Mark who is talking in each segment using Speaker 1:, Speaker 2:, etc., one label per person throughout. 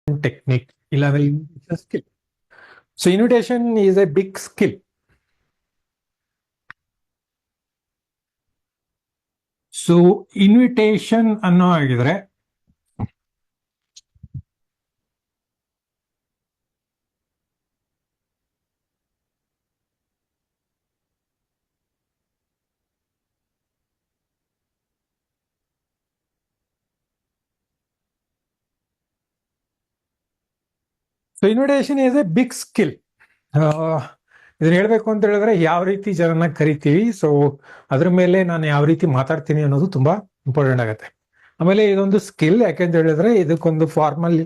Speaker 1: technique. It's a skill. So invitation is a big skill. So invitation ಅನ್ನೋ ಆಗಿದ್ರೆ so invitation is a big skill. ಇದನ್ನ ಹೇಳ್ಬೇಕು ಅಂತ ಹೇಳಿದ್ರೆ ಯಾವ ರೀತಿ ಜನನ ಕರಿತೀವಿ, ಸೊ ಅದ್ರ ಮೇಲೆ ನಾನು ಯಾವ ರೀತಿ ಮಾತಾಡ್ತೀನಿ ಅನ್ನೋದು ತುಂಬಾ ಇಂಪಾರ್ಟೆಂಟ್ ಆಗುತ್ತೆ. ಆಮೇಲೆ ಇದೊಂದು ಸ್ಕಿಲ್ ಯಾಕೆಂತ ಹೇಳಿದ್ರೆ ಇದಕ್ಕೊಂದು ಫಾರ್ಮಲ್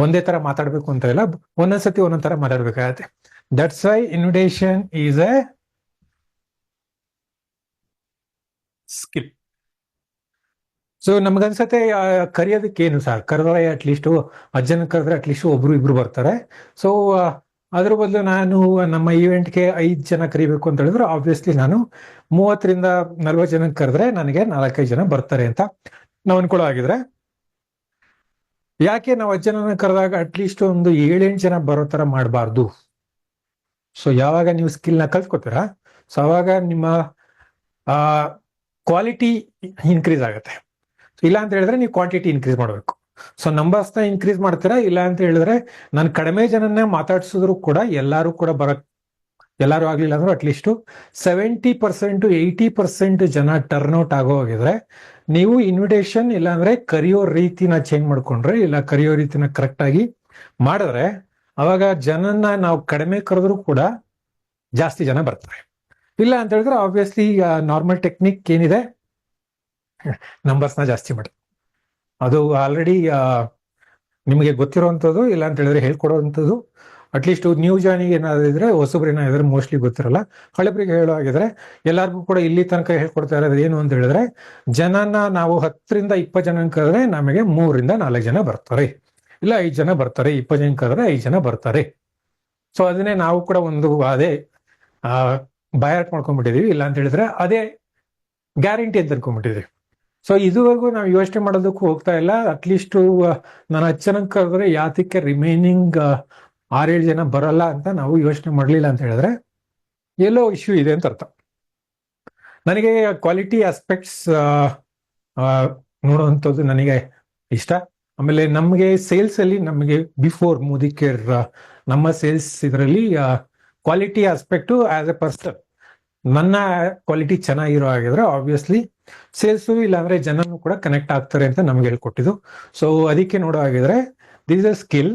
Speaker 1: ಒಂದೇ ತರ ಮಾತಾಡ್ಬೇಕು ಅಂತ ಇಲ್ಲ, ಒಂದೊಂದ್ಸತಿ ಒಂದೊಂದ್ ತರ ಮಾತಾಡ್ಬೇಕಾಗತ್ತೆ. That's why invitation is a skill. So ನಮ್ಗನ್ಸತ್ತೆ ಕರೆಯೋದಕ್ಕೆ ಏನು ಸರ್, ಕರೆದ್ರೆ ಅಟ್ಲೀಸ್ಟ್ ಅಜ್ಜನ ಕರೆದ್ರೆ ಅಟ್ಲೀಸ್ಟ್ ಒಬ್ರು ಇಬ್ರು ಬರ್ತಾರೆ. ಸೊ ಅದ್ರ ಬದಲು ನಾನು ನಮ್ಮ ಈವೆಂಟ್ಗೆ 5 ಜನ ಕರಿಬೇಕು ಅಂತ ಹೇಳಿದ್ರೆ ಆಬ್ವಿಯಸ್ಲಿ ನಾನು 30ರಿಂದ 40 ಜನಕ್ಕೆ ಕರೆದ್ರೆ ನನಗೆ 4-5 ಜನ ಬರ್ತಾರೆ ಅಂತ ನಾವು ಅನ್ಕೊಳ್ಳೋ ಆಗಿದ್ರೆ, ಯಾಕೆ ನಾವು 10 ಜನನ ಕರೆದಾಗ ಅಟ್ಲೀಸ್ಟ್ ಒಂದು 7-8 ಜನ ಬರೋ ತರ ಮಾಡಬಾರ್ದು? ಸೊ ಯಾವಾಗ ನೀವು ಸ್ಕಿಲ್ನ ಕಲ್ತ್ಕೋತೀರಾ, ಸೊ ಅವಾಗ ನಿಮ್ಮ ಕ್ವಾಲಿಟಿ ಇನ್ಕ್ರೀಸ್ ಆಗುತ್ತೆ. ಇಲ್ಲ ಅಂತ ಹೇಳಿದ್ರೆ ನೀವು ಕ್ವಾಂಟಿಟಿ ಇನ್ಕ್ರೀಸ್ ಮಾಡಬೇಕು. ಸೊ ನಂಬರ್ಸ್ನ ಇನ್ಕ್ರೀಸ್ ಮಾಡ್ತೀರಾ. ಇಲ್ಲ ಅಂತ ಹೇಳಿದ್ರೆ ನಾನು ಕಡಿಮೆ ಜನನೇ ಮಾತಾಡ್ಸಿದ್ರು ಕೂಡ ಎಲ್ಲರೂ ಕೂಡ ಎಲ್ಲರೂ ಆಗ್ಲಿಲ್ಲ ಅಂದ್ರೆ ಅಟ್ಲೀಸ್ಟ್ 70% 80% ಜನ ಟರ್ನ್ಔಟ್ ಆಗೋ ಹೋಗಿದ್ರೆ ನೀವು ಇನ್ವಿಟೇಷನ್ ಇಲ್ಲ ಅಂದ್ರೆ ಕರೆಯೋ ರೀತಿನ ಚೇಂಜ್ ಮಾಡ್ಕೊಂಡ್ರೆ, ಇಲ್ಲ ಕರೆಯೋ ರೀತಿನ ಕರೆಕ್ಟ್ ಆಗಿ ಮಾಡಿದ್ರೆ ಅವಾಗ ಜನನ ನಾವು ಕಡಿಮೆ ಕರೆದ್ರು ಕೂಡ ಜಾಸ್ತಿ ಜನ ಬರ್ತಾರೆ. ಇಲ್ಲ ಅಂತ ಹೇಳಿದ್ರೆ ಆಬ್ವಿಯಸ್ಲಿ ನಾರ್ಮಲ್ ಟೆಕ್ನಿಕ್ ಏನಿದೆ, ನಂಬರ್ಸ್ನ ಜಾಸ್ತಿ ಮಾಡಿ. ಅದು ಆಲ್ರೆಡಿ ನಿಮಗೆ ಗೊತ್ತಿರೋವಂಥದ್ದು, ಇಲ್ಲ ಅಂತ ಹೇಳಿದ್ರೆ ಹೇಳ್ಕೊಡೋವಂಥದ್ದು. ಅಟ್ಲೀಸ್ಟ್ ನ್ಯೂ ಜಾಯ್ನಿಗೆ ಏನಾದ್ರು ಇದ್ರೆ, ಹೊಸಬ್ರು ಏನಾದ್ರೆ ಮೋಸ್ಟ್ಲಿ ಗೊತ್ತಿರಲ್ಲ. ಹಳಬ್ರಿಗೆ ಹೇಳೋ ಆಗಿದ್ರೆ ಎಲ್ಲರಿಗೂ ಕೂಡ ಇಲ್ಲಿ ತನಕ ಹೇಳ್ಕೊಡ್ತಾ ಇರೋದು ಏನು ಅಂತ ಹೇಳಿದ್ರೆ, ಜನನ ನಾವು 10ರಿಂದ 20 ಜನ ಕರೆದ್ರೆ ನಮಗೆ 3ರಿಂದ 4 ಜನ ಬರ್ತಾರೆ, ಇಲ್ಲ 5 ಜನ ಬರ್ತಾರೆ. 20 ಜನ ಕರೆದ್ರೆ 5 ಜನ ಬರ್ತಾರೆ. ಸೊ ಅದನ್ನೇ ನಾವು ಕೂಡ ಒಂದು ಅದೇ ಬಯಾಟ್ ಮಾಡ್ಕೊಂಡ್ಬಿಟ್ಟಿದೀವಿ. ಇಲ್ಲ ಅಂತ ಹೇಳಿದ್ರೆ ಅದೇ ಗ್ಯಾರಂಟಿ ಅಂತ ಅನ್ಕೊಂಡ್ಬಿಟ್ಟಿದೀವಿ. ಸೊ ಇದುವರೆಗೂ ನಾವು ಯೋಚನೆ ಮಾಡೋದಕ್ಕೂ ಹೋಗ್ತಾ ಇಲ್ಲ. ಅಟ್ಲೀಸ್ಟ್ ನಾನು 10 ಜನ ಕರೆದ್ರೆ ಯಾತಕ್ಕೆ ರಿಮೈನಿಂಗ್ 6-7 ಜನ ಬರಲ್ಲ ಅಂತ ನಾವು ಯೋಚನೆ ಮಾಡಲಿಲ್ಲ ಅಂತ ಹೇಳಿದ್ರೆ ಎಲ್ಲೋ ಇಶ್ಯೂ ಇದೆ ಅಂತ ಅರ್ಥ. ನನಗೆ ಕ್ವಾಲಿಟಿ ಆಸ್ಪೆಕ್ಟ್ಸ್ ನೋಡುವಂಥದ್ದು ನನಗೆ ಇಷ್ಟ. ಆಮೇಲೆ ನಮಗೆ ಸೇಲ್ಸ್ ಅಲ್ಲಿ ನಮಗೆ ಬಿಫೋರ್ ಮೋದಿಕೇರ್ ನಮ್ಮ ಸೇಲ್ಸ್ ಇದರಲ್ಲಿ quality aspect as A person ನನ್ನ ಕ್ವಾಲಿಟಿ ಚೆನ್ನಾಗಿರೋ ಆಗಿದ್ರೆ ಆಬ್ವಿಯಸ್ಲಿ ಸೇಲ್ಸು ಇಲ್ಲಾಂದ್ರೆ ಜನನು ಕೂಡ ಕನೆಕ್ಟ್ ಆಗ್ತಾರೆ ಅಂತ ನಮ್ಗೆ ಹೇಳ್ಕೊಟ್ಟಿದ್ದು. ಸೊ ಅದಕ್ಕೆ ನೋಡೋ ಆಗಿದ್ರೆ ದಿಸ್ ಅ ಸ್ಕಿಲ್,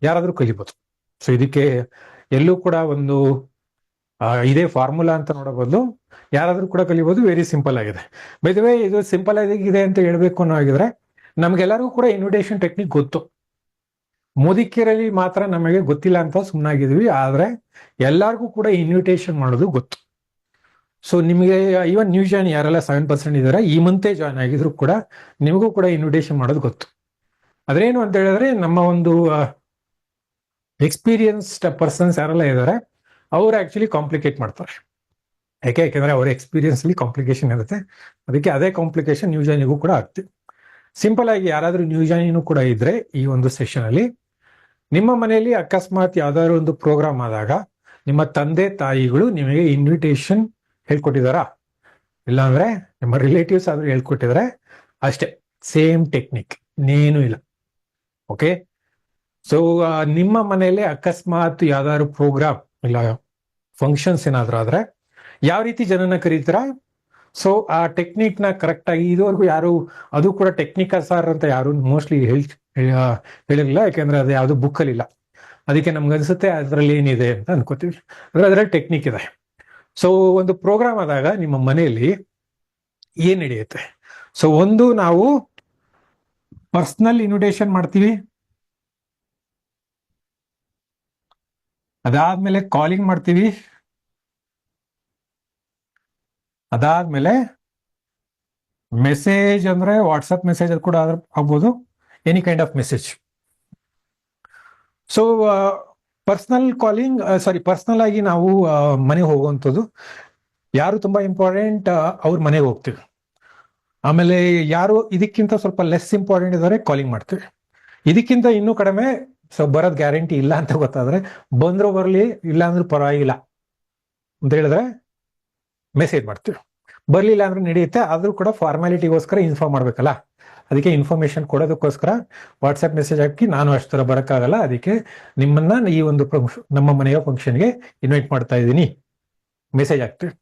Speaker 1: ಯಾರಾದ್ರೂ ಕಲಿಬಹುದು. ಸೊ ಇದಕ್ಕೆ ಎಲ್ಲೂ ಕೂಡ ಒಂದು ಇದೇ ಫಾರ್ಮುಲಾ ಅಂತ ನೋಡೋ ಬದಲು ಯಾರಾದ್ರೂ ಕೂಡ ಕಲಿಬಹುದು. ವೆರಿ ಸಿಂಪಲ್ ಆಗಿದೆ. ಬೈ ದ ವೇ ಇದು ಸಿಂಪಲ್ ಆಗಿದೆ ಅಂತ ಹೇಳ್ಬೇಕು ಅನ್ನೋ ಆಗಿದ್ರೆ ನಮ್ಗೆಲ್ಲರಿಗೂ ಕೂಡ ಇನ್ವಿಟೇಷನ್ ಟೆಕ್ನಿಕ್ ಗೊತ್ತು. ಮೋದಿಕೇರಲ್ಲಿ ಮಾತ್ರ ನಮಗೆ ಗೊತ್ತಿಲ್ಲ ಅಂತ ಸುಮ್ಮನಾಗಿದ್ವಿ. ಆದ್ರೆ ಎಲ್ಲರಿಗೂ ಕೂಡ ಇನ್ವಿಟೇಷನ್ ಮಾಡೋದು ಗೊತ್ತು. ಸೊ ನಿಮಗೆ ಇವನ್ ನ್ಯೂ ಜಾಯ್ನ್ ಯಾರೆಲ್ಲ 7% ಇದಾರೆ, ಈ ಮಂತೇ ಜಾಯ್ನ್ ಆಗಿದ್ರು ಕೂಡ ನಿಮಗೂ ಕೂಡ ಇನ್ವಿಟೇಷನ್ ಮಾಡೋದು ಗೊತ್ತು. ಅದ್ರೇನು ಅಂತ ಹೇಳಿದ್ರೆ ನಮ್ಮ ಒಂದು ಎಕ್ಸ್ಪೀರಿಯನ್ಸ್ಡ್ ಪರ್ಸನ್ಸ್ ಯಾರೆಲ್ಲ ಇದ್ದಾರೆ ಅವ್ರು ಆಕ್ಚುಲಿ ಕಾಂಪ್ಲಿಕೇಟ್ ಮಾಡ್ತಾರೆ. ಯಾಕೆಂದ್ರೆ ಅವ್ರ ಎಕ್ಸ್ಪೀರಿಯನ್ಸ್ ಅಲ್ಲಿ ಕಾಂಪ್ಲಿಕೇಶನ್ ಇರುತ್ತೆ. ಅದಕ್ಕೆ ಅದೇ ಕಾಂಪ್ಲಿಕೇಶನ್ ನ್ಯೂ ಜಾಯ್ನಿಗೂ ಕೂಡ ಆಗ್ತದೆ. ಸಿಂಪಲ್ ಆಗಿ ಯಾರಾದ್ರೂ ನ್ಯೂ ಜಾಯ್ನಿನೂ ಕೂಡ ಇದ್ರೆ ಈ ಒಂದು ಸೆಷನ್ ಅಲ್ಲಿ ನಿಮ್ಮ ಮನೆಯಲ್ಲಿ ಅಕಸ್ಮಾತ್ ಯಾವ್ದಾದ್ರು ಒಂದು ಪ್ರೋಗ್ರಾಮ್ ಆದಾಗ ನಿಮ್ಮ ತಂದೆ ತಾಯಿಗಳು ನಿಮಗೆ ಇನ್ವಿಟೇಷನ್ ಹೇಳ್ಕೊಟ್ಟಿದಾರಾ, ಇಲ್ಲಾಂದ್ರೆ ನಿಮ್ಮ ರಿಲೇಟಿವ್ಸ್ ಆದ್ರೂ ಹೇಳ್ಕೊಟ್ಟಿದ್ರೆ ಅಷ್ಟೇ, ಸೇಮ್ ಟೆಕ್ನಿಕ್, ಇನ್ನೇನು ಇಲ್ಲ. ಓಕೆ. ಸೊ ನಿಮ್ಮ ಮನೆಯಲ್ಲಿ ಅಕಸ್ಮಾತ್ ಯಾವ್ದಾದ್ರು ಪ್ರೋಗ್ರಾಮ್ ಇಲ್ಲ ಫಂಕ್ಷನ್ಸ್ ಏನಾದ್ರು ಆದ್ರೆ ಯಾವ ರೀತಿ ಜನನ ಕರೀತೀರಾ, ಸೊ ಆ ಟೆಕ್ನಿಕ್ ನ ಕರೆಕ್ಟ್ ಆಗಿ ಇದುವರೆಗೂ ಯಾರು ಅದು ಕೂಡ ಟೆಕ್ನಿಕಲ್ ಸಾರ್ ಅಂತ ಯಾರು ಮೋಸ್ಟ್ಲಿ ಹೇಳಿರಲಿಲ್ಲ. ಯಾಕೆಂದ್ರೆ ಅದು ಯಾವ್ದು ಬುಕ್ ಅಲ್ಲಿ ಇಲ್ಲ. ಅದಕ್ಕೆ ನಮ್ಗೆ ಅನ್ಸುತ್ತೆ ಅದರಲ್ಲಿ ಏನಿದೆ ಅಂತ ಅನ್ಕೋತೀವಿ. ಅದ್ರಲ್ಲಿ ಟೆಕ್ನಿಕ್ ಇದೆ. ಸೊ ಒಂದು ಪ್ರೋಗ್ರಾಮ್ ಆದಾಗ ನಿಮ್ಮ ಮನೆಯಲ್ಲಿ ಏನ್ ನಡೆಯುತ್ತೆ? ಸೊ ಒಂದು ನಾವು ಪರ್ಸನಲ್ ಇನ್ವಿಟೇಷನ್ ಮಾಡ್ತೀವಿ, ಅದಾದ್ಮೇಲೆ ಕಾಲಿಂಗ್ ಮಾಡ್ತೀವಿ, ಅದಾದ್ಮೇಲೆ ಮೆಸೇಜ್ ಅಂದ್ರೆ ವಾಟ್ಸಪ್ ಮೆಸೇಜ್ ಕೂಡ ಆಗ್ಬೋದು, any kind of message. So personal calling, personal ಆಗಿ ನಾವು ಮನೆಗೆ ಹೋಗುವಂಥದ್ದು. ಯಾರು ತುಂಬಾ ಇಂಪಾರ್ಟೆಂಟ್ ಅವ್ರ ಮನೆಗೆ ಹೋಗ್ತೀವಿ. ಆಮೇಲೆ ಯಾರು ಇದಕ್ಕಿಂತ ಸ್ವಲ್ಪ ಲೆಸ್ ಇಂಪಾರ್ಟೆಂಟ್ ಇದ್ದಾರೆ ಕಾಲಿಂಗ್ ಮಾಡ್ತೀವಿ. ಇದಕ್ಕಿಂತ ಇನ್ನೂ ಕಡಿಮೆ ಸೊ ಬರೋದ್ ಗ್ಯಾರಂಟಿ ಇಲ್ಲ ಅಂತ ಗೊತ್ತಾದ್ರೆ ಬಂದ್ರು ಬರ್ಲಿ ಇಲ್ಲ ಅಂದ್ರೂ ಪರವಾಗಿಲ್ಲ ಅಂತ ಹೇಳಿದ್ರೆ ಮೆಸೇಜ್ ಮಾಡ್ತೀವಿ. ಬರ್ಲಿಲ್ಲ ಅಂದ್ರೆ ನಡೆಯುತ್ತೆ, ಆದ್ರೂ ಕೂಡ ಫಾರ್ಮಾಲಿಟಿಗೋಸ್ಕರ ಇನ್ಫಾರ್ಮ್ ಮಾಡ್ಬೇಕಲ್ಲ, ಅದಕ್ಕೆ ಇನ್ಫಾರ್ಮೇಶನ್ ಕೊಡೋದಕ್ಕೋಸ್ಕರ ವಾಟ್ಸ್ಆಪ್ ಮೆಸೇಜ್ ಹಾಕಿ ನಾನು ಅಷ್ಟು ಥರ ಬರೋಕ್ಕಾಗಲ್ಲ, ಅದಕ್ಕೆ ನಿಮ್ಮನ್ನ ಈ ಒಂದು ನಮ್ಮ ಮನೆಯ ಫಂಕ್ಷನ್ಗೆ ಇನ್ವೈಟ್ ಮಾಡ್ತಾ ಇದ್ದೀನಿ ಮೆಸೇಜ್ ಹಾಕ್ತೀವಿ.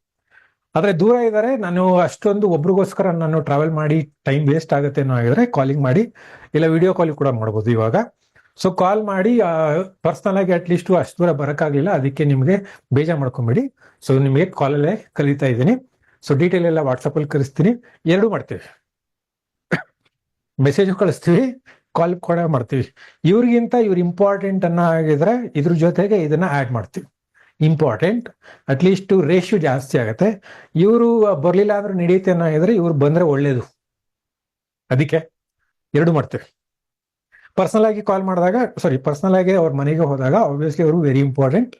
Speaker 1: ಆದ್ರೆ ದೂರ ಇದ್ದಾರೆ, ನಾನು ಅಷ್ಟೊಂದು ಒಬ್ರಿಗೋಸ್ಕರ ನಾನು ಟ್ರಾವೆಲ್ ಮಾಡಿ ಟೈಮ್ ವೇಸ್ಟ್ ಆಗುತ್ತೆ ಅನ್ನೋ ಆಗಿದ್ರೆ ಕಾಲಿಂಗ್ ಮಾಡಿ ಇಲ್ಲ ವಿಡಿಯೋ ಕಾಲಿಂಗ್ ಕೂಡ ಮಾಡ್ಬೋದು ಇವಾಗ. ಸೊ ಕಾಲ್ ಮಾಡಿ ಪರ್ಸನಲ್ ಆಗಿ ಅಟ್ಲೀಸ್ಟ್ ಅಷ್ಟು ದೂರ ಬರೋಕ್ಕಾಗಲಿಲ್ಲ, ಅದಕ್ಕೆ ನಿಮಗೆ ಬೇಜಾರು ಮಾಡ್ಕೊಂಬೇಡಿ. ಸೊ ನಿಮಗೆ ಕಾಲಲ್ಲೇ ಕಲಿತಾ ಇದ್ದೀನಿ. ಸೊ ಡೀಟೇಲ್ ಎಲ್ಲ ವಾಟ್ಸಪ್ಪಲ್ಲಿ ಕಳಿಸ್ತೀನಿ, ಎರಡೂ ಮಾಡ್ತೀವಿ, ಮೆಸೇಜ್ ಕಳಿಸ್ತೀವಿ, ಕಾಲ್ ಕೂಡ ಮಾಡ್ತೀವಿ. ಇವ್ರಿಗಿಂತ ಇವ್ರು ಇಂಪಾರ್ಟೆಂಟ್ ಅನ್ನ ಆಗಿದ್ರೆ ಇದ್ರ ಜೊತೆಗೆ ಇದನ್ನ ಆಡ್ ಮಾಡ್ತೀವಿ. ಇಂಪಾರ್ಟೆಂಟ್ ಅಟ್ಲೀಸ್ಟ್ ರೇಷಿಯೋ ಜಾಸ್ತಿ ಆಗುತ್ತೆ. ಇವರು ಬರ್ಲಿಲ್ಲ ಅಂದ್ರೆ ನಡೆಯುತ್ತೆ ಅನ್ನೋ ಆಗಿದ್ರೆ ಇವ್ರು ಬಂದ್ರೆ ಒಳ್ಳೇದು, ಅದಕ್ಕೆ ಎರಡು ಮಾಡ್ತೀವಿ. ಪರ್ಸನಲ್ ಆಗಿ ಕಾಲ್ ಮಾಡಿದಾಗ ಪರ್ಸನಲ್ ಆಗಿ ಅವ್ರ ಮನೆಗೆ ಹೋದಾಗ ಆಬ್ವಿಯಸ್ಲಿ ಅವರು ವೆರಿ ಇಂಪಾರ್ಟೆಂಟ್,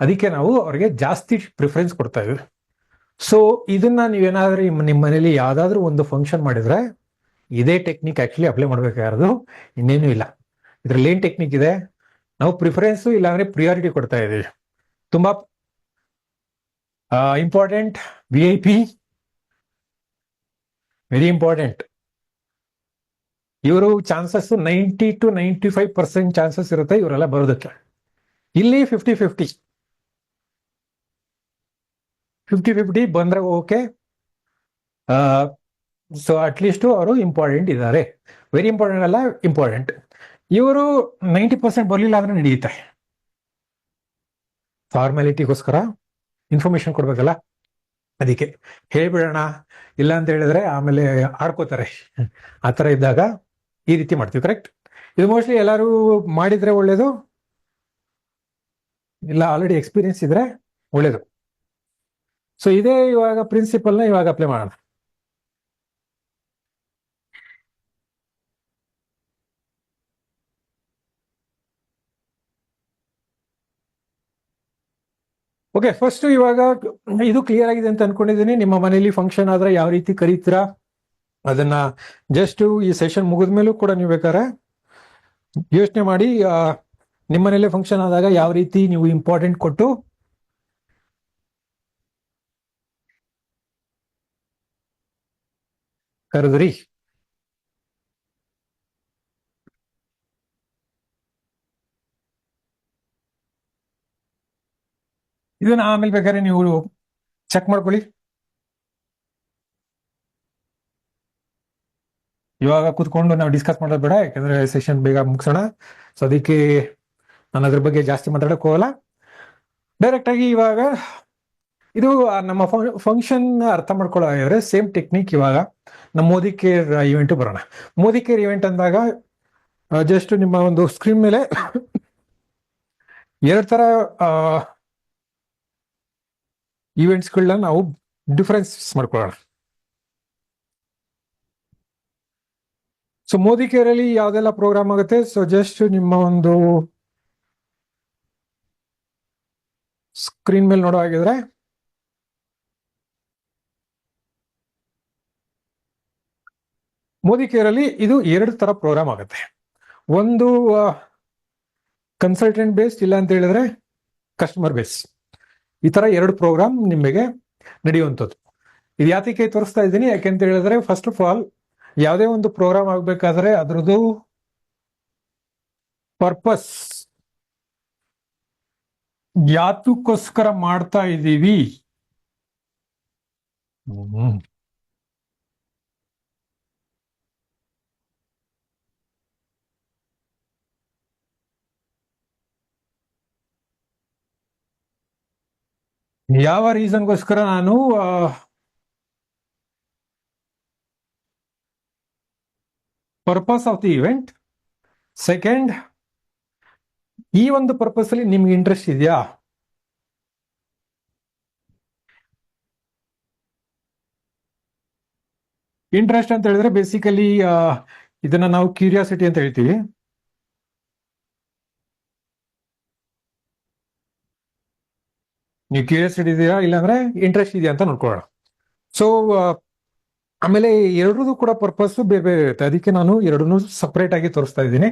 Speaker 1: ಅದಕ್ಕೆ ನಾವು ಅವ್ರಿಗೆ ಜಾಸ್ತಿ ಪ್ರಿಫರೆನ್ಸ್ ಕೊಡ್ತಾ ಇದ್ವಿ. ಸೊ ಇದನ್ನ ನೀವೇನಾದ್ರೂ ನಿಮ್ಮ ಮನೇಲಿ ಯಾವ್ದಾದ್ರು ಒಂದು ಫಂಕ್ಷನ್ ಮಾಡಿದ್ರೆ ಇದೇ ಟೆಕ್ನಿಕ್ ಆಕ್ಚುಲಿ ಅಪ್ಲೈ ಮಾಡ್ಬೇಕಾಗಿರೋದು, ಇನ್ನೇನು ಇಲ್ಲ. ಇದ್ರಲ್ಲಿ ಏನ್ ಟೆಕ್ನಿಕ್ ಇದೆ, ನಾವು ಪ್ರಿಫರೆನ್ಸ್ ಇಲ್ಲಾಂದ್ರೆ ಪ್ರಿಯಾರಿಟಿ ಕೊಡ್ತಾ ಇದೀವಿ. ತುಂಬಾ ಇಂಪಾರ್ಟೆಂಟ್, VIP, ವೆರಿ ಇಂಪಾರ್ಟೆಂಟ್. ಇವರು ಚಾನ್ಸಸ್ 90 to 95% ಚಾನ್ಸಸ್ ಇರುತ್ತೆ ಇವರೆಲ್ಲ ಬರೋದಕ್ಕೆ. ಇಲ್ಲಿ 50-50 ಬಂದ್ರೆ ಓಕೆ. ಸೊ ಅಟ್ಲೀಸ್ಟ್ ಅವರು ಇಂಪಾರ್ಟೆಂಟ್ ಇದ್ದಾರೆ, ವೆರಿ ಇಂಪಾರ್ಟೆಂಟ್ ಅಲ್ಲ, ಇಂಪಾರ್ಟೆಂಟ್. ಇವರು 90% ಬರ್ಲಿಲ್ಲ ಅಂದ್ರೆ ನಡೆಯುತ್ತೆ, ಫಾರ್ಮಾಲಿಟಿಗೋಸ್ಕರ ಇನ್ಫಾರ್ಮೇಶನ್ ಕೊಡ್ಬೇಕಲ್ಲ, ಅದಕ್ಕೆ ಹೇಳ್ಬಿಡೋಣ. ಇಲ್ಲ ಅಂತ ಹೇಳಿದ್ರೆ ಆಮೇಲೆ ಆಡ್ಕೋತಾರೆ. ಆ ಥರ ಇದ್ದಾಗ ಈ ರೀತಿ ಮಾಡ್ತೀವಿ. ಕರೆಕ್ಟ್. ಇದು ಮೋಸ್ಟ್ಲಿ ಎಲ್ಲರೂ ಮಾಡಿದ್ರೆ ಒಳ್ಳೇದು, ಇಲ್ಲ ಆಲ್ರೆಡಿ ಎಕ್ಸ್ಪೀರಿಯನ್ಸ್ ಇದ್ರೆ ಒಳ್ಳೇದು. ಸೊ ಇದೇ ಇವಾಗ ಪ್ರಿನ್ಸಿಪಲ್ನ ಇವಾಗ ಅಪ್ಲೈ ಮಾಡೋಣ. ಓಕೆ, ಫಸ್ಟ್ ಇವಾಗ ಇದು ಕ್ಲಿಯರ್ ಆಗಿದೆ ಅಂತ ಅನ್ಕೊಂಡಿದ್ದೀನಿ. ನಿಮ್ಮ ಮನೇಲಿ ಫಂಕ್ಷನ್ ಆದ್ರೆ ಯಾವ ರೀತಿ ಕರೀತೀರಾ ಅದನ್ನ ಜಸ್ಟ್ ಈ ಸೆಷನ್ ಮುಗಿದ ಮೇಲೂ ಕೂಡ ನೀವು ಬೇಕಾದ್ರೆ ಯೋಚನೆ ಮಾಡಿ, ನಿಮ್ಮ ಮನೇಲಿ ಫಂಕ್ಷನ್ ಆದಾಗ ಯಾವ ರೀತಿ ನೀವು ಇಂಪಾರ್ಟೆಂಟ್ ಕೊಟ್ಟು ಕರೆದ್ರಿ. ಇದನ್ನ ಆಮೇಲೆ ಬೇಕಾದ್ರೆ ನೀವು ಚೆಕ್ ಮಾಡ್ಕೊಳ್ಳಿ. ಇವಾಗ ಕೂತ್ಕೊಂಡು ನಾವು ಡಿಸ್ಕಸ್ ಮಾಡೋದು ಬೇಡ, ಯಾಕಂದ್ರೆ ಸೆಷನ್ ಬೇಗ ಮುಗಿಸೋಣ. ಸೊ ಅದಕ್ಕೆ ನಾನು ಅದ್ರ ಬಗ್ಗೆ ಜಾಸ್ತಿ ಮಾತಾಡಕ್ ಹೋಗಲ್ಲ. ಡೈರೆಕ್ಟ್ ಆಗಿ ಇವಾಗ ಇದು ನಮ್ಮ ಫಂಕ್ಷನ್ ಅರ್ಥ ಮಾಡ್ಕೊಳ್ಳೋದ್ರೆ ಸೇಮ್ ಟೆಕ್ನಿಕ್ ಇವಾಗ ನಮ್ಮ ಮೋದಿ ಕೇರ್ ಇವೆಂಟ್ ಬರೋಣ. ಮೋದಿ ಕೇರ್ ಇವೆಂಟ್ ಅಂದಾಗ ಜಸ್ಟ್ ನಿಮ್ಮ ಒಂದು ಸ್ಕ್ರೀನ್ ಮೇಲೆ ಎರಡು ತರ ಈವೆಂಟ್ಸ್ಗಳನ್ನ ನಾವು ಡಿಫರೆನ್ಸ್ ಮಾಡ್ಕೊಳ್ಳೋಣ. ಸೊ ಮೋದಿ ಕೇರ್ ಅಲ್ಲಿ ಯಾವ್ದೆಲ್ಲ ಪ್ರೋಗ್ರಾಮ್ ಆಗುತ್ತೆ, ಸೊ ಜಸ್ಟ್ ನಿಮ್ಮ ಒಂದು ಸ್ಕ್ರೀನ್ ಮೇಲೆ ನೋಡೋ ಹಾಗಿದ್ರೆ ಮೋದಿ ಕೇರ್ ಅಲ್ಲಿ ಇದು ಎರಡು ತರ ಪ್ರೋಗ್ರಾಮ್ ಆಗುತ್ತೆ. ಒಂದು ಕನ್ಸಲ್ಟೆಂಟ್ ಬೇಸ್ಡ್, ಇಲ್ಲ ಅಂತ ಹೇಳಿದ್ರೆ ಕಸ್ಟಮರ್ ಬೇಸ್. ಈ ತರ ಎರಡು ಪ್ರೋಗ್ರಾಮ್ ನಿಮಗೆ ನಡೆಯುವಂಥದ್ದು. ಇದು ಯಾತಕ್ಕೆ ತೋರಿಸ್ತಾ ಇದ್ದೀನಿ, ಯಾಕೆಂತ ಹೇಳಿದ್ರೆ ಫಸ್ಟ್ ಆಫ್ ಆಲ್ ಯಾವುದೇ ಒಂದು ಪ್ರೋಗ್ರಾಮ್ ಆಗ್ಬೇಕಾದ್ರೆ ಅದ್ರದ್ದು ಪರ್ಪಸ್ ಯಾತಕ್ಕೋಸ್ಕರ ಮಾಡ್ತಾ ಇದ್ದೀವಿ, ಯಾವ ರೀಸನ್ಗೋಸ್ಕರ ನಾನು purpose of the event. Second, ಈ ಒಂದು ಪರ್ಪಸ್ ಅಲ್ಲಿ ನಿಮ್ಗೆ ಇಂಟ್ರೆಸ್ಟ್ ಇದೆಯಾ. ಇಂಟ್ರೆಸ್ಟ್ ಅಂತ ಹೇಳಿದ್ರೆ ಬೇಸಿಕಲಿ ಇದನ್ನ ನಾವು ಕ್ಯೂರಿಯಾಸಿಟಿ ಅಂತ ಹೇಳ್ತೀವಿ. ನೀವು ಕ್ಯೂರಿಯಾಸಿಟಿ ಇದೆಯಾ ಇಲ್ಲಾಂದ್ರೆ ಇಂಟ್ರೆಸ್ಟ್ ಇದೆಯಾ ಅಂತ ನೋಡ್ಕೊಳ್ಳೋಣ. ಸೊ ಆಮೇಲೆ ಎರಡೂ ಕೂಡ ಪರ್ಪಸ್ ಬೇರೆ ಬೇರೆ ಇರುತ್ತೆ, ಅದಕ್ಕೆ ನಾನು ಎರಡನ್ನೂ ಸಪ್ರೇಟ್ ಆಗಿ ತೋರಿಸ್ತಾ ಇದ್ದೀನಿ.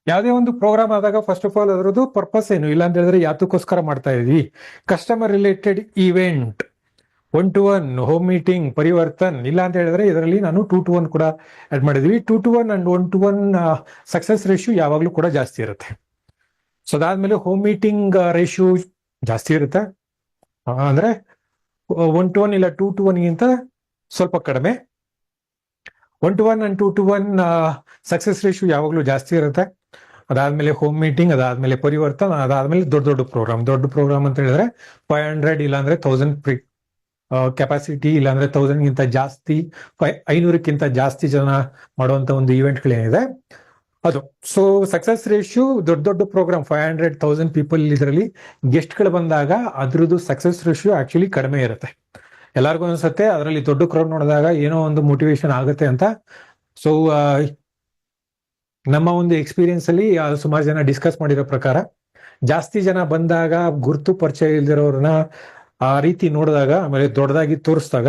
Speaker 1: ಯಾವುದೇ ಒಂದು ಪ್ರೋಗ್ರಾಮ್ ಆದಾಗ ಫಸ್ಟ್ ಆಫ್ ಆಲ್ ಅದರದ್ದು ಪರ್ಪಸ್ ಏನು, ಇಲ್ಲ ಅಂತ ಹೇಳಿದ್ರೆ ಯಾತಕ್ಕೋಸ್ಕರ ಮಾಡ್ತಾ ಇದೀವಿ. Customer related event, 1-to-1 home meeting, Parivartan, ಇಲ್ಲ ಅಂತ ಹೇಳಿದ್ರೆ ಇದರಲ್ಲಿ ನಾನು 2-to-1 ಕೂಡ ಆಡ್ ಮಾಡಿದ್ವಿ. 2-to-1 and 1-to-1 success ratio ಯಾವಾಗ್ಲೂ ಕೂಡ ಜಾಸ್ತಿ ಇರುತ್ತೆ. ಸೊ ಅದಾದ್ಮೇಲೆ ಹೋಮ್ ಮೀಟಿಂಗ್ ರೇಷಿಯೋ ಜಾಸ್ತಿ ಇರುತ್ತೆ, ಅಂದ್ರೆ 1-to-1 ಇಲ್ಲ 2-to-1 ಗಿಂತ ಸ್ವಲ್ಪ ಕಡಿಮೆ. 1-to-1 and 2-to-1 success ratio ಯಾವಾಗ್ಲೂ ಜಾಸ್ತಿ ಇರುತ್ತೆ. ಅದಾದ್ಮೇಲೆ ಹೋಮ್ ಮೀಟಿಂಗ್, ಅದಾದ್ಮೇಲೆ ಪರಿವರ್ತನ್, ಅದಾದ್ಮೇಲೆ ದೊಡ್ಡ ಪ್ರೋಗ್ರಾಮ್ ಅಂತ ಹೇಳಿದ್ರೆ 500 ಇಲ್ಲಾಂದ್ರೆ 1000 ಕೆಪಾಸಿಟಿ, ಇಲ್ಲಾಂದ್ರೆ 1000ಗಿಂತ ಜಾಸ್ತಿ, 500ಕ್ಕಿಂತ ಜಾಸ್ತಿ ಜನ ಮಾಡುವಂತ ಒಂದು ಇವೆಂಟ್ಗಳೇನಿದೆ ಅದು. ಸೊ ಸಕ್ಸಸ್ ರೇಷಿಯೋ ದೊಡ್ಡ ಪ್ರೋಗ್ರಾಮ್ 500, 1000 ಪೀಪಲ್ ಇದರಲ್ಲಿ ಗೆಸ್ಟ್ಗಳು ಬಂದಾಗ ಅದ್ರದ್ದು ಸಕ್ಸಸ್ ರೇಷಿಯೋ ಆಕ್ಚುಲಿ ಕಡಿಮೆ ಇರುತ್ತೆ. ಎಲ್ಲರಿಗೂ ಅನ್ಸುತ್ತೆ ಅದರಲ್ಲಿ ದೊಡ್ಡ ಕ್ರೌಡ್ ನೋಡಿದಾಗ ಏನೋ ಒಂದು ಮೋಟಿವೇಶನ್ ಆಗುತ್ತೆ ಅಂತ. ಸೊ ನಮ್ಮ ಒಂದು ಎಕ್ಸ್ಪೀರಿಯನ್ಸ್ ಅಲ್ಲಿ ಸುಮಾರು ಜನ ಡಿಸ್ಕಸ್ ಮಾಡಿರೋ ಪ್ರಕಾರ ಜಾಸ್ತಿ ಜನ ಬಂದಾಗ ಗುರುತು ಪರಿಚಯ ಇಲ್ದಿರೋರನ್ನ ಆ ರೀತಿ ನೋಡಿದಾಗ, ಆಮೇಲೆ ದೊಡ್ಡದಾಗಿ ತೋರಿಸಿದಾಗ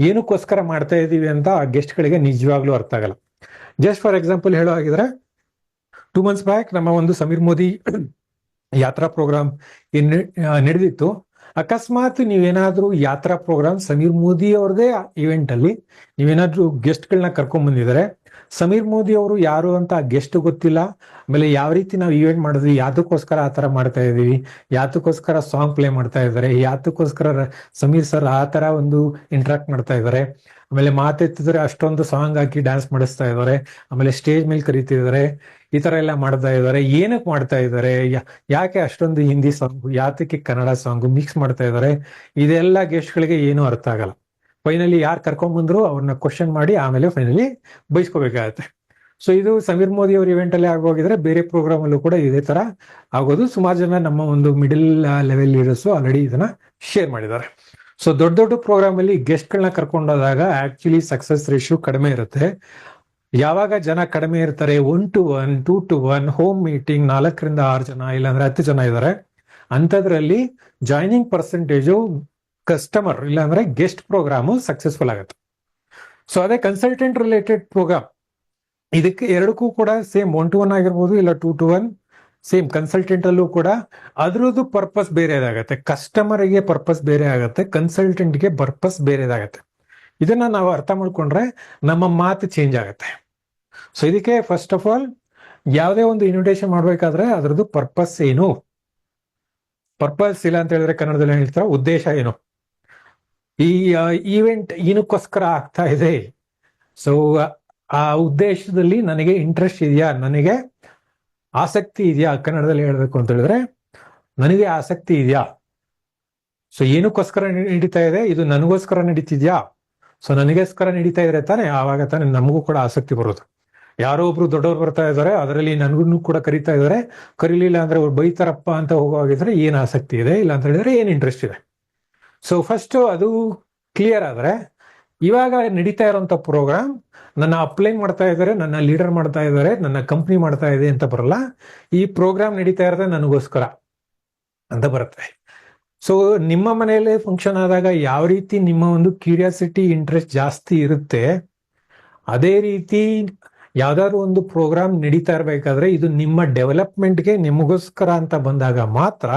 Speaker 1: ಏನಕ್ಕೋಸ್ಕರ ಮಾಡ್ತಾ ಇದೀವಿ ಅಂತ ಆ ಗೆಸ್ಟ್ಗಳಿಗೆ ನಿಜವಾಗ್ಲೂ ಅರ್ಥ ಆಗಲ್ಲ. ಜಸ್ಟ್ ಫಾರ್ ಎಕ್ಸಾಂಪಲ್ ಹೇಳೋ ಹಾಗಿದ್ರೆ 2 months ಬ್ಯಾಕ್ ನಮ್ಮ ಒಂದು ಸಮೀರ್ ಮೋದಿ ಯಾತ್ರಾ ಪ್ರೋಗ್ರಾಮ್ ನಡೆದಿತ್ತು. ಅಕಸ್ಮಾತ್ ನೀವೇನಾದ್ರೂ ಯಾತ್ರಾ ಪ್ರೋಗ್ರಾಮ್ ಸಮೀರ್ ಮೋದಿ ಅವ್ರದೇ ಇವೆಂಟ್ ಅಲ್ಲಿ ನೀವೇನಾದ್ರೂ ಗೆಸ್ಟ್ಗಳನ್ನ ಕರ್ಕೊಂಡ್ ಬಂದಿದ್ದಾರೆ, ಸಮೀರ್ ಮೋದಿ ಅವರು ಯಾರು ಅಂತ ಗೆಸ್ಟ್ ಗೊತ್ತಿಲ್ಲ, ಆಮೇಲೆ ಯಾವ ರೀತಿ ನಾವು ಇವೆಂಟ್ ಮಾಡಿದ್ವಿ, ಯಾತಕ್ಕೋಸ್ಕರ ಆ ತರ ಮಾಡ್ತಾ ಇದೀವಿ, ಯಾತಕ್ಕೋಸ್ಕರ ಸಾಂಗ್ ಪ್ಲೇ ಮಾಡ್ತಾ ಇದ್ದಾರೆ, ಯಾತಕ್ಕೋಸ್ಕರ ಸಮೀರ್ ಸರ್ ಆ ತರ ಒಂದು ಇಂಟ್ರಾಕ್ಟ್ ಮಾಡ್ತಾ ಇದ್ದಾರೆ, ಆಮೇಲೆ ಮಾತೆತ್ತಿದ್ರೆ ಅಷ್ಟೊಂದು ಸಾಂಗ್ ಹಾಕಿ ಡ್ಯಾನ್ಸ್ ಮಾಡಿಸ್ತಾ ಇದ್ದಾರೆ, ಆಮೇಲೆ ಸ್ಟೇಜ್ ಮೇಲೆ ಕರೀತಿದ್ದಾರೆ, ಈ ತರ ಎಲ್ಲ ಮಾಡ್ತಾ ಇದ್ದಾರೆ, ಏನಕ್ಕೆ ಮಾಡ್ತಾ ಇದ್ದಾರೆ, ಯಾಕೆ ಅಷ್ಟೊಂದು ಹಿಂದಿ ಸಾಂಗ್, ಯಾತಕ್ಕೆ ಕನ್ನಡ ಸಾಂಗ್ ಮಿಕ್ಸ್ ಮಾಡ್ತಾ ಇದ್ದಾರೆ, ಇದೆಲ್ಲ ಗೆಸ್ಟ್ಗಳಿಗೆ ಏನು ಅರ್ಥ ಆಗಲ್ಲ. ಫೈನಲಿ ಯಾರು ಕರ್ಕೊಂಡ್ ಬಂದ್ರು ಅವ್ರನ್ನ ಕ್ವಶನ್ ಮಾಡಿ ಆಮೇಲೆ ಫೈನಲಿ ಬೈಸ್ಕೋಬೇಕಾಗತ್ತೆ. ಸೊ ಇದು ಸಮೀರ್ ಮೋದಿ ಅವ್ರ ಇವೆಂಟ್ ಅಲ್ಲಿ ಆಗೋಗಿದ್ರೆ ಬೇರೆ ಪ್ರೋಗ್ರಾಮ್ ಅಲ್ಲೂ ಕೂಡ ಇದೇ ತರ ಆಗೋದು. ಸುಮಾರು ಜನ ನಮ್ಮ ಒಂದು ಮಿಡಿಲ್ ಲೆವೆಲ್ ಲೀಡರ್ಸ್ ಆಲ್ರೆಡಿ ಇದನ್ನ ಶೇರ್ ಮಾಡಿದ್ದಾರೆ. ಸೊ ದೊಡ್ಡ ಪ್ರೋಗ್ರಾಮ್ ಅಲ್ಲಿ ಗೆಸ್ಟ್ಗಳನ್ನ ಕರ್ಕೊಂಡೋದಾಗ ಆಕ್ಚುಲಿ ಸಕ್ಸಸ್ ರೇಷಿಯೋ ಕಡಿಮೆ ಇರುತ್ತೆ. ಯಾವಾಗ ಜನ ಕಡಿಮೆ ಇರ್ತಾರೆ, 1-to-1, 2-to-1 ಹೋಮ್ ಮೀಟಿಂಗ್ 4ರಿಂದ 6 ಜನ ಇಲ್ಲಾಂದ್ರೆ 10 ಜನ ಇದ್ದಾರೆ, ಅಂಥದ್ರಲ್ಲಿ ಜಾಯ್ನಿಂಗ್ ಪರ್ಸೆಂಟೇಜು ಕಸ್ಟಮರ್ ಇಲ್ಲಾಂದ್ರೆ ಗೆಸ್ಟ್ ಪ್ರೋಗ್ರಾಮು ಸಕ್ಸಸ್ಫುಲ್ ಆಗುತ್ತೆ. ಸೊ ಅದೇ ಕನ್ಸಲ್ಟೆಂಟ್ ರಿಲೇಟೆಡ್ ಪ್ರೋಗ್ರಾಮ್, ಇದಕ್ಕೆ ಎರಡಕ್ಕೂ ಕೂಡ ಸೇಮ್ 1-to-1 ಆಗಿರ್ಬೋದು ಇಲ್ಲ 2-to-1 ಸೇಮ್. ಕನ್ಸಲ್ಟೆಂಟ್ ಅಲ್ಲೂ ಕೂಡ ಅದ್ರದ್ದು ಪರ್ಪಸ್ ಬೇರೆದಾಗತ್ತೆ, ಕಸ್ಟಮರ್ಗೆ ಪರ್ಪಸ್ ಬೇರೆ ಆಗತ್ತೆ, ಕನ್ಸಲ್ಟೆಂಟ್ಗೆ ಪರ್ಪಸ್ ಬೇರೆದಾಗತ್ತೆ. ಇದನ್ನ ನಾವು ಅರ್ಥ ಮಾಡ್ಕೊಂಡ್ರೆ ನಮ್ಮ ಮಾತು ಚೇಂಜ್ ಆಗುತ್ತೆ. ಸೊ ಇದಕ್ಕೆ ಫಸ್ಟ್ ಆಫ್ ಆಲ್ ಯಾವುದೇ ಒಂದು ಇನ್ವಿಟೇಷನ್ ಮಾಡ್ಬೇಕಾದ್ರೆ ಅದ್ರದ್ದು ಪರ್ಪಸ್ ಏನು, ಪರ್ಪಸ್ ಇಲ್ಲ ಅಂತ ಹೇಳಿದ್ರೆ ಕನ್ನಡದಲ್ಲಿ ಹೇಳ್ತಾರೆ ಉದ್ದೇಶ ಏನು, ಈ ಈವೆಂಟ್ ಏನಕ್ಕೋಸ್ಕರ ಆಗ್ತಾ ಇದೆ, ಸೊ ಆ ಉದ್ದೇಶದಲ್ಲಿ ನನಗೆ ಇಂಟ್ರೆಸ್ಟ್ ಇದೆಯಾ, ನನಗೆ ಆಸಕ್ತಿ ಇದೆಯಾ, ಕನ್ನಡದಲ್ಲಿ ಹೇಳ್ಬೇಕು ಅಂತ ಹೇಳಿದ್ರೆ ನನಗೆ ಆಸಕ್ತಿ ಇದೆಯಾ, ಸೊ ಏನಕ್ಕೋಸ್ಕರ ನಡೀತಾ ಇದೆ, ಇದು ನನಗೋಸ್ಕರ ನಡೀತಿದ್ಯಾ, ಸೊ ನನಗೋಸ್ಕರ ನಡೀತಾ ಇದ್ರೆ ತಾನೆ ಆವಾಗ ತಾನೆ ನಮಗೂ ಕೂಡ ಆಸಕ್ತಿ ಬರೋದು. ಯಾರೋ ಒಬ್ರು ದೊಡ್ಡವ್ರು ಬರ್ತಾ ಇದ್ದಾರೆ, ಅದರಲ್ಲಿ ನನಗೂ ಕೂಡ ಕರಿತಾ ಇದ್ದಾರೆ, ಕರೀಲಿಲ್ಲ ಅಂದ್ರೆ ಅವ್ರು ಬೈತಾರಪ್ಪ ಅಂತ ಹೋಗೋಗಿದ್ರೆ ಏನ್ ಆಸಕ್ತಿ ಇದೆ, ಇಲ್ಲ ಅಂತ ಹೇಳಿದ್ರೆ ಏನ್ ಇಂಟ್ರೆಸ್ಟ್ ಇದೆ. ಸೊ ಫಸ್ಟ್ ಅದು ಕ್ಲಿಯರ್ ಆದ್ರೆ ಇವಾಗ ನಡೀತಾ ಇರೋಂಥ ಪ್ರೋಗ್ರಾಮ್ ನನ್ನ ಅಪ್ಲೈನ್ ಮಾಡ್ತಾ ಇದ್ದಾರೆ, ನನ್ನ ಲೀಡರ್ ಮಾಡ್ತಾ ಇದ್ದಾರೆ, ನನ್ನ ಕಂಪ್ನಿ ಮಾಡ್ತಾ ಇದೆ ಅಂತ ಬರಲ್ಲ. ಈ ಪ್ರೋಗ್ರಾಮ್ ನಡೀತಾ ಇರೋದೇ ನನಗೋಸ್ಕರ ಅಂತ ಬರುತ್ತೆ. ಸೊ ನಿಮ್ಮ ಮನೆಯಲ್ಲೇ ಫಂಕ್ಷನ್ ಆದಾಗ ಯಾವ ರೀತಿ ನಿಮ್ಮ ಒಂದು ಕ್ಯೂರಿಯಾಸಿಟಿ ಇಂಟ್ರೆಸ್ಟ್ ಜಾಸ್ತಿ ಇರುತ್ತೆ, ಅದೇ ರೀತಿ ಯಾವ್ದಾದ್ರು ಒಂದು ಪ್ರೋಗ್ರಾಮ್ ನಡೀತಾ ಇರ್ಬೇಕಾದ್ರೆ ಇದು ನಿಮ್ಮ ಡೆವಲಪ್ಮೆಂಟ್ಗೆ ನಿಮಗೋಸ್ಕರ ಅಂತ ಬಂದಾಗ ಮಾತ್ರ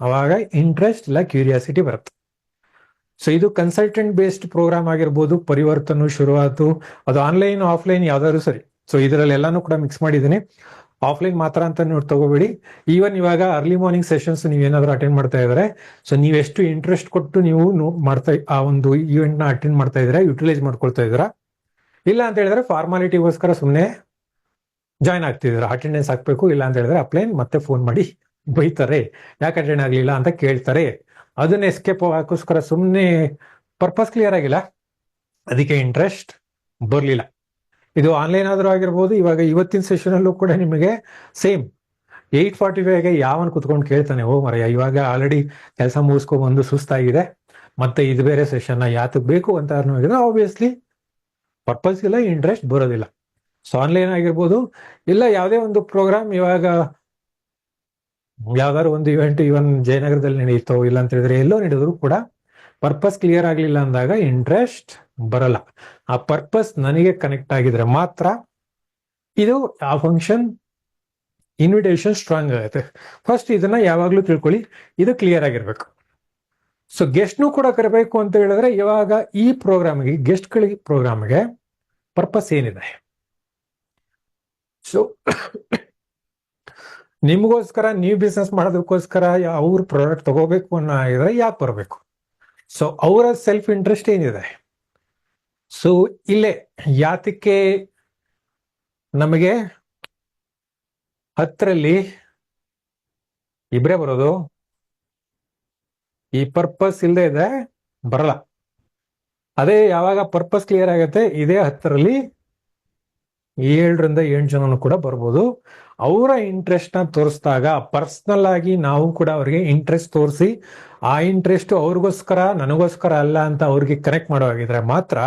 Speaker 1: ಅವಾಗ ಇಂಟ್ರೆಸ್ಟ್ ಇಲ್ಲ ಕ್ಯೂರಿಯಾಸಿಟಿ ಬರುತ್ತೆ. ಸೊ ಇದು ಕನ್ಸಲ್ಟೆಂಟ್ ಬೇಸ್ಡ್ ಪ್ರೋಗ್ರಾಮ್ ಆಗಿರ್ಬೋದು, ಪರಿವರ್ತನ, ಶುರುವಾತು, ಅದು ಆನ್ಲೈನ್ ಆಫ್ಲೈನ್ ಯಾವ್ದಾದ್ರು ಸರಿ. ಸೊ ಇದರಲ್ಲಿ ಎಲ್ಲಾನು ಕೂಡ ಮಿಕ್ಸ್ ಮಾಡಿದ್ದೀನಿ. ಆಫ್ಲೈನ್ ಮಾತ್ರ ಅಂತ ನೀವು ತಗೋಬೇಡಿ. ಈವನ್ ಇವಾಗ ಅರ್ಲಿ ಮಾರ್ನಿಂಗ್ ಸೆಷನ್ಸ್ ನೀವೇನಾದ್ರೂ ಅಟೆಂಡ್ ಮಾಡ್ತಾ ಇದ್ದಾರೆ, ಸೊ ನೀವೆಷ್ಟು ಇಂಟ್ರೆಸ್ಟ್ ಕೊಟ್ಟು ನೀವು ಆ ಒಂದು ಈವೆಂಟ್ ನ ಅಟೆಂಡ್ ಮಾಡ್ತಾ ಇದ್ದೀರಾ, ಯುಟಿಲೈಸ್ ಮಾಡ್ಕೊಳ್ತಾ ಇದ್ದೀರಾ, ಇಲ್ಲ ಅಂತ ಹೇಳಿದ್ರೆ ಫಾರ್ಮಾಲಿಟಿಗೋಸ್ಕರ ಸುಮ್ಮನೆ ಜಾಯ್ನ್ ಆಗ್ತಿದ್ದೀರಾ, ಅಟೆಂಡೆನ್ಸ್ ಹಾಕ್ಬೇಕು, ಇಲ್ಲ ಅಂತ ಹೇಳಿದ್ರೆ ಅಪ್ಲೈನ್ ಮತ್ತೆ ಫೋನ್ ಮಾಡಿ ಬೈತಾರೆ, ಯಾಕೆ ಅಟೆಂಡ್ ಆಗ್ಲಿಲ್ಲ ಅಂತ ಕೇಳ್ತಾರೆ, ಅದನ್ನ ಎಸ್ಕೇಪ್ ಹಾಕೋಸ್ಕರ ಸುಮ್ಮನೆ ಪರ್ಪಸ್ ಕ್ಲಿಯರ್ ಆಗಿಲ್ಲ, ಅದಕ್ಕೆ ಇಂಟ್ರೆಸ್ಟ್ ಬರ್ಲಿಲ್ಲ. ಇದು ಆನ್ಲೈನ್ ಆದ್ರೂ ಆಗಿರ್ಬೋದು. ಇವಾಗ ಇವತ್ತಿನ ಸೆಷನ್ ಅಲ್ಲೂ ಕೂಡ ನಿಮಗೆ ಸೇಮ್ 8:45ಗೆ ಯಾವನ್ ಕುತ್ಕೊಂಡು ಕೇಳ್ತಾನೆ, ಓ ಮರಯ್ಯ ಇವಾಗ ಆಲ್ರೆಡಿ ಕೆಲಸ ಮುಗಿಸ್ಕೊಂಡ್ಬಂದು ಸುಸ್ತಾಗಿದೆ, ಮತ್ತೆ ಇದು ಬೇರೆ ಸೆಷನ್ ಯಾತಕ್ ಬೇಕು ಅಂತ ಆಬ್ವಿಯಸ್ಲಿ ಪರ್ಪಸ್ ಇಲ್ಲ, ಇಂಟ್ರೆಸ್ಟ್ ಬರೋದಿಲ್ಲ. ಸೊ ಆನ್ಲೈನ್ ಆಗಿರ್ಬೋದು ಇಲ್ಲ ಯಾವುದೇ ಒಂದು ಪ್ರೋಗ್ರಾಮ್, ಇವಾಗ ಯಾವ್ದಾದ್ರು ಒಂದು ಇವೆಂಟ್ ಇವನ್ ಜಯನಗರದಲ್ಲಿ ನಡೆಯುತ್ತೋ ಇಲ್ಲ ಅಂತ ಹೇಳಿದ್ರೆ ಎಲ್ಲೋ ನಡೆದ್ರು ಕೂಡ ಪರ್ಪಸ್ ಕ್ಲಿಯರ್ ಆಗ್ಲಿಲ್ಲ ಅಂದಾಗ ಇಂಟ್ರೆಸ್ಟ್ ಬರಲ್ಲ. ಆ ಪರ್ಪಸ್ ನನಗೆ ಕನೆಕ್ಟ್ ಆಗಿದ್ರೆ ಮಾತ್ರ ಇದು ಆ ಫಂಕ್ಷನ್ ಇನ್ವಿಟೇಷನ್ ಸ್ಟ್ರಾಂಗ್ ಆಗುತ್ತೆ. ಫಸ್ಟ್ ಇದನ್ನ ಯಾವಾಗ್ಲೂ ತಿಳ್ಕೊಳ್ಳಿ, ಇದು ಕ್ಲಿಯರ್ ಆಗಿರ್ಬೇಕು. ಸೊ ಗೆಸ್ಟ್ನು ಕೂಡ ಕರಬೇಕು ಅಂತ ಹೇಳಿದ್ರೆ ಇವಾಗ ಈ ಪ್ರೋಗ್ರಾಮ್ಗೆ ಗೆಸ್ಟ್ಗಳಿಗೆ ಪ್ರೋಗ್ರಾಮ್ಗೆ ಪರ್ಪಸ್ ಏನಿದೆ? ಸೊ ನಿಮಗೋಸ್ಕರ ನೀವು ಬಿಸ್ನೆಸ್ ಮಾಡೋದಕ್ಕೋಸ್ಕರ ಅವ್ರ ಪ್ರಾಡಕ್ಟ್ ತಗೋಬೇಕು ಅನ್ನೋ ಆಗಿದ್ರೆ ಯಾಕೆ ಬರಬೇಕು? ಸೊ ಅವರ ಸೆಲ್ಫ್ ಇಂಟ್ರೆಸ್ಟ್ ಏನಿದೆ? ಸೊ ಇಲ್ಲೇ ಯಾತಕ್ಕೆ ನಮಗೆ 10ರಲ್ಲಿ ಇಬ್ಬರೇ ಬರೋದು? ಈ ಪರ್ಪಸ್ ಇಲ್ಲದೆ ಇದೆ ಬರಲ್ಲ. ಅದೇ ಯಾವಾಗ ಪರ್ಪಸ್ ಕ್ಲಿಯರ್ ಆಗತ್ತೆ, ಇದೇ 10ರಲ್ಲಿ 7ರಿಂದ 8 ಜನನು ಕೂಡ ಬರ್ಬೋದು. ಅವರ ಇಂಟ್ರೆಸ್ಟ್ ನ ತೋರಿಸಿದಾಗ ಪರ್ಸನಲ್ ಆಗಿ ನಾವು ಕೂಡ ಅವ್ರಿಗೆ ಇಂಟ್ರೆಸ್ಟ್ ತೋರಿಸಿ ಆ ಇಂಟ್ರೆಸ್ಟ್ ಅವ್ರಿಗೋಸ್ಕರ ನನಗೋಸ್ಕರ ಅಲ್ಲ ಅಂತ ಅವ್ರಿಗೆ ಕನೆಕ್ಟ್ ಮಾಡೋವಾಗಿದ್ರೆ ಮಾತ್ರ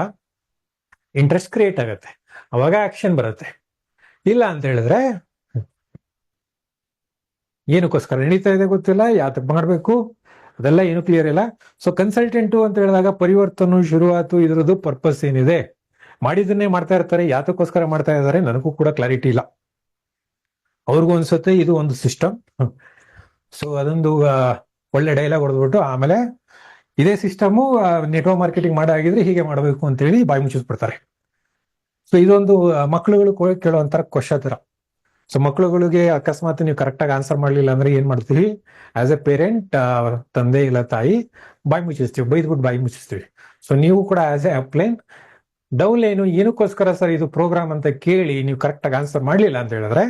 Speaker 1: ಇಂಟ್ರೆಸ್ಟ್ ಕ್ರಿಯೇಟ್ ಆಗತ್ತೆ, ಅವಾಗ ಆಕ್ಷನ್ ಬರುತ್ತೆ. ಇಲ್ಲ ಅಂತ ಹೇಳಿದ್ರೆ ಏನಕ್ಕೋಸ್ಕರ ನಡೀತಾ ಇದೆ ಗೊತ್ತಿಲ್ಲ, ಯಾತಕ್ ಮಾಡ್ಬೇಕು ಅದೆಲ್ಲ ಏನು ಕ್ಲಿಯರ್ ಇಲ್ಲ. ಸೊ ಕನ್ಸಲ್ಟೆಂಟು ಅಂತ ಹೇಳಿದಾಗ ಪರಿವರ್ತನೆ ಶುರುವಾತು, ಇದ್ರದ್ದು ಪರ್ಪಸ್ ಏನಿದೆ? ಮಾಡಿದನ್ನೇ ಮಾಡ್ತಾ ಇರ್ತಾರೆ, ಯಾತಕ್ಕೋಸ್ಕರ ಮಾಡ್ತಾ ಇದ್ದಾರೆ ನನಗೂ ಕೂಡ ಕ್ಲಾರಿಟಿ ಇಲ್ಲ. ಅವ್ರಿಗೂ ಅನ್ಸುತ್ತೆ ಇದು ಒಂದು ಸಿಸ್ಟಮ್. ಸೊ ಅದೊಂದು ಒಳ್ಳೆ ಡೈಲಾಗ್ ಹೊಡೆದ್ಬಿಟ್ಟು ಆಮೇಲೆ ಇದೇ ಸಿಸ್ಟಮು ನೆಟ್ವರ್ಕ್ ಮಾರ್ಕೆಟಿಂಗ್ ಮಾಡಾಗಿದ್ರೆ ಹೀಗೆ ಮಾಡಬೇಕು ಅಂತೇಳಿ ಬಾಯಿ ಮುಚ್ಚಿಸ್ಬಿಡ್ತಾರೆ. ಸೊ ಇದೊಂದು ಮಕ್ಕಳುಗಳು ಕೇಳುವಂತರ ಕ್ವಶನ್ ತರ. ಸೊ ಮಕ್ಕಳುಗಳಿಗೆ ಅಕಸ್ಮಾತ್ ನೀವು ಕರೆಕ್ಟಾಗಿ ಆನ್ಸರ್ ಮಾಡಲಿಲ್ಲ ಅಂದ್ರೆ ಏನ್ ಮಾಡ್ತೀವಿ? ಆಸ್ ಎ ಪೇರೆಂಟ್, ತಂದೆ ಇಲ್ಲ ತಾಯಿ ಬಾಯಿ ಮುಚ್ಚಿಸ್ತೀವಿ, ಬೈದ್ಬಿಟ್ಟು ಬಾಯಿ ಮುಚ್ಚಿಸ್ತೀವಿ. ಸೊ ನೀವು ಕೂಡ as a upline downline ಏನಕ್ಕೋಸ್ಕರ ಸರ್ ಇದು ಪ್ರೋಗ್ರಾಮ್ ಅಂತ ಕೇಳಿ ನೀವು ಕರೆಕ್ಟಾಗಿ ಆನ್ಸರ್ ಮಾಡಲಿಲ್ಲ ಅಂತ ಹೇಳಿದ್ರೆ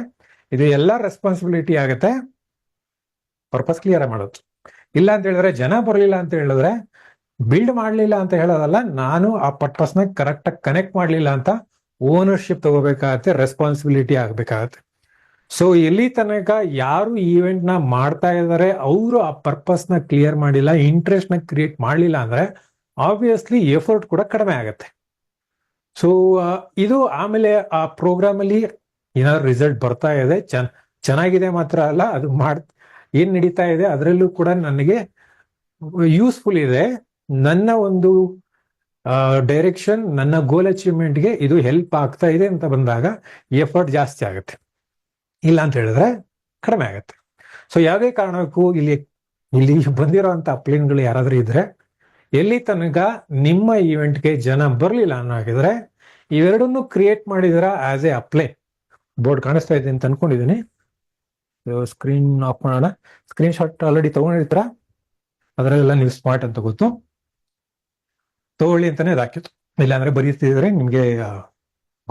Speaker 1: ಇದು ಎಲ್ಲ ರೆಸ್ಪಾನ್ಸಿಬಿಲಿಟಿ ಆಗುತ್ತೆ ಪರ್ಪಸ್ ಕ್ಲಿಯರ್ ಮಾಡೋದು. ಇಲ್ಲ ಅಂತ ಹೇಳಿದ್ರೆ ಜನ ಬರಲಿಲ್ಲ ಅಂತ ಹೇಳಿದ್ರೆ ಬಿಲ್ಡ್ ಮಾಡಲಿಲ್ಲ ಅಂತ ಹೇಳೋದಲ್ಲ, ನಾನು ಆ ಪರ್ಪಸ್ನ ಕರೆಕ್ಟಾಗಿ ಕನೆಕ್ಟ್ ಮಾಡಲಿಲ್ಲ ಅಂತ ಓನರ್ಶಿಪ್ ತಗೋಬೇಕಾಗತ್ತೆ, ರೆಸ್ಪಾನ್ಸಿಬಿಲಿಟಿ ಆಗಬೇಕಾಗತ್ತೆ. ಸೊ ಎಲ್ಲಿ ತನಕ ಯಾರು ಈವೆಂಟ್ ನ ಮಾಡ್ತಾ ಇದ್ದಾರೆ ಅವರು ಆ ಪರ್ಪಸ್ ನ ಕ್ಲಿಯರ್ ಮಾಡಿಲ್ಲ, ಇಂಟ್ರೆಸ್ಟ್ ನ ಕ್ರಿಯೇಟ್ ಮಾಡಲಿಲ್ಲ ಅಂದ್ರೆ ಆಬ್ವಿಯಸ್ಲಿ ಎಫರ್ಟ್ ಕೂಡ ಕಡಿಮೆ ಆಗುತ್ತೆ. ಸೊ ಇದು ಆಮೇಲೆ ಆ ಪ್ರೋಗ್ರಾಮ್ ಅಲ್ಲಿ ಏನಾದ್ರು ರಿಸಲ್ಟ್ ಬರ್ತಾ ಇದೆ, ಚೆನ್ನಾಗಿದೆ ಮಾತ್ರ ಅಲ್ಲ, ಅದು ಏನ್ ನಡೀತಾ ಇದೆ ಅದರಲ್ಲೂ ಕೂಡ ನನಗೆ ಯೂಸ್ಫುಲ್ ಇದೆ, ನನ್ನ ಒಂದು ಡೈರೆಕ್ಷನ್, ನನ್ನ ಗೋಲ್ ಅಚೀವ್ಮೆಂಟ್ಗೆ ಇದು ಹೆಲ್ಪ್ ಆಗ್ತಾ ಇದೆ ಅಂತ ಬಂದಾಗ ಎಫರ್ಟ್ ಜಾಸ್ತಿ ಆಗುತ್ತೆ. ಇಲ್ಲ ಅಂತ ಹೇಳಿದ್ರೆ ಕಡಿಮೆ ಆಗುತ್ತೆ. ಸೊ ಯಾವುದೇ ಕಾರಣಕ್ಕೂ ಇಲ್ಲಿ ಬಂದಿರೋಂಥ ಅಪ್ಲೈನ್ಗಳು ಯಾರಾದ್ರೂ ಇದ್ರೆ ಎಲ್ಲಿ ತನಕ ನಿಮ್ಮ ಈವೆಂಟ್ಗೆ ಜನ ಬರಲಿಲ್ಲ ಅನ್ನೋ ಹಾಗಿದ್ರೆ ಇವೆರಡನ್ನು ಕ್ರಿಯೇಟ್ ಮಾಡಿದಿರ ಆಸ್ ಎ ಅಪ್ಲೈನ್. ಬೋರ್ಡ್ ಕಾಣಿಸ್ತಾ ಇದೆ ಅಂತ ಅನ್ಕೊಂಡಿದ್ದೀನಿ. ಸ್ಕ್ರೀನ್ ಆಫ್ ಮಾಡೋಣ. ಸ್ಕ್ರೀನ್ ಶಾಟ್ ಆಲ್ರೆಡಿ ತಗೊಂಡಿರ್ತೀರ, ಅದರಲ್ಲೆಲ್ಲ ನೀವು ಸ್ಮಾರ್ಟ್ ಅಂತ ಗೊತ್ತು, ತಗೊಳ್ಳಿ ಅಂತಾನೆ ಹಾಕಿತ್ತು. ಇಲ್ಲಾಂದ್ರೆ ಬರೀತಿದ್ರೆ ನಿಮ್ಗೆ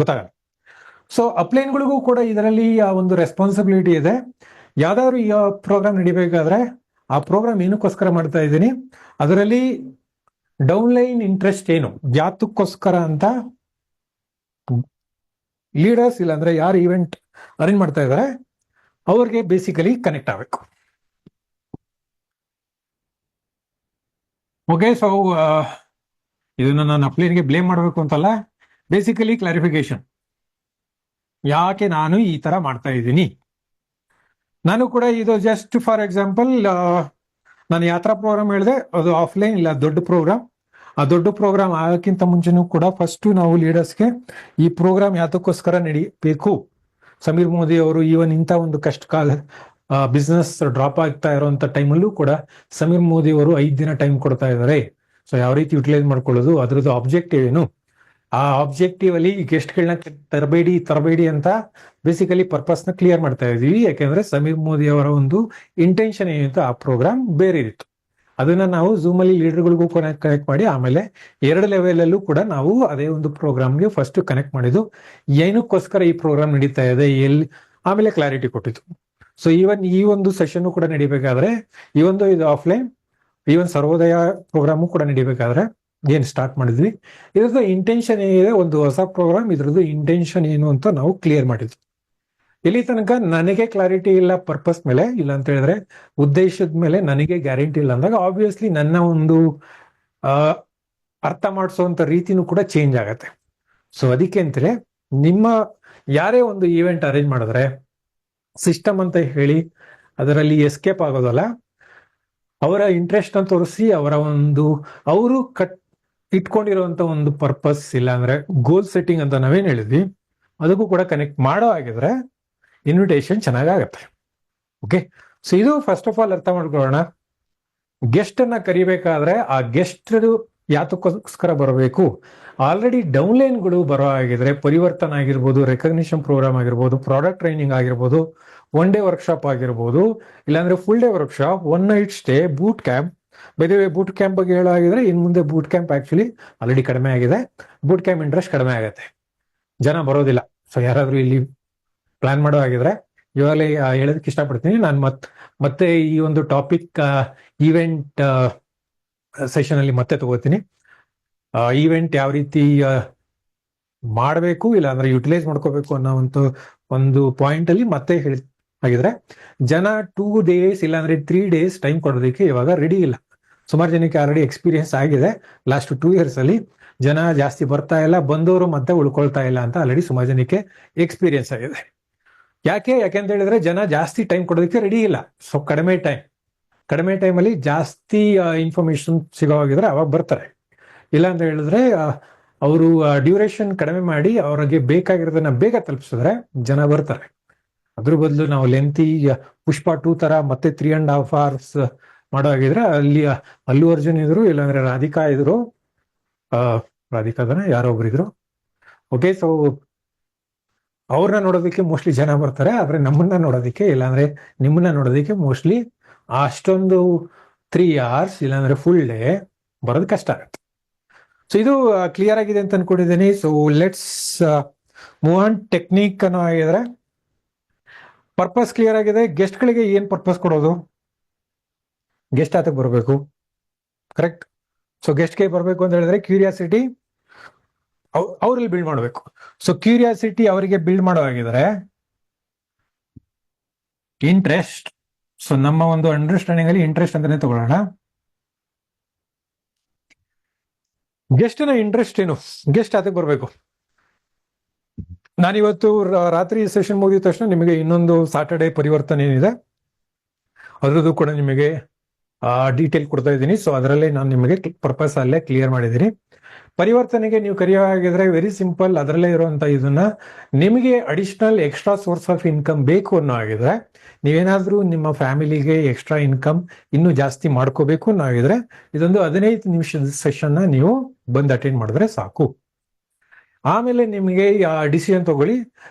Speaker 1: ಗೊತ್ತಾಗಲ್ಲ. ಸೊ ಅಪ್ಲೈನ್ಗಳಿಗೂ ಕೂಡ ಇದರಲ್ಲಿ ಒಂದು ರೆಸ್ಪಾನ್ಸಿಬಿಲಿಟಿ ಇದೆ. ಯಾವ್ದಾದ್ರು ಈ ಪ್ರೋಗ್ರಾಮ್ ನಡಿಬೇಕಾದ್ರೆ ಆ ಪ್ರೋಗ್ರಾಮ್ ಏನಕ್ಕೋಸ್ಕರ ಮಾಡ್ತಾ ಇದ್ದೀನಿ, ಅದರಲ್ಲಿ ಡೌನ್ಲೈನ್ ಇಂಟ್ರೆಸ್ಟ್ ಏನು, ಯಾತಕ್ಕೋಸ್ಕರ ಅಂತ ಲೀಡರ್ಸ್ ಇಲ್ಲಾಂದ್ರೆ ಯಾರು ಈವೆಂಟ್ ಅರೇಂಜ್ ಮಾಡ್ತಾ ಇದ್ದಾರೆ ಅವ್ರಿಗೆ ಬೇಸಿಕಲಿ ಕನೆಕ್ಟ್ ಆಗಬೇಕು. ಓಕೆ, ಸೊ ಇದನ್ನ ನಾನು ಅಪ್ಲೈನ್ಗೆ ಬ್ಲೇಮ್ ಮಾಡಬೇಕು ಅಂತಲ್ಲ, ಬೇಸಿಕಲಿ ಕ್ಲಾರಿಫಿಕೇಶನ್, ಯಾಕೆ ನಾನು ಈ ತರ ಮಾಡ್ತಾ ಇದ್ದೀನಿ. ನಾನು ಕೂಡ ಇದು ಜಸ್ಟ್ ಫಾರ್ ಎಕ್ಸಾಂಪಲ್, ನಾನು ಯಾತ್ರಾ ಪ್ರೋಗ್ರಾಮ್ ಹೇಳಿದೆ, ಅದು ಆಫ್ಲೈನ್ ಇಲ್ಲ ದೊಡ್ಡ ಪ್ರೋಗ್ರಾಮ್. ಆ ದೊಡ್ಡ ಪ್ರೋಗ್ರಾಮ್ ಆಗಕ್ಕಿಂತ ಮುಂಚೆನೂ ಕೂಡ ಫಸ್ಟ್ ನಾವು ಲೀಡರ್ಸ್ಗೆ ಈ ಪ್ರೋಗ್ರಾಮ್ ಯಾತಕ್ಕೋಸ್ಕರ ನಡಿಬೇಕು, ಸಮೀರ್ ಮೋದಿ ಅವರು ಈವನ್ ಇಂಥ ಒಂದು ಕಷ್ಟ ಕಾಲ ಬಿಸ್ನೆಸ್ ಡ್ರಾಪ್ ಆಗ್ತಾ ಇರೋಂಥ ಟೈಮಲ್ಲೂ ಕೂಡ ಸಮೀರ್ ಮೋದಿ ಅವರು 5 ದಿನ ಟೈಮ್ ಕೊಡ್ತಾ ಇದ್ದಾರೆ. ಸೊ ಯಾವ ರೀತಿ ಯುಟಿಲೈಸ್ ಮಾಡ್ಕೊಳ್ಳೋದು, ಅದ್ರದ್ದು ಆಬ್ಜೆಕ್ಟಿವ್ ಏನು, ಆ ಆಬ್ಜೆಕ್ಟಿವ್ ಅಲ್ಲಿ ಗೆಸ್ಟ್ಗಳನ್ನ ತರಬೇಡಿ ಅಂತ ಬೇಸಿಕಲಿ ಪರ್ಪಸ್ ನ ಕ್ಲಿಯರ್ ಮಾಡ್ತಾ ಇದೀವಿ. ಯಾಕೆಂದ್ರೆ ಸಮೀರ್ ಮೋದಿ ಅವರ ಒಂದು ಇಂಟೆನ್ಷನ್ ಏನಿತ್ತು ಆ ಪ್ರೋಗ್ರಾಮ್ ಬೇರೆ ಇತ್ತು. ಅದನ್ನ ನಾವು ಝೂಮ್ ಅಲ್ಲಿ ಲೀಡರ್ಗಳಿಗೂ ಕನೆಕ್ಟ್ ಮಾಡಿ ಆಮೇಲೆ 2 ಲೆವೆಲ್ ಅಲ್ಲೂ ಕೂಡ ನಾವು ಅದೇ ಒಂದು ಪ್ರೋಗ್ರಾಮ್ಗೆ ಫಸ್ಟ್ ಕನೆಕ್ಟ್ ಮಾಡಿದ್ದು, ಏನಕ್ಕೋಸ್ಕರ ಈ ಪ್ರೋಗ್ರಾಮ್ ನಡೀತಾ ಇದೆ, ಆಮೇಲೆ ಕ್ಲಾರಿಟಿ ಕೊಟ್ಟಿತ್ತು. ಸೊ ಈವನ್ ಈ ಒಂದು ಸೆಷನ್ ಕೂಡ ನಡಿಬೇಕಾದ್ರೆ ಈ ಒಂದು ಇದು ಆಫ್ಲೈನ್, ಈವನ್ ಸರ್ವೋದಯ ಪ್ರೋಗ್ರಾಮು ಕೂಡ ನಡಿಬೇಕಾದ್ರೆ ಏನ್ ಸ್ಟಾರ್ಟ್ ಮಾಡಿದ್ವಿ, ಇದ್ರದ್ದು ಇಂಟೆನ್ಷನ್ ಏನಿದೆ, ಒಂದು ಹೊಸ ಪ್ರೋಗ್ರಾಮ್, ಇದ್ರದ್ದು ಇಂಟೆನ್ಷನ್ ಏನು ಅಂತ ನಾವು ಕ್ಲಿಯರ್ ಮಾಡಿದ್ವಿ. ಇಲ್ಲಿ ತನಕ ನನಗೆ ಕ್ಲಾರಿಟಿ ಇಲ್ಲ ಪರ್ಪಸ್ ಮೇಲೆ, ಇಲ್ಲ ಅಂತ ಹೇಳಿದ್ರೆ ಉದ್ದೇಶದ ಮೇಲೆ ನನಗೆ ಗ್ಯಾರಂಟಿ ಇಲ್ಲ ಅಂದಾಗ ಆಬ್ವಿಯಸ್ಲಿ ನನ್ನ ಒಂದು ಅರ್ಥ ಮಾಡಿಸುವಂತ ರೀತಿನೂ ಕೂಡ ಚೇಂಜ್ ಆಗತ್ತೆ. ಸೊ ಅದಕ್ಕೆ ಅಂತಾರೆ ನಿಮ್ಮ ಯಾರೇ ಒಂದು ಈವೆಂಟ್ ಅರೇಂಜ್ ಮಾಡಿದ್ರೆ ಸಿಸ್ಟಮ್ ಅಂತ ಹೇಳಿ ಅದರಲ್ಲಿ ಎಸ್ಕೇಪ್ ಆಗೋದಲ್ಲ, ಅವರ ಇಂಟ್ರೆಸ್ಟ್ ಅಂತ ತೋರಿಸಿ ಅವರು ಇಟ್ಕೊಂಡಿರುವಂತ ಒಂದು ಪರ್ಪಸ್ ಇಲ್ಲ ಅಂದ್ರೆ ಗೋಲ್ ಸೆಟ್ಟಿಂಗ್ ಅಂತ ನಾವೇನ್ ಹೇಳಿದ್ವಿ ಅದಕ್ಕೂ ಕೂಡ ಕನೆಕ್ಟ್ ಮಾಡೋ ಆಗಿದ್ರೆ ಇನ್ವಿಟೇಷನ್ ಚೆನ್ನಾಗಾಗತ್ತೆ. ಓಕೆ, ಸೊ ಇದು ಫಸ್ಟ್ ಆಫ್ ಆಲ್ ಅರ್ಥ ಮಾಡ್ಕೊಳ್ಳೋಣ. ಗೆಸ್ಟ್ ಅನ್ನ ಕರಿಬೇಕಾದ್ರೆ ಆ ಗೆಸ್ಟ್ ಯಾತಕ್ಕೋಸ್ಕರ ಬರಬೇಕು. ಆಲ್ರೆಡಿ ಡೌನ್ಲೈನ್ಗಳು ಬರೋ ಆಗಿದ್ರೆ ಪರಿವರ್ತನ ಆಗಿರ್ಬೋದು, ರೆಕಗ್ನಿಷನ್ ಪ್ರೋಗ್ರಾಮ್ ಆಗಿರ್ಬೋದು, ಪ್ರಾಡಕ್ಟ್ ಟ್ರೈನಿಂಗ್ ಆಗಿರ್ಬೋದು, ಒನ್ ಡೇ ವರ್ಕ್ಶಾಪ್ ಆಗಿರ್ಬೋದು, ಇಲ್ಲಾಂದ್ರೆ full day workshop, one night stay, boot camp. ಬೇರೆ ಬೂಟ್ ಕ್ಯಾಂಪ್ ಬಗ್ಗೆ ಹೇಳಾಗಿದ್ರೆ ಇನ್ ಮುಂದೆ ಬೂಟ್ ಕ್ಯಾಂಪ್ ಆಕ್ಚುಲಿ ಆಲ್ರೆಡಿ ಕಡಿಮೆ ಆಗಿದೆ. ಬೂಟ್ ಕ್ಯಾಂಪ್ ಇಂಟ್ರೆಸ್ಟ್ ಕಡಿಮೆ ಆಗುತ್ತೆ, ಜನ ಬರೋದಿಲ್ಲ. ಸೊ ಯಾರಾದ್ರೂ ಇಲ್ಲಿ ಪ್ಲಾನ್ ಮಾಡೋ ಆಗಿದ್ರೆ ಇವಾಗಲೇ ಹೇಳೋದಕ್ಕೆ ಇಷ್ಟಪಡ್ತೀನಿ. ನಾನು ಮತ್ತೆ ಈ ಒಂದು ಟಾಪಿಕ್ ಈವೆಂಟ್ ಸೆಷನ್ ಅಲ್ಲಿ ಮತ್ತೆ ತಗೋತೀನಿ. ಈವೆಂಟ್ ಯಾವ ರೀತಿ ಮಾಡಬೇಕು ಇಲ್ಲ ಅಂದ್ರೆ ಯುಟಿಲೈಸ್ ಮಾಡ್ಕೋಬೇಕು ಅನ್ನೋ ಒಂದು ಪಾಯಿಂಟ್ ಅಲ್ಲಿ ಮತ್ತೆ ಆಗಿದ್ರೆ, ಜನ 2 days ಇಲ್ಲಾಂದ್ರೆ 3 days ಟೈಮ್ ಕೊಡೋದಕ್ಕೆ ಇವಾಗ ರೆಡಿ ಇಲ್ಲ. ಸುಮಾರು ಜನಕ್ಕೆ ಆಲ್ರೆಡಿ ಎಕ್ಸ್ಪೀರಿಯನ್ಸ್ ಆಗಿದೆ. ಲಾಸ್ಟ್ 2 years ಅಲ್ಲಿ ಜನ ಜಾಸ್ತಿ ಬರ್ತಾ ಇಲ್ಲ, ಬಂದವರು ಮತ್ತೆ ಉಳ್ಕೊಳ್ತಾ ಇಲ್ಲ ಅಂತ ಆಲ್ರೆಡಿ ಸುಮಾರು ಜನಕ್ಕೆ ಎಕ್ಸ್ಪೀರಿಯನ್ಸ್ ಆಗಿದೆ. ಯಾಕೆಂತ ಹೇಳಿದ್ರೆ ಜನ ಜಾಸ್ತಿ ಟೈಮ್ ಕೊಡೋದಕ್ಕೆ ರೆಡಿ ಇಲ್ಲ. ಸೊ ಕಡಿಮೆ ಟೈಮಲ್ಲಿ ಜಾಸ್ತಿ ಇನ್ಫಾರ್ಮೇಶನ್ ಸಿಗೋವಾಗಿದ್ರೆ ಅವಾಗ ಬರ್ತಾರೆ. ಇಲ್ಲ ಅಂತ ಹೇಳಿದ್ರೆ ಅವರು ಡ್ಯೂರೇಷನ್ ಕಡಿಮೆ ಮಾಡಿ ಅವ್ರಿಗೆ ಬೇಕಾಗಿರೋದನ್ನ ಬೇಗ ತಲುಪಿಸಿದ್ರೆ ಜನ ಬರ್ತಾರೆ. ಅದ್ರ ಬದಲು ನಾವು ಲೆಂತಿ ಪುಷ್ಪ 2 ತರ ಮತ್ತೆ 3.5 hours ಮಾಡೋ ಆಗಿದ್ರೆ ಅಲ್ಲಿ ಅಲ್ಲು ಅರ್ಜುನ್ ಇದ್ರು, ಇಲ್ಲಾಂದ್ರೆ ರಾಧಿಕಾ ಇದ್ರು, ರಾಧಿಕಾದನ ಯಾರೋ ಒಬ್ರು ಇದ್ರು. ಓಕೆ, ಸೊ ಅವ್ರನ್ನ ನೋಡೋದಕ್ಕೆ ಮೋಸ್ಟ್ಲಿ ಜನ ಬರ್ತಾರೆ. ಆದ್ರೆ ನಮ್ಮನ್ನ ನೋಡೋದಕ್ಕೆ ಇಲ್ಲಾಂದ್ರೆ ನಿಮ್ಮನ್ನ ನೋಡೋದಕ್ಕೆ ಮೋಸ್ಟ್ಲಿ ಅಷ್ಟೊಂದು 3 hours ಇಲ್ಲಾಂದ್ರೆ ಫುಲ್ ಡೇ ಬರೋದು ಕಷ್ಟ ಆಗುತ್ತೆ. ಸೊ ಇದು ಕ್ಲಿಯರ್ ಆಗಿದೆ ಅಂತ ಅನ್ಕೊಂಡಿದ್ದೀನಿ. So let's move on. Technique ಅನ್ನೋ ಆಗಿದ್ರೆ ಪರ್ಪಸ್ ಕ್ಲಿಯರ್ ಆಗಿದೆ. ಗೆಸ್ಟ್ಗಳಿಗೆ ಏನ್ ಪರ್ಪಸ್ ಕೊಡೋದು, ಗೆಸ್ಟ್ ಆತಕ್ಕೆ ಬರಬೇಕು, ಕರೆಕ್ಟ್. ಸೊ ಗೆಸ್ಟ್ಗೆ ಬರಬೇಕು ಅಂತ ಹೇಳಿದ್ರೆ ಕ್ಯೂರಿಯಾಸಿಟಿ ಅವ್ರಲ್ಲಿ ಬಿಲ್ಡ್ ಮಾಡಬೇಕು. ಸೊ ಕ್ಯೂರಿಯಾಸಿಟಿ ಅವರಿಗೆ ಬಿಲ್ಡ್ ಮಾಡೋ ಆಗಿದ್ರೆ ಇಂಟ್ರೆಸ್ಟ್. ಸೊ ನಮ್ಮ ಒಂದು ಅಂಡರ್ಸ್ಟ್ಯಾಂಡಿಂಗ್ ಅಲ್ಲಿ ಇಂಟ್ರೆಸ್ಟ್ ಅಂತಾನೆ ತಗೊಳ್ಳೋಣ. ಗೆಸ್ಟ್ನ ಇಂಟ್ರೆಸ್ಟ್ ಏನು, ಗೆಸ್ಟ್ ಅದಕ್ಕೆ ಬರಬೇಕು. ನಾನಿವತ್ತು ರಾತ್ರಿ ಸೆಷನ್ ಮುಗಿದ ತಕ್ಷಣ ನಿಮಗೆ ಇನ್ನೊಂದು ಸಾಟರ್ಡೆ ಪರಿವರ್ತನೆ ಏನಿದೆ ಅದ್ರದ್ದು ಕೂಡ ನಿಮಗೆ ಡೀಟೇಲ್ ಕೊಡ್ತಾ ಇದ್ದೀನಿ. ಸೊ ಅದರಲ್ಲೇ ನಾನು ನಿಮಗೆ ಪರ್ಪಸ್ ಅಲ್ಲೇ ಕ್ಲಿಯರ್ ಮಾಡಿದ್ದೀನಿ. ಪರಿವರ್ತನೆಗೆ ನೀವು ಕರೆಯೋ ಹಾಗಿದ್ರೆ ವೆರಿ ಸಿಂಪಲ್. ಅದರಲ್ಲೇ ಇರುವಂತ ಇದನ್ನ ನಿಮಗೆ additional extra source of income ಬೇಕು ಅನ್ನೋ ಆಗಿದ್ರೆ, ನೀವೇನಾದ್ರೂ ನಿಮ್ಮ ಫ್ಯಾಮಿಲಿಗೆ ಎಕ್ಸ್ಟ್ರಾ ಇನ್ಕಮ್ ಇನ್ನೂ ಜಾಸ್ತಿ ಮಾಡ್ಕೋಬೇಕು ಅನ್ನೋ ಆಗಿದ್ರೆ ಇದೊಂದು 15 ನಿಮಿಷದ ಸೆಷನ್ ನೀವು ಬಂದು ಅಟೆಂಡ್ ಮಾಡಿದ್ರೆ ಸಾಕು. ಆಮೇಲೆ ನಿಮಗೆ ಡಿಸಿಷನ್ ತಗೊಳ್ಳಿ.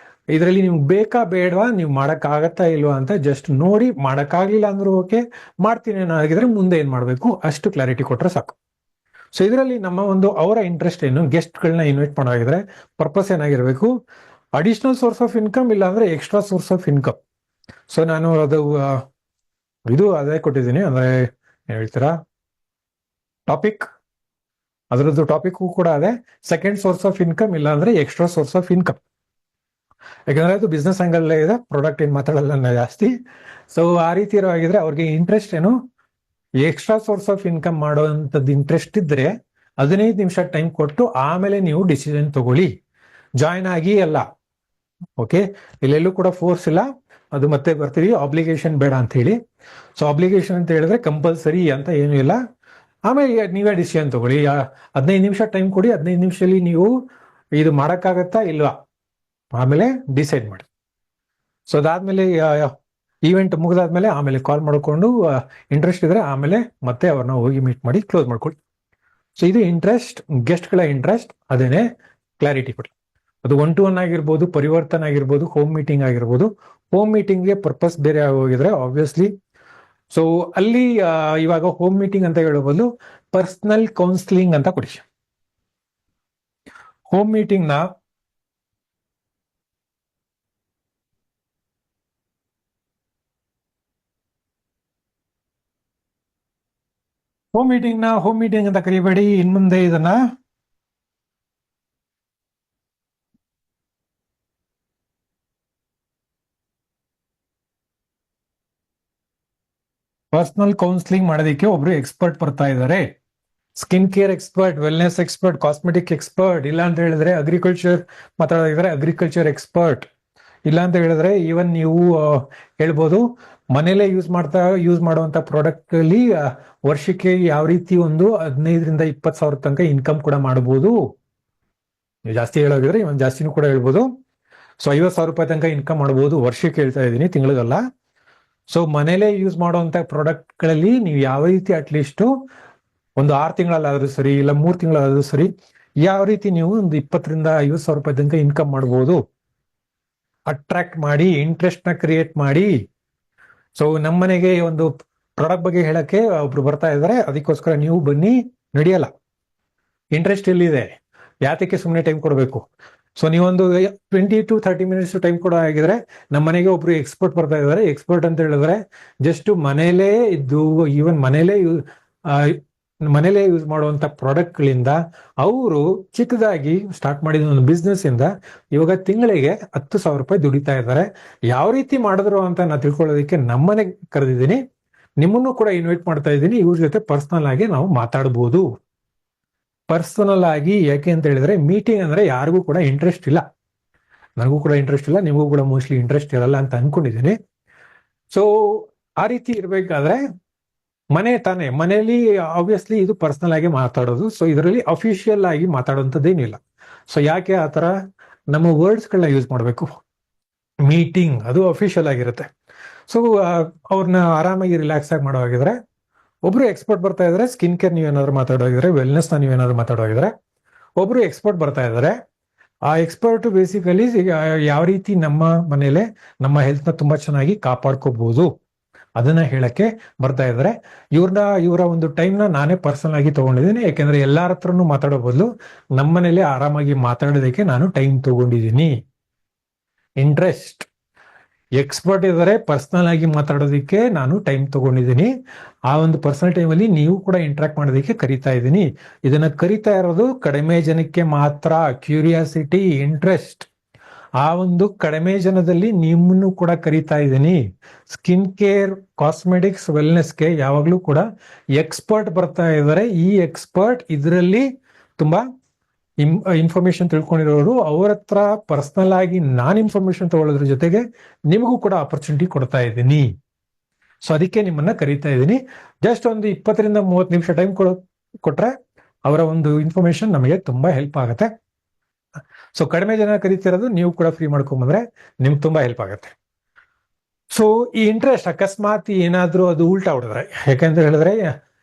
Speaker 1: ಇದರಲ್ಲಿ ನಿಮ್ಗೆ ಬೇಕಾ ಬೇಡವಾ, ನೀವು ಮಾಡಕ್ಕಾಗತ್ತಾ ಇಲ್ವಾ ಅಂತ ಜಸ್ಟ್ ನೋಡಿ. ಮಾಡಕ್ಕಾಗ್ಲಿಲ್ಲ ಅಂದ್ರೂ ಓಕೆ, ಮಾಡ್ತೀನಿ ಅನ್ನೋ ಆಗಿದ್ರೆ ಮುಂದೆ ಏನ್ ಮಾಡ್ಬೇಕು ಅಷ್ಟು ಕ್ಲಾರಿಟಿ ಕೊಟ್ರೆ ಸಾಕು. ಸೊ ಇದರಲ್ಲಿ ನಮ್ಮ ಅವರ ಇಂಟ್ರೆಸ್ಟ್ ಏನು, ಗೆಸ್ಟ್ಗಳನ್ನ ಇನ್ವೈಟ್ ಮಾಡೋಗಿದ್ರೆ ಪರ್ಪಸ್ ಏನಾಗಿರ್ಬೇಕು, ಅಡಿಷನಲ್ ಸೋರ್ಸ್ ಆಫ್ ಇನ್ಕಮ್ ಇಲ್ಲ ಅಂದ್ರೆ extra source of income. So ನಾನು ಇದು ಅದೇ ಕೊಟ್ಟಿದ್ದೀನಿ. ಅಂದ್ರೆ ಏನ್ ಹೇಳ್ತೀರಾ, ಟಾಪಿಕ್, ಅದರದ್ದು ಟಾಪಿಕ್ ಕೂಡ ಅದೇ, ಸೆಕೆಂಡ್ ಸೋರ್ಸ್ ಆಫ್ ಇನ್ಕಮ್ ಇಲ್ಲ ಅಂದ್ರೆ ಎಕ್ಸ್ಟ್ರಾ ಸೋರ್ಸ್ ಆಫ್ ಇನ್ಕಮ್. ಯಾಕಂದ್ರೆ ಅದು ಬಿಸ್ನೆಸ್ ಆಂಗಲ್ ಇದೆ, ಪ್ರಾಡಕ್ಟ್ ಏನ್ ಮಾತಾಡಲ್ಲ ಜಾಸ್ತಿ. ಸೊ ಆ ರೀತಿ ಇರೋ ಆಗಿದ್ರೆ ಅವ್ರಿಗೆ ಇಂಟ್ರೆಸ್ಟ್ ಏನು, ಎಕ್ಸ್ಟ್ರಾ ಸೋರ್ಸ್ ಆಫ್ ಇನ್ಕಮ್ ಮಾಡುವಂಥದ್ದು ಇಂಟ್ರೆಸ್ಟ್ ಇದ್ರೆ 15 ನಿಮಿಷ ಟೈಮ್ ಕೊಟ್ಟು ಆಮೇಲೆ ನೀವು ಡಿಸಿಷನ್ ತಗೊಳ್ಳಿ. ಜಾಯಿನ್ ಆಗಿ ಅಲ್ಲ. ಓಕೆ, ಇಲ್ಲೆಲ್ಲೂ ಕೂಡ ಫೋರ್ಸ್ ಇಲ್ಲ. ಅದು ಮತ್ತೆ ಬರ್ತೀವಿ ಆಬ್ಲಿಗೇಷನ್ ಬೇಡ ಅಂತ ಹೇಳಿ. ಸೊ ಆಬ್ಲಿಗೇಷನ್ ಅಂತ ಹೇಳಿದ್ರೆ ಕಂಪಲ್ಸರಿ ಅಂತ ಏನು ಇಲ್ಲ. ಆಮೇಲೆ ನೀವೇ ಡಿಸಿಷನ್ ತಗೊಳ್ಳಿ. 15 ನಿಮಿಷ ಟೈಮ್ ಕೊಡಿ. 15 ನಿಮಿಷದಲ್ಲಿ ನೀವು ಇದು ಮಾಡಕ್ಕಾಗತ್ತಾ ಇಲ್ವಾ ಆಮೇಲೆ ಡಿಸೈಡ್ ಮಾಡಿ. ಸೊ ಅದಾದ್ಮೇಲೆ ಈವೆಂಟ್ ಮುಗಿದಾದ್ಮೇಲೆ ಆಮೇಲೆ ಕಾಲ್ ಮಾಡ್ಕೊಂಡು ಇಂಟ್ರೆಸ್ಟ್ ಇದ್ರೆ ಆಮೇಲೆ ಮತ್ತೆ ಅವ್ರನ್ನ ಹೋಗಿ ಮೀಟ್ ಮಾಡಿ ಕ್ಲೋಸ್ ಮಾಡ್ಕೊಳ್ಳಿ. ಸೊ ಇದು ಇಂಟ್ರೆಸ್ಟ್, ಗೆಸ್ಟ್ಗಳ ಇಂಟ್ರೆಸ್ಟ್, ಅದೇನೆ ಕ್ಲಾರಿಟಿ ಕೊಡಿ. ಅದು 1-to-1 ಆಗಿರ್ಬೋದು, ಪರಿವರ್ತನೆ ಆಗಿರ್ಬೋದು, ಹೋಮ್ ಮೀಟಿಂಗ್ ಆಗಿರ್ಬೋದು. ಹೋಮ್ ಮೀಟಿಂಗ್ಗೆ ಪರ್ಪಸ್ ಬೇರೆ ಆಗೋಗಿದ್ರೆ ಆಬ್ವಿಯಸ್ಲಿ. ಸೊ ಅಲ್ಲಿ ಇವಾಗ ಹೋಮ್ ಮೀಟಿಂಗ್ ಅಂತ ಹೇಳಬಹುದು, ಪರ್ಸನಲ್ ಕೌನ್ಸಿಲಿಂಗ್ ಅಂತ ಕೊಡಿ. ಹೋಮ್ ಮೀಟಿಂಗ್ ನ ಹೋಮ್ ಮೀಟಿಂಗ್ ಅಂತ ಕರಿಬೇಡಿ. ಇನ್ಮುಂದೆ ಇದನ್ನ ಪರ್ಸನಲ್ ಕೌನ್ಸಿಲಿಂಗ್ ಮಾಡೋದಕ್ಕೆ ಒಬ್ರು ಎಕ್ಸ್ಪರ್ಟ್ ಬರ್ತಾ ಇದ್ದಾರೆ. Skin care expert, wellness expert, cosmetic expert, ಇಲ್ಲ ಅಂತ ಹೇಳಿದ್ರೆ ಅಗ್ರಿಕಲ್ಚರ್ ಮಾತಾಡಿದ್ರೆ ಅಗ್ರಿಕಲ್ಚರ್ ಎಕ್ಸ್ಪರ್ಟ್, ಇಲ್ಲ ಅಂತ ಹೇಳಿದ್ರೆ ಈವನ್ ನೀವು ಹೇಳ್ಬೋದು ಮನೇಲೆ ಯೂಸ್ ಮಾಡುವಂತ ಪ್ರಾಡಕ್ಟ್ ಅಲ್ಲಿ ವರ್ಷಕ್ಕೆ ಯಾವ ರೀತಿ 15,000 to 20,000 ತನಕ ಇನ್ಕಮ್ ಕೂಡ ಮಾಡಬಹುದು. ಜಾಸ್ತಿ ಹೇಳೋಗಿದ್ರೆ ಇವನ್ ಜಾಸ್ತಿನೂ ಕೂಡ ಹೇಳ್ಬೋದು. ಸೊ 50,000 ರೂಪಾಯಿ ತನಕ ಇನ್ಕಮ್ ಮಾಡ್ಬೋದು, ವರ್ಷಕ್ಕೆ ಹೇಳ್ತಾ ಇದ್ದೀನಿ, ತಿಂಗಳಿಗಲ್ಲ. ಸೊ ಮನೇಲೆ ಯೂಸ್ ಮಾಡುವಂತ ಪ್ರಾಡಕ್ಟ್ಗಳಲ್ಲಿ ನೀವು ಯಾವ ರೀತಿ ಅಟ್ಲೀಸ್ಟ್ ಒಂದು 6 ತಿಂಗಳಲ್ಲಾದ್ರೂ ಸರಿ, ಇಲ್ಲ 3 ತಿಂಗಳಾದ್ರೂ ಸರಿ, ಯಾವ ರೀತಿ ನೀವು ಒಂದು 20,000-50,000 ರೂಪಾಯಿ ತನಕ ಇನ್ಕಮ್ ಮಾಡ್ಬೋದು, ಅಟ್ರಾಕ್ಟ್ ಮಾಡಿ, ಇಂಟ್ರೆಸ್ಟ್ ನ ಕ್ರಿಯೇಟ್ ಮಾಡಿ. ಸೊ ನಮ್ಮನೆಗೆ ಒಂದು ಪ್ರಾಡಕ್ಟ್ ಬಗ್ಗೆ ಹೇಳಕ್ಕೆ ಒಬ್ರು ಬರ್ತಾ ಇದಾರೆ, ಅದಕ್ಕೋಸ್ಕರ ನೀವು ಬನ್ನಿ, ನಡೆಯಲ್ಲ. ಇಂಟ್ರೆಸ್ಟ್ ಎಲ್ಲಿದೆ, ಯಾತಕ್ಕೆ ಸುಮ್ಮನೆ ಟೈಮ್ ಕೊಡಬೇಕು? ಸೊ ನೀವೊಂದು 20 to 30 ಮಿನಿಟ್ಸ್ ಟೈಮ್ ಕೊಡೋ ಆಗಿದ್ರೆ, ನಮ್ಮ ಮನೆಗೆ ಒಬ್ರು ಎಕ್ಸ್ಪರ್ಟ್ ಬರ್ತಾ ಇದ್ದಾರೆ. ಎಕ್ಸ್ಪರ್ಟ್ ಅಂತ ಹೇಳಿದ್ರೆ ಜಸ್ಟ್ ಮನೇಲೇ ಇದ್ದು, ಈವನ್ ಮನೇಲೇ ಯೂಸ್ ಮಾಡುವಂತ ಪ್ರಾಡಕ್ಟ್ಗಳಿಂದ ಅವರು ಚಿಕ್ಕದಾಗಿ ಸ್ಟಾರ್ಟ್ ಮಾಡಿದ ಒಂದು ಬಿಸ್ನೆಸ್ ಇಂದ ಇವಾಗ ತಿಂಗಳಿಗೆ 10,000 ರೂಪಾಯಿ ದುಡಿತಾ ಇದ್ದಾರೆ. ಯಾವ ರೀತಿ ಮಾಡಿದ್ರು ಅಂತ ನಾ ತಿಳ್ಕೊಳ್ಳೋದಕ್ಕೆ ನಮ್ಮನೆಗೆ ಕರೆದಿದ್ದೀನಿ, ನಿಮ್ಮನ್ನು ಕೂಡ ಇನ್ವೈಟ್ ಮಾಡ್ತಾ ಇದ್ದೀನಿ. ಇವ್ರ ಜೊತೆ ಪರ್ಸನಲ್ ಆಗಿ ನಾವು ಮಾತಾಡ್ಬೋದು. ಪರ್ಸನಲ್ ಆಗಿ ಯಾಕೆ ಅಂತ ಹೇಳಿದ್ರೆ, ಮೀಟಿಂಗ್ ಅಂದ್ರೆ ಯಾರಿಗೂ ಕೂಡ ಇಂಟ್ರೆಸ್ಟ್ ಇಲ್ಲ, ನನಗೂ ಕೂಡ ಇಂಟ್ರೆಸ್ಟ್ ಇಲ್ಲ, ನಿಮಗೂ ಕೂಡ ಮೋಸ್ಟ್ಲಿ ಇಂಟ್ರೆಸ್ಟ್ ಇರಲ್ಲ ಅಂತ ಅನ್ಕೊಂಡಿದ್ದೀನಿ. ಸೊ ಆ ರೀತಿ ಇರ್ಬೇಕಾದ್ರೆ ಮನೆ ತಾನೆ, ಮನೆಯಲ್ಲಿ ಆಬ್ವಿಯಸ್ಲಿ ಇದು ಪರ್ಸನಲ್ ಆಗಿ ಮಾತಾಡೋದು. ಸೊ ಇದರಲ್ಲಿ ಅಫಿಷಿಯಲ್ ಆಗಿ ಮಾತಾಡುವಂಥದ್ದೇನಿಲ್ಲ. ಸೊ ಯಾಕೆ ಆ ತರ ನಮ್ಮ ವರ್ಡ್ಸ್ಗಳನ್ನ ಯೂಸ್ ಮಾಡಬೇಕು? ಮೀಟಿಂಗ್ ಅದು ಅಫಿಷಿಯಲ್ ಆಗಿರುತ್ತೆ. ಸೊ ಅವ್ರನ್ನ ಆರಾಮಾಗಿ ರಿಲ್ಯಾಕ್ಸ್ ಆಗಿ ಮಾಡೋ ಹಾಗಿದ್ರೆ, ಒಬ್ರು ಎಕ್ಸ್ಪರ್ಟ್ ಬರ್ತಾ ಇದಾರೆ, ಸ್ಕಿನ್ ಕೇರ್ ನೀವೇನಾದ್ರು ಮಾತಾಡೋಗಿದ್ರೆ, ವೆಲ್ನೆಸ್ ನ ನೀವೇನಾದ್ರು ಮಾತಾಡೋಗಿದ್ರೆ, ಒಬ್ರು ಎಕ್ಸ್ಪರ್ಟ್ ಬರ್ತಾ ಇದಾರೆ. ಆ ಎಕ್ಸ್ಪರ್ಟ್ ಬೇಸಿಕಲಿ ಯಾವ ರೀತಿ ನಮ್ಮ ಮನೇಲೆ ನಮ್ಮ ಹೆಲ್ತ್ ನ ತುಂಬಾ ಚೆನ್ನಾಗಿ ಕಾಪಾಡ್ಕೋಬಹುದು ಅದನ್ನ ಹೇಳಕ್ಕೆ ಬರ್ತಾ ಇದಾರೆ. ಇವರ ಒಂದು ಟೈಮ್ ನ ನಾನೇ ಪರ್ಸನಲ್ ಆಗಿ ತಗೊಂಡಿದ್ದೀನಿ. ಯಾಕೆಂದ್ರೆ ಎಲ್ಲಾರ ಹತ್ರನು ಮಾತಾಡೋ ಬದಲು ನಮ್ಮನೇಲೆ ಆರಾಮಾಗಿ ಮಾತಾಡೋದಕ್ಕೆ ನಾನು ಟೈಮ್ ತಗೊಂಡಿದ್ದೀನಿ. ಇಂಟ್ರೆಸ್ಟ್ ಎಕ್ಸ್ಪರ್ಟ್ ಇದ್ದಾರೆ, ಪರ್ಸನಲ್ ಆಗಿ ಮಾತಾಡೋದಕ್ಕೆ ನಾನು ಟೈಮ್ ತಗೊಂಡಿದ್ದೀನಿ. ಆ ಒಂದು ಪರ್ಸನಲ್ ಟೈಮ್ ಅಲ್ಲಿ ನೀವು ಕೂಡ ಇಂಟ್ರಾಕ್ಟ್ ಮಾಡೋದಕ್ಕೆ ಕರಿತಾ ಇದ್ದೀನಿ. ಇದನ್ನ ಕರಿತಾ ಇರೋದು ಕಡಿಮೆ ಜನಕ್ಕೆ ಮಾತ್ರ. ಕ್ಯೂರಿಯಾಸಿಟಿ, ಇಂಟ್ರೆಸ್ಟ್, ಆ ಒಂದು ಕಡಿಮೆ ಜನದಲ್ಲಿ ನಿಮ್ಮನ್ನು ಕೂಡ ಕರಿತಾ ಇದ್ದೀನಿ. ಸ್ಕಿನ್ ಕೇರ್, ಕಾಸ್ಮೆಟಿಕ್ಸ್, ವೆಲ್ನೆಸ್ಗೆ ಯಾವಾಗ್ಲೂ ಕೂಡ ಎಕ್ಸ್ಪರ್ಟ್ ಬರ್ತಾ ಇದ್ದಾರೆ. ಈ ಎಕ್ಸ್ಪರ್ಟ್ ಇದರಲ್ಲಿ ತುಂಬಾ ಇನ್ಫಾರ್ಮೇಶನ್ ತಿಳ್ಕೊಂಡಿರೋರು. ಅವ್ರ ಹತ್ರ ಪರ್ಸನಲ್ ಆಗಿ ನಾನು ಇನ್ಫಾರ್ಮೇಶನ್ ತಗೊಳ್ಳೋದ್ರ ಜೊತೆಗೆ ನಿಮಗೂ ಕೂಡ ಆಪರ್ಚುನಿಟಿ ಕೊಡ್ತಾ ಇದ್ದೀನಿ. ಸೊ ಅದಕ್ಕೆ ನಿಮ್ಮನ್ನ ಕರೀತಾ ಇದ್ದೀನಿ. ಜಸ್ಟ್ ಒಂದು 20-30 ನಿಮಿಷ ಟೈಮ್ ಕೊಟ್ರೆ ಅವರ ಒಂದು ಇನ್ಫಾರ್ಮೇಶನ್ ನಮಗೆ ತುಂಬಾ ಹೆಲ್ಪ್ ಆಗುತ್ತೆ. ಸೊ ಕಡಿಮೆ ಜನ ಕರೀತಿರೋದು, ನೀವು ಕೂಡ ಫ್ರೀ ಮಾಡ್ಕೊಂಬಂದ್ರೆ ನಿಮ್ಗೆ ತುಂಬಾ ಹೆಲ್ಪ್ ಆಗುತ್ತೆ. ಸೊ ಈ ಇಂಟ್ರೆಸ್ಟ್ ಅಕಸ್ಮಾತ್ ಏನಾದ್ರೂ ಅದು ಉಲ್ಟಾ ಹೊಡೆದ್ರೆ, ಯಾಕಂತ ಹೇಳಿದ್ರೆ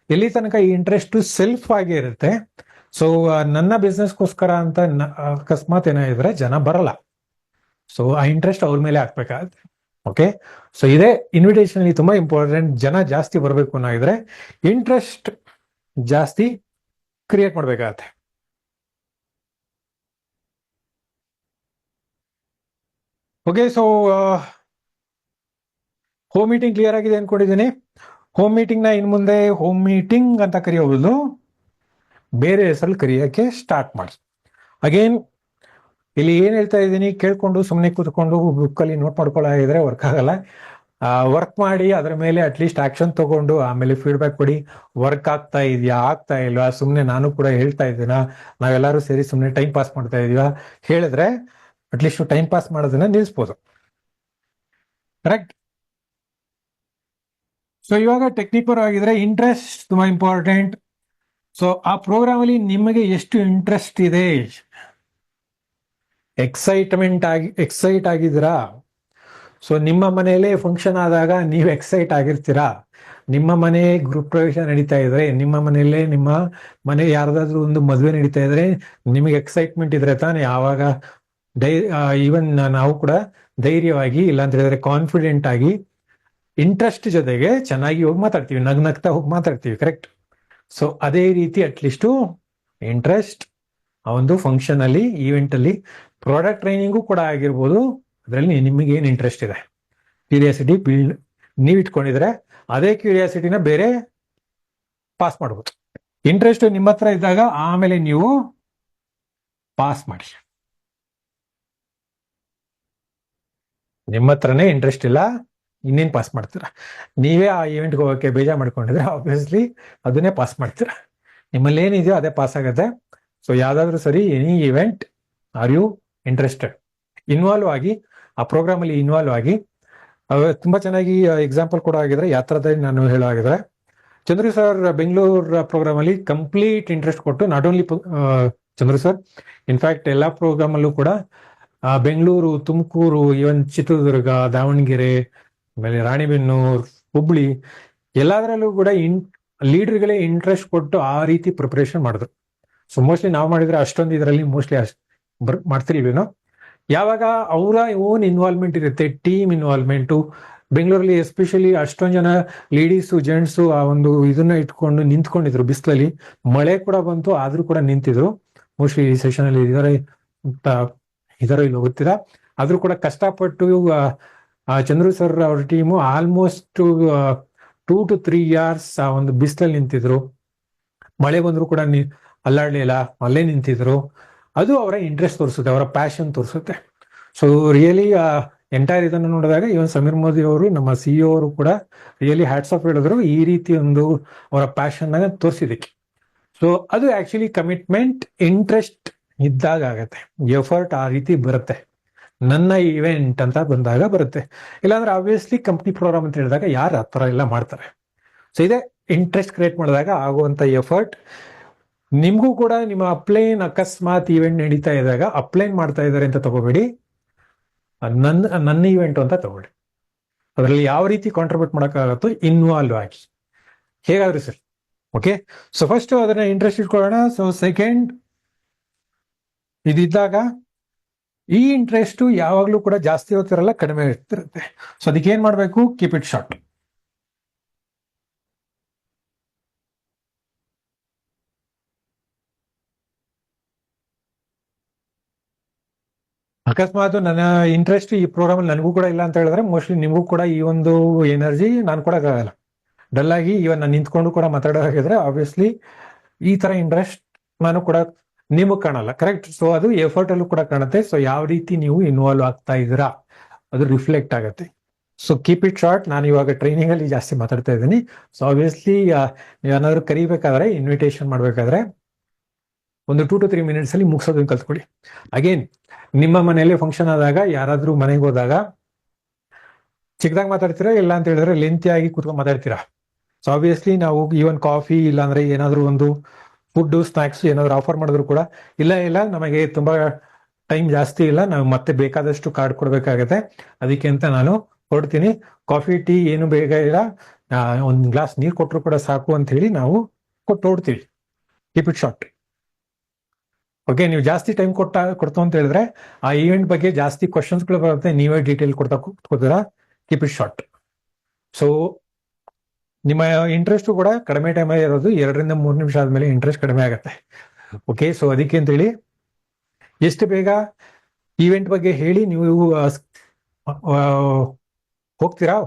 Speaker 1: ಎಲ್ಲಿ ತನಕ ಈ ಇಂಟ್ರೆಸ್ಟ್ ಸೆಲ್ಫ್ ಆಗಿ ಇರುತ್ತೆ. ಸೊ ನನ್ನ ಬಿಸ್ನೆಸ್ಗೋಸ್ಕರ ಅಂತ ಅಕಸ್ಮಾತ್ ಏನಾಗಿದ್ರೆ ಜನ ಬರಲ್ಲ. ಸೊ ಆ ಇಂಟ್ರೆಸ್ಟ್ ಅವ್ರ ಮೇಲೆ ಹಾಕ್ಬೇಕಾಗುತ್ತೆ. ಓಕೆ, ಸೊ ಇದೇ ಇನ್ವಿಟೇಷನ್ ತುಂಬಾ ಇಂಪಾರ್ಟೆಂಟ್. ಜನ ಜಾಸ್ತಿ ಬರಬೇಕು ಅನ್ನೋದ್ರೆ ಇಂಟ್ರೆಸ್ಟ್ ಜಾಸ್ತಿ ಕ್ರಿಯೇಟ್ ಮಾಡ್ಬೇಕಾಗತ್ತೆ. Okay, so home meeting clear ಆಗಿದೆ ಅನ್ಕೊಂಡಿದ್ದೀನಿ. ಹೋಮ್ ಮೀಟಿಂಗ್ ನ ಇನ್ ಮುಂದೆ ಹೋಮ್ ಮೀಟಿಂಗ್ ಅಂತ ಕರೆಯೋದು ಬೇರೆ ಹೆಸರಲ್ಲಿ ಕರೆಯೋಕೆ ಸ್ಟಾರ್ಟ್ ಮಾಡಿ. ಅಗೇನ್ ಇಲ್ಲಿ ಏನ್ ಹೇಳ್ತಾ ಇದ್ದೀನಿ ಕೇಳ್ಕೊಂಡು ಸುಮ್ಮನೆ ಕೂತ್ಕೊಂಡು ಬುಕ್ಕಲ್ಲಿ ನೋಟ್ ಮಾಡ್ಕೊಳ್ಳೋದಿದ್ರೆ ವರ್ಕ್ ಆಗಲ್ಲ. ವರ್ಕ್ ಮಾಡಿ, ಅದರ ಮೇಲೆ ಅಟ್ಲೀಸ್ಟ್ ಆಕ್ಷನ್ ತಗೊಂಡು ಆಮೇಲೆ ಫೀಡ್ಬ್ಯಾಕ್ ಕೊಡಿ. ವರ್ಕ್ ಆಗ್ತಾ ಇದೆಯಾ, ಆಗ್ತಾ ಇಲ್ವಾ, ಸುಮ್ಮನೆ ನಾನು ಕೂಡ ಹೇಳ್ತಾ ಇದ್ದೀನ, ನಾವೆಲ್ಲರೂ ಸೇರಿ ಸುಮ್ಮನೆ ಟೈಮ್ ಪಾಸ್ ಮಾಡ್ತಾ ಇದೀವಾ ಹೇಳಿದ್ರೆ ಅಟ್ಲೀಸ್ಟ್ ಟೈಮ್ ಪಾಸ್ ಮಾಡೋದನ್ನ ನಿಲ್ಲಿಸ್ಬೋದು. ಕರೆಕ್ಟ್. ಸೊ ಇವಾಗ ಟೆಕ್ನಿಕ್ ಪರವಾಗಿದ್ರೆ ಇಂಟ್ರೆಸ್ಟ್ ತುಂಬಾ ಇಂಪಾರ್ಟೆಂಟ್. ಸೊ ಆ ಪ್ರೋಗ್ರಾಮ್ ಅಲ್ಲಿ ನಿಮಗೆ ಎಷ್ಟು ಇಂಟ್ರೆಸ್ಟ್ ಇದೆ, ಎಕ್ಸೈಟ್ ಆಗಿದ್ದೀರಾ? ಸೊ ನಿಮ್ಮ ಮನೆಯಲ್ಲೇ ಫಂಕ್ಷನ್ ಆದಾಗ ನೀವು ಎಕ್ಸೈಟ್ ಆಗಿರ್ತೀರಾ? ನಿಮ್ಮ ಮನೆ ಗೃಹ ಪ್ರವೇಶ ನಡೀತಾ ಇದ್ರೆ, ನಿಮ್ಮ ಮನೆಯಲ್ಲೇ ನಿಮ್ಮ ಮನೆ ಯಾರ್ದಾದ್ರೂ ಒಂದು ಮದುವೆ ನಡೀತಾ ಇದ್ರೆ ನಿಮಗೆ ಎಕ್ಸೈಟ್ಮೆಂಟ್ ಇದ್ರೆ ತಾನೇ ಆವಾಗ ಈವನ್ ನಾವು ಕೂಡ ಧೈರ್ಯವಾಗಿ, ಇಲ್ಲ ಅಂತ ಹೇಳಿದ್ರೆ ಕಾನ್ಫಿಡೆಂಟ್ ಆಗಿ, ಇಂಟ್ರೆಸ್ಟ್ ಜೊತೆಗೆ ಚೆನ್ನಾಗಿ ಹೋಗಿ ಮಾತಾಡ್ತೀವಿ, ನಗ್ನಗ್ತಾ ಹೋಗಿ ಮಾತಾಡ್ತೀವಿ. ಕರೆಕ್ಟ್. ಸೊ ಅದೇ ರೀತಿ ಅಟ್ಲೀಸ್ಟು ಇಂಟ್ರೆಸ್ಟ್ ಆ ಒಂದು ಫಂಕ್ಷನ್ ಅಲ್ಲಿ, ಈವೆಂಟ್ ಅಲ್ಲಿ, ಪ್ರಾಡಕ್ಟ್ ಟ್ರೈನಿಂಗು ಕೂಡ ಆಗಿರ್ಬೋದು, ಅದರಲ್ಲಿ ನಿಮಗೆ ಏನು ಇಂಟ್ರೆಸ್ಟ್ ಇದೆ, ಕ್ಯೂರಿಯಾಸಿಟಿ ಬಿಲ್ಡ್ ನೀವು ಇಟ್ಕೊಂಡಿದ್ರೆ ಅದೇ ಕ್ಯೂರಿಯಾಸಿಟಿನ ಬೇರೆ ಪಾಸ್ ಮಾಡ್ಬೋದು. ಇಂಟ್ರೆಸ್ಟ್ ನಿಮ್ಮ ಹತ್ರ ಇದ್ದಾಗ ಆಮೇಲೆ ನೀವು ಪಾಸ್ ಮಾಡಿ. ನಿಮ್ಮ ಹತ್ರನೇ ಇಂಟ್ರೆಸ್ಟ್ ಇಲ್ಲ, ಇನ್ನೇನು ಪಾಸ್ ಮಾಡ್ತೀರಾ? ನೀವೇ ಆ ಇವೆಂಟ್ಗೆ ಹೋಗೋಕೆ ಬೇಜಾರು ಮಾಡ್ಕೊಂಡಿದ್ರೆ ಆಬ್ವಿಯಸ್ಲಿ ಅದನ್ನೇ ಪಾಸ್ ಮಾಡ್ತೀರಾ. ನಿಮ್ಮಲ್ಲಿ ಏನಿದೆಯೋ ಅದೇ ಪಾಸ್ ಆಗುತ್ತೆ. ಸೊ ಯಾವ್ದಾದ್ರು ಸರಿ, any event are you interested, involve ಆಗಿ ಆ ಪ್ರೋಗ್ರಾಮ್ ಅಲ್ಲಿ ಇನ್ವಾಲ್ವ್ ಆಗಿ. ತುಂಬಾ ಚೆನ್ನಾಗಿ ಎಕ್ಸಾಂಪಲ್ ಕೂಡ ಆಗಿದ್ರೆ, ಯಾತ್ರದಲ್ಲಿ ನಾನು ಹೇಳೋ ಆಗಿದ್ರೆ, ಚಂದ್ರು ಸರ್ ಬೆಂಗಳೂರು ಪ್ರೋಗ್ರಾಮ್ ಅಲ್ಲಿ ಕಂಪ್ಲೀಟ್ ಇಂಟ್ರೆಸ್ಟ್ ಕೊಟ್ಟು, not only Chandru sir, in fact ಎಲ್ಲಾ ಪ್ರೋಗ್ರಾಮ್ ಅಲ್ಲೂ ಕೂಡ ಬೆಂಗಳೂರು, ತುಮಕೂರು, ಇವನ್ ಚಿತ್ರದುರ್ಗ, ದಾವಣಗೆರೆ, ಆಮೇಲೆ ರಾಣಿಬೆನ್ನೂರು, ಹುಬ್ಳಿ, ಎಲ್ಲದರಲ್ಲೂ ಕೂಡ ಲೀಡರ್ಗಳೇ ಇಂಟ್ರೆಸ್ಟ್ ಕೊಟ್ಟು ಆ ರೀತಿ ಪ್ರಿಪರೇಷನ್ ಮಾಡಿದ್ರು. ಸೊ ಮೋಸ್ಟ್ಲಿ ನಾವು ಮಾಡಿದ್ರೆ ಅಷ್ಟೊಂದು ಇದರಲ್ಲಿ ಮೋಸ್ಟ್ಲಿ ಮಾಡ್ತಿರ್ಲಿಲ್ವೇನೋ. ಯಾವಾಗ ಅವರ ಓನ್ ಇನ್ವಾಲ್ವ್ಮೆಂಟ್ ಇರುತ್ತೆ, ಟೀಮ್ ಇನ್ವಾಲ್ವ್ಮೆಂಟು, ಬೆಂಗಳೂರಲ್ಲಿ ಎಸ್ಪೆಷಲಿ ಅಷ್ಟೊಂದು ಜನ ಲೇಡೀಸು ಜೆಂಟ್ಸು ಆ ಒಂದು ಇದನ್ನ ಇಟ್ಕೊಂಡು ನಿಂತ್ಕೊಂಡಿದ್ರು ಬಿಸಿಲಲ್ಲಿ. ಮಳೆ ಕೂಡ ಬಂತು ಆದ್ರೂ ಕೂಡ ನಿಂತಿದ್ರು. ಮೋಸ್ಟ್ಲಿ ಈ ಸೆಷನ್ ಅಲ್ಲಿ ಇದರ ಇಲ್ಲಿ ಗೊತ್ತಿಲ್ಲ, ಆದ್ರೂ ಕೂಡ ಕಷ್ಟಪಟ್ಟು ಚಂದ್ರು ಸರ್ ಅವ್ರ ಟೀಮು ಆಲ್ಮೋಸ್ಟ್ 2 to 3 years ಆ ಒಂದು ಬಿಸಿಲಲ್ಲಿ ನಿಂತಿದ್ರು. ಮಳೆ ಬಂದ್ರು ಕೂಡ ಅಲ್ಲಾಡ್ಲಿಲ್ಲ, ಅಲ್ಲೇ ನಿಂತಿದ್ರು. ಅದು ಅವರ ಇಂಟ್ರೆಸ್ಟ್ ತೋರಿಸುತ್ತೆ, ಅವರ ಪ್ಯಾಷನ್ ತೋರಿಸುತ್ತೆ. ಸೊ ರಿಯಲಿ ಎಂಟೈರ್ ಇದನ್ನು ನೋಡಿದಾಗ ಇವನ್ ಸಮೀರ್ ಮೋದಿ ಅವರು, ನಮ್ಮ CEO ಅವರು ಕೂಡ ರಿಯಲಿ ಹ್ಯಾಟ್ಸ್ ಆಫ್ ಹೇಳಿದ್ರು ಈ ರೀತಿ ಒಂದು ಅವರ ಪ್ಯಾಷನ್ ತೋರಿಸಿದಕ್ಕೆ. ಸೊ ಅದು ಆಕ್ಚುಲಿ ಕಮಿಟ್ಮೆಂಟ್, ಇಂಟ್ರೆಸ್ಟ್ ಇದ್ದಾಗ ಆಗತ್ತೆ, ಎಫರ್ಟ್ ಆ ರೀತಿ ಬರುತ್ತೆ. ನನ್ನ ಇವೆಂಟ್ ಅಂತ ಬಂದಾಗ ಬರುತ್ತೆ. ಇಲ್ಲಾಂದ್ರೆ ಆಬ್ವಿಯಸ್ಲಿ ಕಂಪ್ನಿ ಪ್ರೋಗ್ರಾಮ್ ಅಂತ ಹೇಳಿದಾಗ ಯಾರು ಆ ಥರ ಎಲ್ಲ ಮಾಡ್ತಾರೆ. ಸೊ ಇದೇ ಇಂಟ್ರೆಸ್ಟ್ ಕ್ರಿಯೇಟ್ ಮಾಡಿದಾಗ ಆಗುವಂತ ಎಫರ್ಟ್. ನಿಮ್ಗೂ ಕೂಡ ನಿಮ್ಮ ಅಪ್ಲೈನ್ ಅಕಸ್ಮಾತ್ ಇವೆಂಟ್ ನಡೀತಾ ಇದ್ದಾಗ ಅಪ್ಲೈನ್ ಮಾಡ್ತಾ ಇದ್ದಾರೆ ಅಂತ ತಗೋಬೇಡಿ, ನನ್ನ ಇವೆಂಟ್ ಅಂತ ತಗೊಳ್ಳಿ. ಅದರಲ್ಲಿ ಯಾವ ರೀತಿ ಕಾಂಟ್ರಿಬ್ಯೂಟ್ ಮಾಡೋಕ್ಕಾಗತ್ತೋ ಇನ್ವಾಲ್ವ್ ಆಗಿ ಹೇಗಾದ್ರೂ ಸರಿ. ಓಕೆ, ಸೊ ಫಸ್ಟ್ ಅದನ್ನ ಇಂಟ್ರೆಸ್ಟ್ ಇಟ್ಕೊಳ್ಳೋಣ. ಸೊ ಸೆಕೆಂಡ್, ಇದಿದ್ದಾಗ ಈ ಇಂಟ್ರೆಸ್ಟ್ ಯಾವಾಗ್ಲೂ ಕೂಡ ಜಾಸ್ತಿ ಇರ್ತಿರಲ್ಲ, ಕಡಿಮೆ ಇರ್ತಿರುತ್ತೆ. ಸೊ ಅದಕ್ಕೆ ಏನ್ ಮಾಡ್ಬೇಕು? Keep it short. ಅಕಸ್ಮಾತ್ ನನ್ನ ಇಂಟ್ರೆಸ್ಟ್ ಈ ಪ್ರೋಗ್ರಾಮ್ ಅಲ್ಲಿ ನನಗೂ ಕೂಡ ಇಲ್ಲ ಅಂತ ಹೇಳಿದ್ರೆ ಮೋಸ್ಟ್ಲಿ ನಿಮಗೂ ಕೂಡ ಈ ಒಂದು ಎನರ್ಜಿ ನಾನು ಕೊಡಕ್ಕಾಗಲ್ಲ. ಡಲ್ ಆಗಿ ಇವನ್ ನಾನು ನಿಂತ್ಕೊಂಡು ಕೂಡ ಮಾತಾಡೋ ಹಾಗಿದ್ರೆ ಆಬ್ವಿಯಸ್ಲಿ ಈ ತರ ಇಂಟ್ರೆಸ್ಟ್ ನಾನು ಕೂಡ ನಿಮಗ್ ಕಾಣಲ್ಲ. ಕರೆಕ್ಟ್. ಸೊ ಅದು ಎಫರ್ಟ್ ಅಲ್ಲೂ ಕೂಡ ಕಾಣುತ್ತೆ. ಸೊ ಯಾವ ರೀತಿ ನೀವು ಇನ್ವಾಲ್ವ್ ಆಗ್ತಾ ಇದ್ದೀರಾ ಅದು ರಿಫ್ಲೆಕ್ಟ್ ಆಗುತ್ತೆ. So keep it short. ನಾನು ಇವಾಗ ಟ್ರೈನಿಂಗ್ ಅಲ್ಲಿ ಜಾಸ್ತಿ ಮಾತಾಡ್ತಾ ಇದ್ದೀನಿ. ಸೊ ಆಬ್ವಿಯಸ್ಲಿ ನೀವೇನಾದ್ರು ಕರಿಬೇಕಾದ್ರೆ, ಇನ್ವಿಟೇಷನ್ ಮಾಡ್ಬೇಕಾದ್ರೆ ಒಂದು 2 to 3 minutes ಅಲ್ಲಿ ಮುಗಿಸೋದನ್ನ ಕಲ್ತ್ಕೊಳ್ಳಿ. ಅಗೇನ್, ನಿಮ್ಮ ಮನೆಯಲ್ಲಿ ಫಂಕ್ಷನ್ ಆದಾಗ, ಯಾರಾದ್ರೂ ಮನೆಗೆ ಹೋದಾಗ ಚಿಕ್ಕದಾಗಿ ಮಾತಾಡ್ತೀರಾ, ಇಲ್ಲ ಅಂತ ಹೇಳಿದ್ರೆ ಲೆಂತಿ ಆಗಿ ಕೂತ್ಕೊಂಡು ಮಾತಾಡ್ತೀರಾ. ಸೊ ಆಬ್ವಿಯಸ್ಲಿ ನಾವು ಈವನ್ ಕಾಫಿ ಇಲ್ಲಾಂದ್ರೆ ಏನಾದ್ರು ಒಂದು ಫುಡ್ ಸ್ನಾಕ್ಸ್ ಏನಾದ್ರು ಆಫರ್ ಮಾಡಿದ್ರು ಕೂಡ ಇಲ್ಲ ನಮಗೆ ತುಂಬಾ ಟೈಮ್ ಜಾಸ್ತಿ ಇಲ್ಲ, ನಾವು ಮತ್ತೆ ಬೇಕಾದಷ್ಟು ಕಾರ್ಡ್ ಕೊಡ್ಬೇಕಾಗತ್ತೆ, ಅದಕ್ಕೆ ಅಂತ ನಾನು ಹೊರಡ್ತೀನಿ, ಕಾಫಿ ಟೀ ಏನು ಬೇಗ ಇಲ್ಲ, ಒಂದ್ ಗ್ಲಾಸ್ ನೀರು ಕೊಟ್ಟರು ಕೂಡ ಸಾಕು ಅಂತ ಹೇಳಿ ನಾವು ಕೊಟ್ಟು ಹೊಡ್ತೀವಿ. Keep it short. ಓಕೆ, ನೀವು ಜಾಸ್ತಿ ಟೈಮ್ ಕೊಡ್ತು ಅಂತ ಹೇಳಿದ್ರೆ ಆ ಈವೆಂಟ್ ಬಗ್ಗೆ ಜಾಸ್ತಿ ಕ್ವಶನ್ಸ್ಗಳು ಬರುತ್ತೆ, ನೀವೇ ಡೀಟೇಲ್ ಕೊಡ್ತೀರಾ. Keep it short. ಸೊ ನಿಮ್ಮ ಇಂಟ್ರೆಸ್ಟ್ ಕೂಡ ಕಡಿಮೆ ಟೈಮ್ ಇರೋದು, 2 to 3 ನಿಮಿಷ ಆದ್ಮೇಲೆ ಇಂಟ್ರೆಸ್ಟ್ ಕಡಿಮೆ ಆಗುತ್ತೆ. ಓಕೆ, ಸೊ ಅದಕ್ಕೆ ಅಂತ ಹೇಳಿ ಎಷ್ಟು ಬೇಗ ಈವೆಂಟ್ ಬಗ್ಗೆ ಹೇಳಿ ನೀವು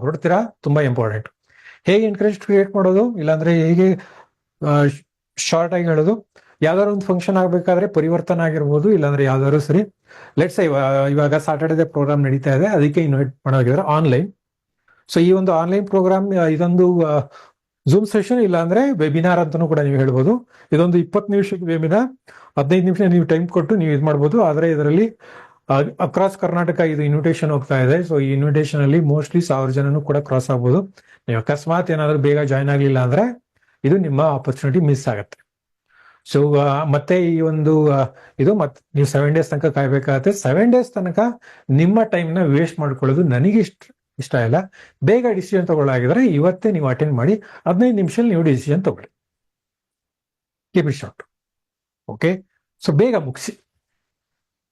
Speaker 1: ಹೊರಡ್ತೀರಾ ತುಂಬಾ ಇಂಪಾರ್ಟೆಂಟ್. ಹೇಗೆ ಇಂಟ್ರೆಸ್ಟ್ ಕ್ರಿಯೇಟ್ ಮಾಡೋದು, ಇಲ್ಲಾಂದ್ರೆ ಹೇಗೆ ಶಾರ್ಟ್ ಆಗಿ ಹೇಳೋದು. ಯಾವ್ದಾದ್ರು ಒಂದು ಫಂಕ್ಷನ್ ಆಗ್ಬೇಕಾದ್ರೆ ಪರಿವರ್ತನೆ ಆಗಿರ್ಬೋದು, ಇಲ್ಲಾಂದ್ರೆ ಯಾವ್ದಾದ್ರು ಸರಿ. ಲೆಟ್ಸ್ ಇವಾಗ ಸಾಟರ್ಡೆ ಪ್ರೋಗ್ರಾಮ್ ನಡೀತಾ ಇದೆ, ಅದಕ್ಕೆ ಇನ್ವೈಟ್ ಮಾಡೋದಾಗಿದ್ರೆ ಆನ್ಲೈನ್. ಸೊ ಈ ಒಂದು ಆನ್ಲೈನ್ ಪ್ರೋಗ್ರಾಮ್ ಇದೊಂದು ಝೂಮ್ ಸೆಷನ್ ಇಲ್ಲಾಂದ್ರೆ ವೆಬಿನಾರ್ ಅಂತಾನೂ ಕೂಡ ನೀವು ಹೇಳ್ಬೋದು. ಇದೊಂದು 20 ನಿಮಿಷದ ವೆಬಿನಾರ್, 15 ನಿಮಿಷ ನೀವು ಟೈಮ್ ಕೊಟ್ಟು ನೀವು ಇದು ಮಾಡ್ಬೋದು. ಆದ್ರೆ ಇದರಲ್ಲಿ ಅಕ್ರಾಸ್ ಕರ್ನಾಟಕ ಇದು ಇನ್ವಿಟೇಷನ್ ಹೋಗ್ತಾ ಇದೆ. ಸೊ ಈ ಇನ್ವಿಟೇಷನ್ ಅಲ್ಲಿ ಮೋಸ್ಟ್ಲಿ 1000 ಜನನು ಕೂಡ ಕ್ರಾಸ್ ಆಗ್ಬೋದು. ನೀವು ಅಕಸ್ಮಾತ್ ಏನಾದ್ರು ಬೇಗ ಜಾಯ್ನ್ ಆಗ್ಲಿಲ್ಲ ಅಂದ್ರೆ ಇದು ನಿಮ್ಮ ಆಪರ್ಚುನಿಟಿ ಮಿಸ್ ಆಗುತ್ತೆ. ಸೊ ಮತ್ತೆ ಈ ಒಂದು ಇದು ಮತ್ತೆ ನೀವು 7 days ತನಕ ಕಾಯ್ಬೇಕಾಗತ್ತೆ. 7 days ತನಕ ನಿಮ್ಮ ಟೈಮ್ ನ ವೇಸ್ಟ್ ಮಾಡ್ಕೊಳ್ಳೋದು ನನಗೆ ಇಷ್ಟ ಇಲ್ಲ. ಬೇಗ ಡಿಸಿಷನ್ ತಗೊಳ್ಳಾಗಿದ್ರೆ ಇವತ್ತೇ ನೀವು ಅಟೆಂಡ್ ಮಾಡಿ, 15 ನಿಮಿಷದಲ್ಲಿ ನೀವು ಡಿಸಿಷನ್ ತಗೊಳ್ಳಿ. Keep it short. Okay, so ಬೇಗ ಮುಗಿಸಿ.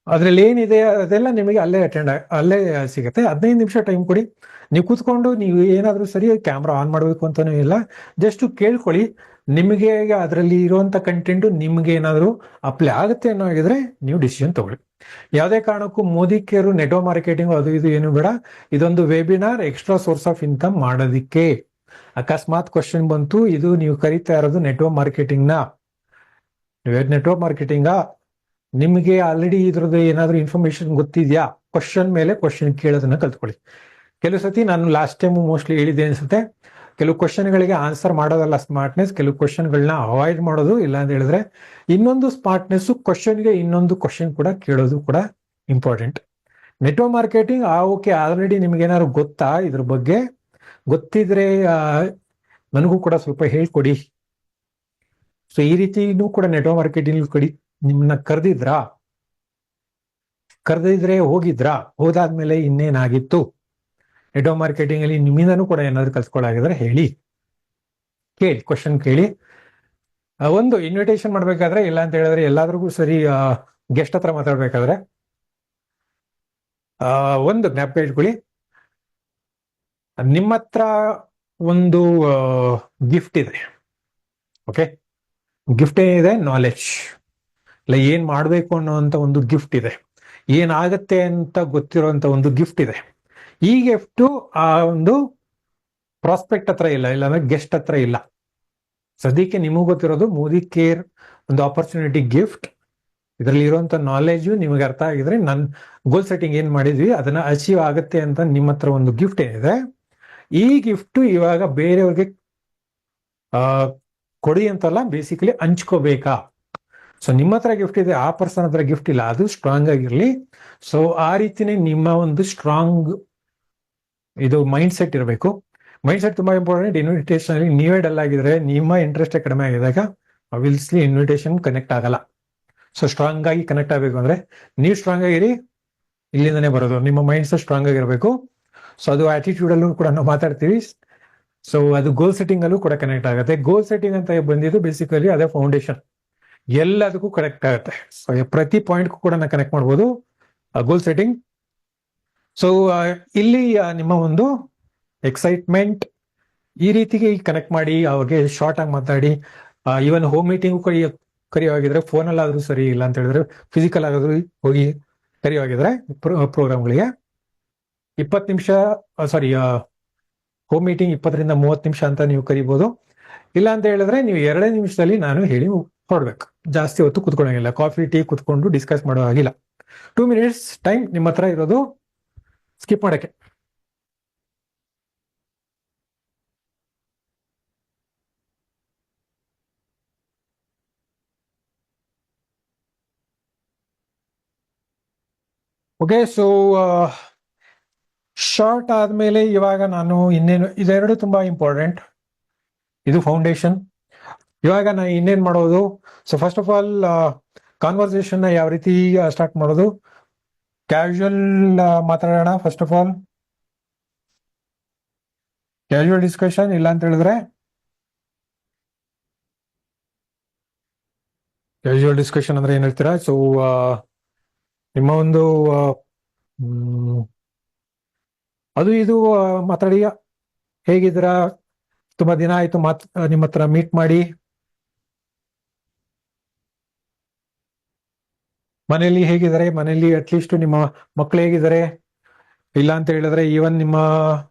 Speaker 1: ಅದ್ರಲ್ಲಿ ಏನಿದೆ ಅದೆಲ್ಲ ನಿಮಗೆ ಅಲ್ಲೇ ಸಿಗುತ್ತೆ. 15 ನಿಮಿಷ ಟೈಮ್ ಕೊಡಿ. ನೀವು ಕೂತ್ಕೊಂಡು ನೀವು ಏನಾದ್ರೂ ಸರಿ ಕ್ಯಾಮ್ರಾ ಆನ್ ಮಾಡಬೇಕು ಅಂತಾನೂ ಇಲ್ಲ, ಜಸ್ಟ್ ಕೇಳ್ಕೊಳ್ಳಿ. ನಿಮಗೆ ಅದರಲ್ಲಿ ಇರುವಂತ ಕಂಟೆಂಟ್ ನಿಮ್ಗೆ ಏನಾದ್ರು ಅಪ್ಲೈ ಆಗುತ್ತೆ ಅನ್ನೋ ಆಗಿದ್ರೆ ನೀವು ಡಿಸಿಷನ್ ತಗೊಳ್ಳಿ. ಯಾವುದೇ ಕಾರಣಕ್ಕೂ ಮೋದಿ ಕೇರು, ನೆಟ್ವರ್ಕ್ ಮಾರ್ಕೆಟಿಂಗ್ ಅದು ಇದು ಏನು ಬೇಡ. ಇದೊಂದು webinar extra source of income ಮಾಡೋದಿಕ್ಕೆ. ಅಕಸ್ಮಾತ್ ಕ್ವಶನ್ ಬಂತು, ಇದು ನೀವು ಕರಿತಾ ಇರೋದು ನೆಟ್ವರ್ಕ್ ಮಾರ್ಕೆಟಿಂಗ್ ನಿಮಗೆ ಆಲ್ರೆಡಿ ಇದ್ರದ್ದು ಏನಾದ್ರು ಇನ್ಫಾರ್ಮೇಶನ್ ಗೊತ್ತಿದ್ಯಾ? ಕ್ವಶನ್ ಮೇಲೆ ಕ್ವಶನ್ ಕೇಳೋದನ್ನ ಕಲ್ತ್ಕೊಳ್ಳಿ. ಕೆಲವು ಸತಿ ನಾನು ಲಾಸ್ಟ್ ಟೈಮ್ ಮೋಸ್ಟ್ಲಿ ಹೇಳಿದ್ದೆ ಅನ್ಸುತ್ತೆ, ಕೆಲವು ಕ್ವಶನ್ಗಳಿಗೆ ಆನ್ಸರ್ ಮಾಡೋದಲ್ಲ ಸ್ಮಾರ್ಟ್ನೆಸ್, ಕೆಲವು ಕ್ವಶನ್ಗಳನ್ನ ಅವಾಯ್ಡ್ ಮಾಡೋದು. ಇಲ್ಲ ಅಂತ ಹೇಳಿದ್ರೆ ಇನ್ನೊಂದು ಸ್ಮಾರ್ಟ್ನೆಸ್, ಕ್ವಶನ್ಗೆ ಇನ್ನೊಂದು ಕ್ವಶನ್ ಕೂಡ ಕೇಳೋದು ಕೂಡ important. Network marketing okay, already ನಿಮ್ಗೆ ಏನಾದ್ರು ಗೊತ್ತಾ ಇದ್ರ ಬಗ್ಗೆ? ಗೊತ್ತಿದ್ರೆ ನನಗೂ ಕೂಡ ಸ್ವಲ್ಪ ಹೇಳ್ಕೊಡಿ. ಸೊ ಈ ರೀತಿನೂ ಕೂಡ ನೆಟ್ವರ್ಕ್ ಮಾರ್ಕೆಟಿಂಗ್ ನಿಮ್ಮನ್ನ ಕರೆದಿದ್ರಾ? ಕರೆದಿದ್ರೆ ಹೋಗಿದ್ರಾ, ಹೋದಾದ್ಮೇಲೆ ಇನ್ನೇನಾಗಿತ್ತು, ನೆಟ್ವರ್ಕ್ ಮಾರ್ಕೆಟಿಂಗ್ ಅಲ್ಲಿ ನಿಮ್ಮಿಂದನೂ ಕೂಡ ಏನಾದ್ರು ಕಲ್ತ್ಕೊಳ್ಳಾಗಿದ್ರೆ ಹೇಳಿ, ಕೇಳಿ, ಕ್ವಶನ್ ಕೇಳಿ. ಒಂದು ಇನ್ವಿಟೇಷನ್ ಮಾಡ್ಬೇಕಾದ್ರೆ, ಇಲ್ಲ ಅಂತ ಹೇಳಿದ್ರೆ ಎಲ್ಲಾದ್ರಿಗೂ ಸರಿ ಗೆಸ್ಟ್ ಹತ್ರ ಮಾತಾಡ್ಬೇಕಾದ್ರೆ ಒಂದು ಜ್ಞಾಪಕ ಇಟ್ಕೊಳ್ಳಿ, ನಿಮ್ಮ ಹತ್ರ ಒಂದು ಗಿಫ್ಟ್ ಇದೆ. ಓಕೆ, ಗಿಫ್ಟ್ ಏನಿದೆ? ನಾಲೆಡ್ಜ್. ಇಲ್ಲ, ಏನ್ ಮಾಡ್ಬೇಕು ಅನ್ನೋಂಥ ಒಂದು ಗಿಫ್ಟ್ ಇದೆ, ಏನಾಗತ್ತೆ ಅಂತ ಗೊತ್ತಿರುವಂತ ಒಂದು ಗಿಫ್ಟ್ ಇದೆ. ಈ ಗಿಫ್ಟ್ ಆ ಒಂದು ಪ್ರಾಸ್ಪೆಕ್ಟ್ ಹತ್ರ ಇಲ್ಲ, ಇಲ್ಲಾಂದ್ರೆ ಗೆಸ್ಟ್ ಹತ್ರ ಇಲ್ಲ. ಸದ್ಯಕ್ಕೆ ನಿಮಗೂ ಗೊತ್ತಿರೋದು ಮೋದಿ ಕೇರ್ ಒಂದು ಆಪರ್ಚುನಿಟಿ ಗಿಫ್ಟ್. ಇದರಲ್ಲಿ ಇರುವಂತ ನಾಲೆಜ್ ನಿಮಗೆ ಅರ್ಥ ಆಗಿದ್ರೆ, ನನ್ ಗೋಲ್ ಸೆಟ್ಟಿಂಗ್ ಏನ್ ಮಾಡಿದ್ವಿ ಅದನ್ನ ಅಚೀವ್ ಆಗುತ್ತೆ ಅಂತ ನಿಮ್ಮ ಹತ್ರ ಒಂದು ಗಿಫ್ಟ್ ಏನಿದೆ, ಈ ಗಿಫ್ಟ್ ಇವಾಗ ಬೇರೆಯವ್ರಿಗೆ ಕೊಡಿ ಅಂತಲ್ಲ, ಬೇಸಿಕಲಿ ಹಂಚ್ಕೋಬೇಕಾ. ಸೊ ನಿಮ್ಮ ಹತ್ರ ಗಿಫ್ಟ್ ಇದೆ, ಆ ಪರ್ಸನ್ ಹತ್ರ ಗಿಫ್ಟ್ ಇಲ್ಲ, ಅದು ಸ್ಟ್ರಾಂಗ್ ಆಗಿರ್ಲಿ. ಸೊ ಆ ರೀತಿನೇ ನಿಮ್ಮ ಒಂದು ಸ್ಟ್ರಾಂಗ್ ಇದು ಮೈಂಡ್ ಸೆಟ್ ಇರಬೇಕು. ಮೈಂಡ್ ಸೆಟ್ ತುಂಬಾ ಇಂಪಾರ್ಟೆಂಟ್. ಇನ್ವಿಟೇಷನ್ ಅಲ್ಲಿ ನೀವೇ ಡಲ್ ಆಗಿದ್ರೆ, ನಿಮ್ಮ ಇಂಟ್ರೆಸ್ಟ್ ಕಡಿಮೆ ಆಗಿದಾಗ ಅವಿಲ್ಸ್ಲಿ ಇನ್ವಿಟೇಷನ್ ಕನೆಕ್ಟ್ ಆಗಲ್ಲ. ಸೊ ಸ್ಟ್ರಾಂಗ್ ಆಗಿ ಕನೆಕ್ಟ್ ಆಗಬೇಕು ಅಂದ್ರೆ ನೀವು ಸ್ಟ್ರಾಂಗ್ ಆಗಿರಿ, ಇಲ್ಲಿಂದನೇ ಬರೋದು. ನಿಮ್ಮ ಮೈಂಡ್ ಸೆಟ್ ಸ್ಟ್ರಾಂಗ್ ಆಗಿರಬೇಕು. ಸೊ ಅದು ಆಟಿಟ್ಯೂಡ್ ಅಲ್ಲೂ ಕೂಡ ನಾವು ಮಾತಾಡ್ತೀವಿ. ಸೊ ಅದು ಗೋಲ್ ಸೆಟ್ಟಿಂಗ್ ಅಲ್ಲೂ ಕೂಡ ಕನೆಕ್ಟ್ ಆಗುತ್ತೆ. ಗೋಲ್ ಸೆಟ್ಟಿಂಗ್ ಅಂತ ಬಂದಿದ್ದು ಬೇಸಿಕಲಿ ಅದೇ ಫೌಂಡೇಶನ್, ಎಲ್ಲದಕ್ಕೂ ಕನೆಕ್ಟ್ ಆಗುತ್ತೆ. ಸೊ ಪ್ರತಿ ಪಾಯಿಂಟ್ ಕೂಡ ನಾವು ಕನೆಕ್ಟ್ ಮಾಡ್ಬೋದು ಗೋಲ್ ಸೆಟ್ಟಿಂಗ್. ಸೊ ಇಲ್ಲಿ ನಿಮ್ಮ ಒಂದು ಎಕ್ಸೈಟ್ಮೆಂಟ್ ಈ ರೀತಿಗೆ ಕನೆಕ್ಟ್ ಮಾಡಿ, ಅವ್ರಿಗೆ ಶಾರ್ಟ್ ಆಗಿ ಮಾತಾಡಿ. ಈವನ್ ಹೋಮ್ ಮೀಟಿಂಗ್ ಕರಿಯೋಗಿದ್ರೆ ಫೋನಲ್ಲಾದ್ರೂ ಸರಿ, ಇಲ್ಲ ಅಂತ ಹೇಳಿದ್ರೆ ಫಿಸಿಕಲ್ ಆಗಾದ್ರೂ ಹೋಗಿ ಕರಿಯೋಗಿದ್ರೆ ಪ್ರೋಗ್ರಾಮ್ಗಳಿಗೆ 20 ನಿಮಿಷ, ಸಾರಿ ಹೋಮ್ ಮೀಟಿಂಗ್ 20ರಿಂದ 30 ನಿಮಿಷ ಅಂತ ನೀವು ಕರಿಬಹುದು. ಇಲ್ಲ ಅಂತ ಹೇಳಿದ್ರೆ ನೀವು 2 ನಿಮಿಷದಲ್ಲಿ ನಾನು ಹೇಳಿ ಹೊರಡ್ಬೇಕು, ಜಾಸ್ತಿ ಹೊತ್ತು ಕುತ್ಕೊಳ್ಳೋಂಗಿಲ್ಲ. ಕಾಫಿ ಟೀ ಕುತ್ಕೊಂಡು ಡಿಸ್ಕಸ್ ಮಾಡೋ ಆಗಿಲ್ಲ. 2 ಮಿನಿಟ್ಸ್ ಟೈಮ್ ನಿಮ್ಮ ಹತ್ರ ಇರೋದು ಸ್ಕಿಪ್ ಮಾಡಕ್ಕೆ. ಓಕೆ, ಸೊ ಶಾರ್ಟ್ ಆದ್ಮೇಲೆ ಇವಾಗ ನಾನು ಇನ್ನೇನು, ಇದೆರಡು ತುಂಬಾ ಇಂಪಾರ್ಟೆಂಟ್. ಇದು ಫೌಂಡೇಶನ್. ಇವಾಗ ನಾನು ಇನ್ನೇನ್ ಮಾಡೋದು? So first of all conversation ಯಾವ ರೀತಿ ಸ್ಟಾರ್ಟ್ ಮಾಡೋದು? ಕ್ಯಾಶುವಲ್ ಮಾತಾಡೋಣ. First of all casual discussion. ಇಲ್ಲ ಅಂತ ಹೇಳಿದ್ರೆ ಕ್ಯಾಶುವಲ್ ಡಿಸ್ಕಷನ್ ಅಂದ್ರೆ ಏನ್ ಹೇಳ್ತೀರಾ? ಸೊ ನಿಮ್ಮ ಒಂದು ಅದು ಇದು ಮಾತಾಡಿ, ಹೇಗಿದ್ದೀರಾ, ತುಂಬಾ ದಿನ ಆಯ್ತು ನಿಮ್ಮ ಹತ್ರ ಮೀಟ್ ಮಾಡಿ, ಮನೆಯಲ್ಲಿ ಹೇಗಿದ್ದಾರೆ, ಮನೆಯಲ್ಲಿ ಅಟ್ಲೀಸ್ಟ್ ನಿಮ್ಮ ಮಕ್ಕಳು ಹೇಗಿದ್ದಾರೆ, ಇಲ್ಲ ಅಂತ ಹೇಳಿದ್ರೆ ಈವನ್ ನಿಮ್ಮ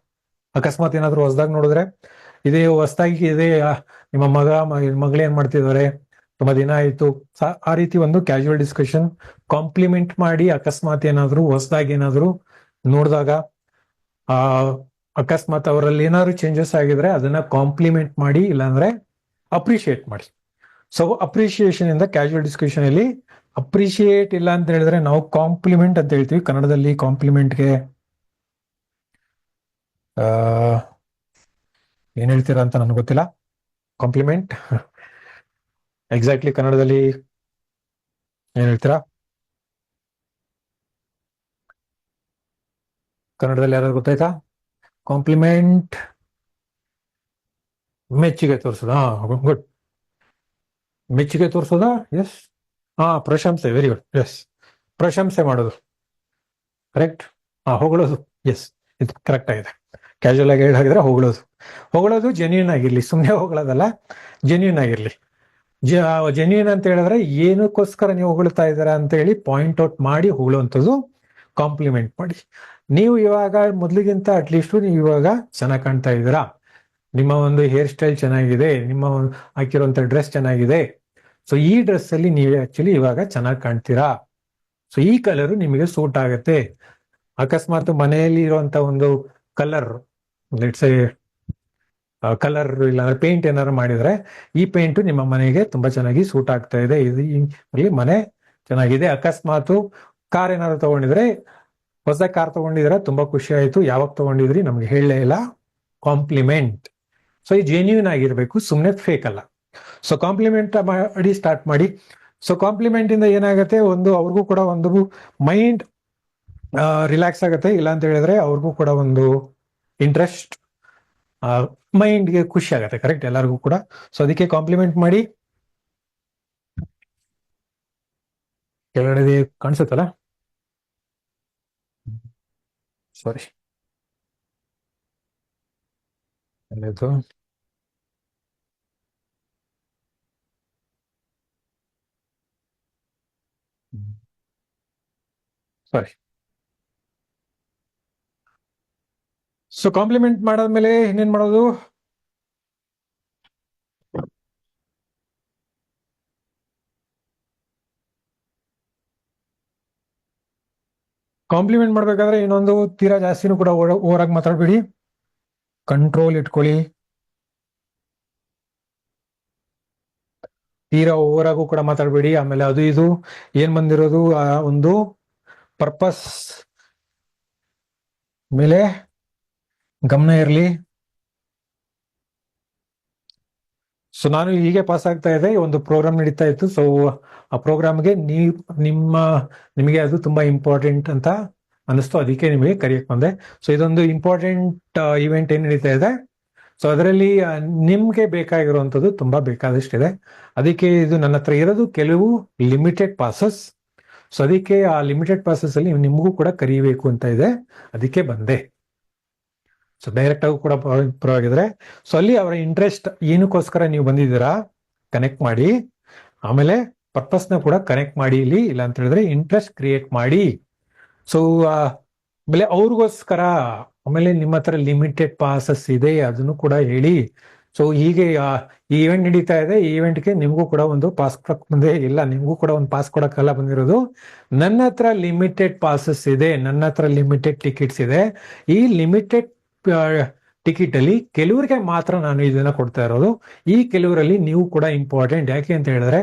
Speaker 1: ಅಕಸ್ಮಾತ್ ಏನಾದ್ರು ಹೊಸದಾಗಿ ನೋಡಿದ್ರೆ, ಇದೇ ಹೊಸದಾಗಿ ಇದೆ ನಿಮ್ಮ ಮಗಳು ಏನ್ ಮಾಡ್ತಿದ್ದಾರೆ, ತುಂಬಾ ದಿನ ಆಯ್ತು. ಆ ರೀತಿ ಒಂದು ಕ್ಯಾಶುವಲ್ ಡಿಸ್ಕಷನ್ ಕಾಂಪ್ಲಿಮೆಂಟ್ ಮಾಡಿ. ಅಕಸ್ಮಾತ್ ಏನಾದ್ರು ಹೊಸದಾಗಿ ಏನಾದ್ರು ನೋಡಿದಾಗ, ಅಕಸ್ಮಾತ್ ಅವರಲ್ಲಿ ಏನಾದ್ರು ಚೇಂಜಸ್ ಆಗಿದ್ರೆ ಅದನ್ನ ಕಾಂಪ್ಲಿಮೆಂಟ್ ಮಾಡಿ, ಇಲ್ಲಾಂದ್ರೆ ಅಪ್ರಿಶಿಯೇಟ್ ಮಾಡಿ. ಸೊ ಅಪ್ರಿಶಿಯೇಷನ್ ಇಂದ ಕ್ಯಾಶುವಲ್ ಡಿಸ್ಕಷನ್ ಅಲ್ಲಿ ಅಪ್ರಿಶಿಯೇಟ್, ಇಲ್ಲ ಅಂತ ಹೇಳಿದ್ರೆ ನಾವು ಕಾಂಪ್ಲಿಮೆಂಟ್ ಅಂತ ಹೇಳ್ತೀವಿ ಕನ್ನಡದಲ್ಲಿ. ಕಾಂಪ್ಲಿಮೆಂಟ್ಗೆ ಏನ್ ಹೇಳ್ತೀರಾ ಅಂತ ನನ್ಗೆ ಗೊತ್ತಿಲ್ಲ. ಕಾಂಪ್ಲಿಮೆಂಟ್ ಎಕ್ಸಾಕ್ಟ್ಲಿ ಕನ್ನಡದಲ್ಲಿ ಏನ್ ಹೇಳ್ತೀರಾ? ಕನ್ನಡದಲ್ಲಿ ಯಾರು ಗೊತ್ತಾಯ್ತಾ? ಕಾಂಪ್ಲಿಮೆಂಟ್ ಮೆಚ್ಚುಗೆ ತೋರಿಸೋದಾ? ಗುಡ್. ಮೆಚ್ಚುಗೆ ತೋರಿಸೋದಾ? ಎಸ್. ಪ್ರಶಂಸೆ. Very good. ಎಸ್, ಪ್ರಶಂಸೆ ಮಾಡೋದು. ಕರೆಕ್ಟ್. ಹೊಗಳೋದು. ಎಸ್, ಇದು ಕರೆಕ್ಟ್ ಆಗಿದೆ. ಕ್ಯಾಶುವಲ್ ಆಗಿ ಹೇಳಿದ್ರೆ ಹೊಗಳೋದು. ಹೊಗಳೋದು ಜೆನ್ಯೂನ್ ಆಗಿರ್ಲಿ, ಸುಮ್ಮನೆ ಹೊಗಳೋದಲ್ಲ, ಜೆನ್ಯೂನ್ ಆಗಿರ್ಲಿ. ಜೆನ್ಯೂನ್ ಅಂತ ಹೇಳಿದ್ರೆ ಏನಕ್ಕೋಸ್ಕರ ನೀವು ಹೊಗಳ್ತಾ ಇದ್ದೀರಾ ಅಂತ ಹೇಳಿ ಪಾಯಿಂಟ್ ಔಟ್ ಮಾಡಿ ಹೊಗಳುವಂಥದ್ದು ಕಾಂಪ್ಲಿಮೆಂಟ್ ಮಾಡಿ. ನೀವು ಇವಾಗ ಮೊದಲಿಗಿಂತ ಅಟ್ಲೀಸ್ಟ್ ನೀವು ಇವಾಗ ಚೆನ್ನಾಗಿ ಕಾಣ್ತಾ ಇದ್ದೀರಾ, ನಿಮ್ಮ ಒಂದು ಹೇರ್ ಸ್ಟೈಲ್ ಚೆನ್ನಾಗಿದೆ, ನಿಮ್ಮ ಹಾಕಿರುವಂತ ಡ್ರೆಸ್ ಚೆನ್ನಾಗಿದೆ, ಸೊ ಈ ಡ್ರೆಸ್ ಅಲ್ಲಿ ನೀವು ಆಕ್ಚುಲಿ ಇವಾಗ ಚೆನ್ನಾಗಿ ಕಾಣ್ತೀರಾ, ಸೊ ಈ ಕಲರ್ ನಿಮಗೆ ಸೂಟ್ ಆಗುತ್ತೆ. ಅಕಸ್ಮಾತ್ ಮನೆಯಲ್ಲಿ ಇರುವಂತ ಒಂದು ಕಲರ್, ಲೆಟ್ಸ್ ಕಲರ್ ಇಲ್ಲ ಪೇಂಟ್ ಏನಾದ್ರು ಮಾಡಿದ್ರೆ, ಈ ಪೇಂಟ್ ನಿಮ್ಮ ಮನೆಗೆ ತುಂಬಾ ಚೆನ್ನಾಗಿ ಸೂಟ್ ಆಗ್ತಾ ಇದೆ, ಇದು ಮನೆ ಚೆನ್ನಾಗಿದೆ. ಅಕಸ್ಮಾತ್ ಕಾರ್ ಏನಾದ್ರು ತಗೊಂಡಿದ್ರೆ, ಹೊಸ ಕಾರ್ ತಗೊಂಡಿದ್ರೆ ತುಂಬಾ ಖುಷಿ ಆಯ್ತು, ಯಾವಾಗ ತಗೊಂಡಿದ್ರಿ ನಮ್ಗೆ ಹೇಳಲೇ ಇಲ್ಲ, ಕಾಂಪ್ಲಿಮೆಂಟ್. ಸೊ ಈ ಜೆನ್ಯೂನ್ ಆಗಿರ್ಬೇಕು, ಸುಮ್ಮನೆ ಫೇಕ್ ಅಲ್ಲ. ಸೊ ಕಾಂಪ್ಲಿಮೆಂಟ್ ಮಾಡಿ ಸ್ಟಾರ್ಟ್ ಮಾಡಿ. ಸೊ ಕಾಂಪ್ಲಿಮೆಂಟ್ ಇಂದ ಏನಾಗುತ್ತೆ, ಒಂದು ಅವ್ರಿಗೂ ಕೂಡ ಒಂದು ಮೈಂಡ್ ರಿಲ್ಯಾಕ್ಸ್ ಆಗುತ್ತೆ. ಇಲ್ಲ ಅಂತ ಹೇಳಿದ್ರೆ ಅವ್ರಿಗೂ ಕೂಡ ಒಂದು ಇಂಟ್ರೆಸ್ಟ್, ಮೈಂಡ್ಗೆ ಖುಷಿ ಆಗುತ್ತೆ. ಕರೆಕ್ಟ್, ಎಲ್ಲರಿಗೂ ಕೂಡ. ಸೊ ಅದಕ್ಕೆ ಕಾಂಪ್ಲಿಮೆಂಟ್ ಮಾಡಿ. ಕೆಳಗಡೆ ಕಾಣಿಸುತ್ತಲ್ಲ, ಸಾರಿ, ಎಲ್ಲದು ಸಾರಿ. ಸೊ ಕಾಂಪ್ಲಿಮೆಂಟ್ ಮಾಡಾದ್ಮೇಲೆ ಇನ್ನೇನ್ ಮಾಡೋದು? ಕಾಂಪ್ಲಿಮೆಂಟ್ ಮಾಡ್ಬೇಕಾದ್ರೆ ಇನ್ನೊಂದು, ತೀರಾ ಜಾಸ್ತಿನೂ ಕೂಡ ಓವರಾಗಿ ಮಾತಾಡ್ಬೇಡಿ, ಕಂಟ್ರೋಲ್ ಇಟ್ಕೊಳ್ಳಿ. ತೀರಾ ಓವರಾಗೂ ಕೂಡ ಮಾತಾಡ್ಬೇಡಿ. ಆಮೇಲೆ ಅದು ಇದು ಏನ್ ಬಂದಿರೋದು ಒಂದು ಪರ್ಪಸ್ ಮೇಲೆ ಗಮನ ಇರಲಿ. ಸೊ ನಾನು ಹೀಗೆ ಪಾಸ್ ಆಗ್ತಾ ಇದೆ, ಒಂದು ಪ್ರೋಗ್ರಾಮ್ ನಡೀತಾ ಇತ್ತು. ಸೊ ಆ ಪ್ರೋಗ್ರಾಮ್ಗೆ ನಿಮಗೆ ಅದು ತುಂಬಾ ಇಂಪಾರ್ಟೆಂಟ್ ಅಂತ ಅನಿಸ್ತು, ಅದಕ್ಕೆ ನಿಮಗೆ ಕರೆಯಕ್ ಬಂದೆ. ಸೊ ಇದೊಂದು ಇಂಪಾರ್ಟೆಂಟ್ ಇವೆಂಟ್ ಏನ್ ನಡೀತಾ ಇದೆ. ಸೊ ಅದರಲ್ಲಿ ನಿಮ್ಗೆ ಬೇಕಾಗಿರುವಂಥದ್ದು ತುಂಬಾ ಬೇಕಾದಷ್ಟಿದೆ. ಅದಕ್ಕೆ ಇದು ನನ್ನ ಹತ್ರ ಇರೋದು ಕೆಲವು ಲಿಮಿಟೆಡ್ ಪಾಸಸ್. ಸೊ ಅದಕ್ಕೆ ಆ ಲಿಮಿಟೆಡ್ ಪಾಸಸ್ ಅಲ್ಲಿ ನಿಮಗೂ ಕೂಡ ಕರಿಬೇಕು ಅಂತ ಇದೆ, ಅದಕ್ಕೆ ಬಂದೆ. ಸೊ ಡೈರೆಕ್ಟ್ ಆಗಿ ಕೂಡ ಪರವಾಗಿದ್ರೆ. ಸೊ ಅಲ್ಲಿ ಅವರ ಇಂಟ್ರೆಸ್ಟ್ ಏನಕ್ಕೋಸ್ಕರ ನೀವು ಬಂದಿದ್ದೀರಾ ಕನೆಕ್ಟ್ ಮಾಡಿ. ಆಮೇಲೆ ಪರ್ಪಸ್ನ ಕೂಡ ಕನೆಕ್ಟ್ ಮಾಡಿ ಇಲ್ಲಿ. ಇಲ್ಲ ಅಂತ ಹೇಳಿದ್ರೆ ಇಂಟ್ರೆಸ್ಟ್ ಕ್ರಿಯೇಟ್ ಮಾಡಿ. ಸೊ ಆಮೇಲೆ ಅವ್ರಿಗೋಸ್ಕರ, ಆಮೇಲೆ ನಿಮ್ಮ ಹತ್ರ ಲಿಮಿಟೆಡ್ ಪಾಸಸ್ ಇದೆ ಅದನ್ನು ಕೂಡ ಹೇಳಿ. ಸೊ ಹೀಗೆ ಈ ಇವೆಂಟ್ ನಡೀತಾ ಇದೆ. ಈ ಇವೆಂಟ್ಗೆ ನಿಮಗೂ ಕೂಡ ಒಂದು ಪಾಸ್ ಕೊಡಕ್ ಬಂದೆ. ಇಲ್ಲ, ನಿಮಗೂ ಕೂಡ ಒಂದು ಪಾಸ್ ಕೊಡಕ್ಕೆಲ್ಲ ಬಂದಿರೋದು. ನನ್ನ ಹತ್ರ ಲಿಮಿಟೆಡ್ ಪಾಸಸ್ ಇದೆ, ನನ್ನ ಹತ್ರ ಲಿಮಿಟೆಡ್ ಟಿಕೆಟ್ಸ್ ಇದೆ. ಈ ಲಿಮಿಟೆಡ್ ಟಿಕೆಟ್ ಅಲ್ಲಿ ಕೆಲವರಿಗೆ ಮಾತ್ರ ನಾನು ಇದನ್ನ ಕೊಡ್ತಾ ಇರೋದು. ಈ ಕೆಲವರಲ್ಲಿ ನೀವು ಕೂಡ ಇಂಪಾರ್ಟೆಂಟ್. ಯಾಕೆ ಅಂತ ಹೇಳಿದ್ರೆ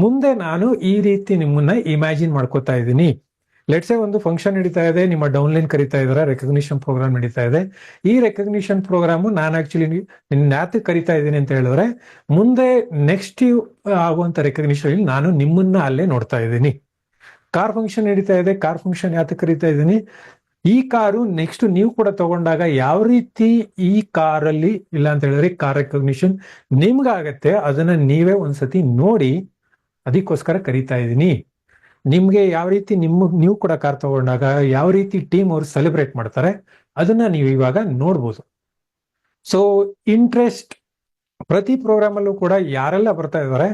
Speaker 1: ಮುಂದೆ ನಾನು ಈ ರೀತಿ ನಿಮ್ಮನ್ನ ಇಮ್ಯಾಜಿನ್ ಮಾಡ್ಕೋತಾ ಇದ್ದೀನಿ. ಲೆಟ್ಸೆ ಒಂದು ಫಂಕ್ಷನ್ ನಡೀತಾ ಇದೆ, ನಿಮ್ಮ ಡೌನ್ಲೈನ್ ಕರೀತಾ ಇದಾರೆ, ರೆಕಗ್ನಿಷನ್ ಪ್ರೋಗ್ರಾಮ್ ನಡೀತಾ ಇದೆ. ಈ ರೆಕಗ್ನಿಷನ್ ಪ್ರೋಗ್ರಾಮ್ ನಾನು ಆಕ್ಚುಲಿ ಯಾತಕ್ಕೆ ಕರಿತಾ ಇದ್ದೀನಿ ಅಂತ ಹೇಳಿದ್ರೆ, ಮುಂದೆ ನೆಕ್ಸ್ಟ್ ಆಗುವಂತ ರೆಕಗ್ನಿಷನ್ ನಾನು ನಿಮ್ಮನ್ನ ಅಲ್ಲೇ ನೋಡ್ತಾ ಇದ್ದೀನಿ. ಕಾರ್ ಫಂಕ್ಷನ್ ನಡೀತಾ ಇದೆ, ಕಾರ್ ಫಂಕ್ಷನ್ ಯಾತಕ್ಕೆ ಕರಿತಾ ಇದ್ದೀನಿ, ಈ ಕಾರು ನೆಕ್ಸ್ಟ್ ನೀವು ಕೂಡ ತಗೊಂಡಾಗ ಯಾವ ರೀತಿ ಈ ಕಾರಲ್ಲಿ, ಇಲ್ಲ ಅಂತ ಹೇಳಿದ್ರೆ ಕಾರ್ ರೆಕಗ್ನಿಷನ್ ನಿಮ್ಗಾಗತ್ತೆ, ಅದನ್ನ ನೀವೇ ಒಂದ್ಸತಿ ನೋಡಿ, ಅದಕ್ಕೋಸ್ಕರ ಕರಿತಾ ಇದ್ದೀನಿ. ನಿಮ್ಗೆ ಯಾವ ರೀತಿ ನೀವು ಕೂಡ ಕಾರ್ ತಗೊಂಡಾಗ ಯಾವ ರೀತಿ ಟೀಮ್ ಅವ್ರು ಸೆಲೆಬ್ರೇಟ್ ಮಾಡ್ತಾರೆ ಅದನ್ನ ನೀವು ಇವಾಗ ನೋಡ್ಬೋದು. ಸೊ ಇಂಟ್ರೆಸ್ಟ್ ಪ್ರತಿ ಪ್ರೋಗ್ರಾಮ್ ಅಲ್ಲೂ ಕೂಡ ಯಾರೆಲ್ಲ ಬರ್ತಾ ಇದಾರೆ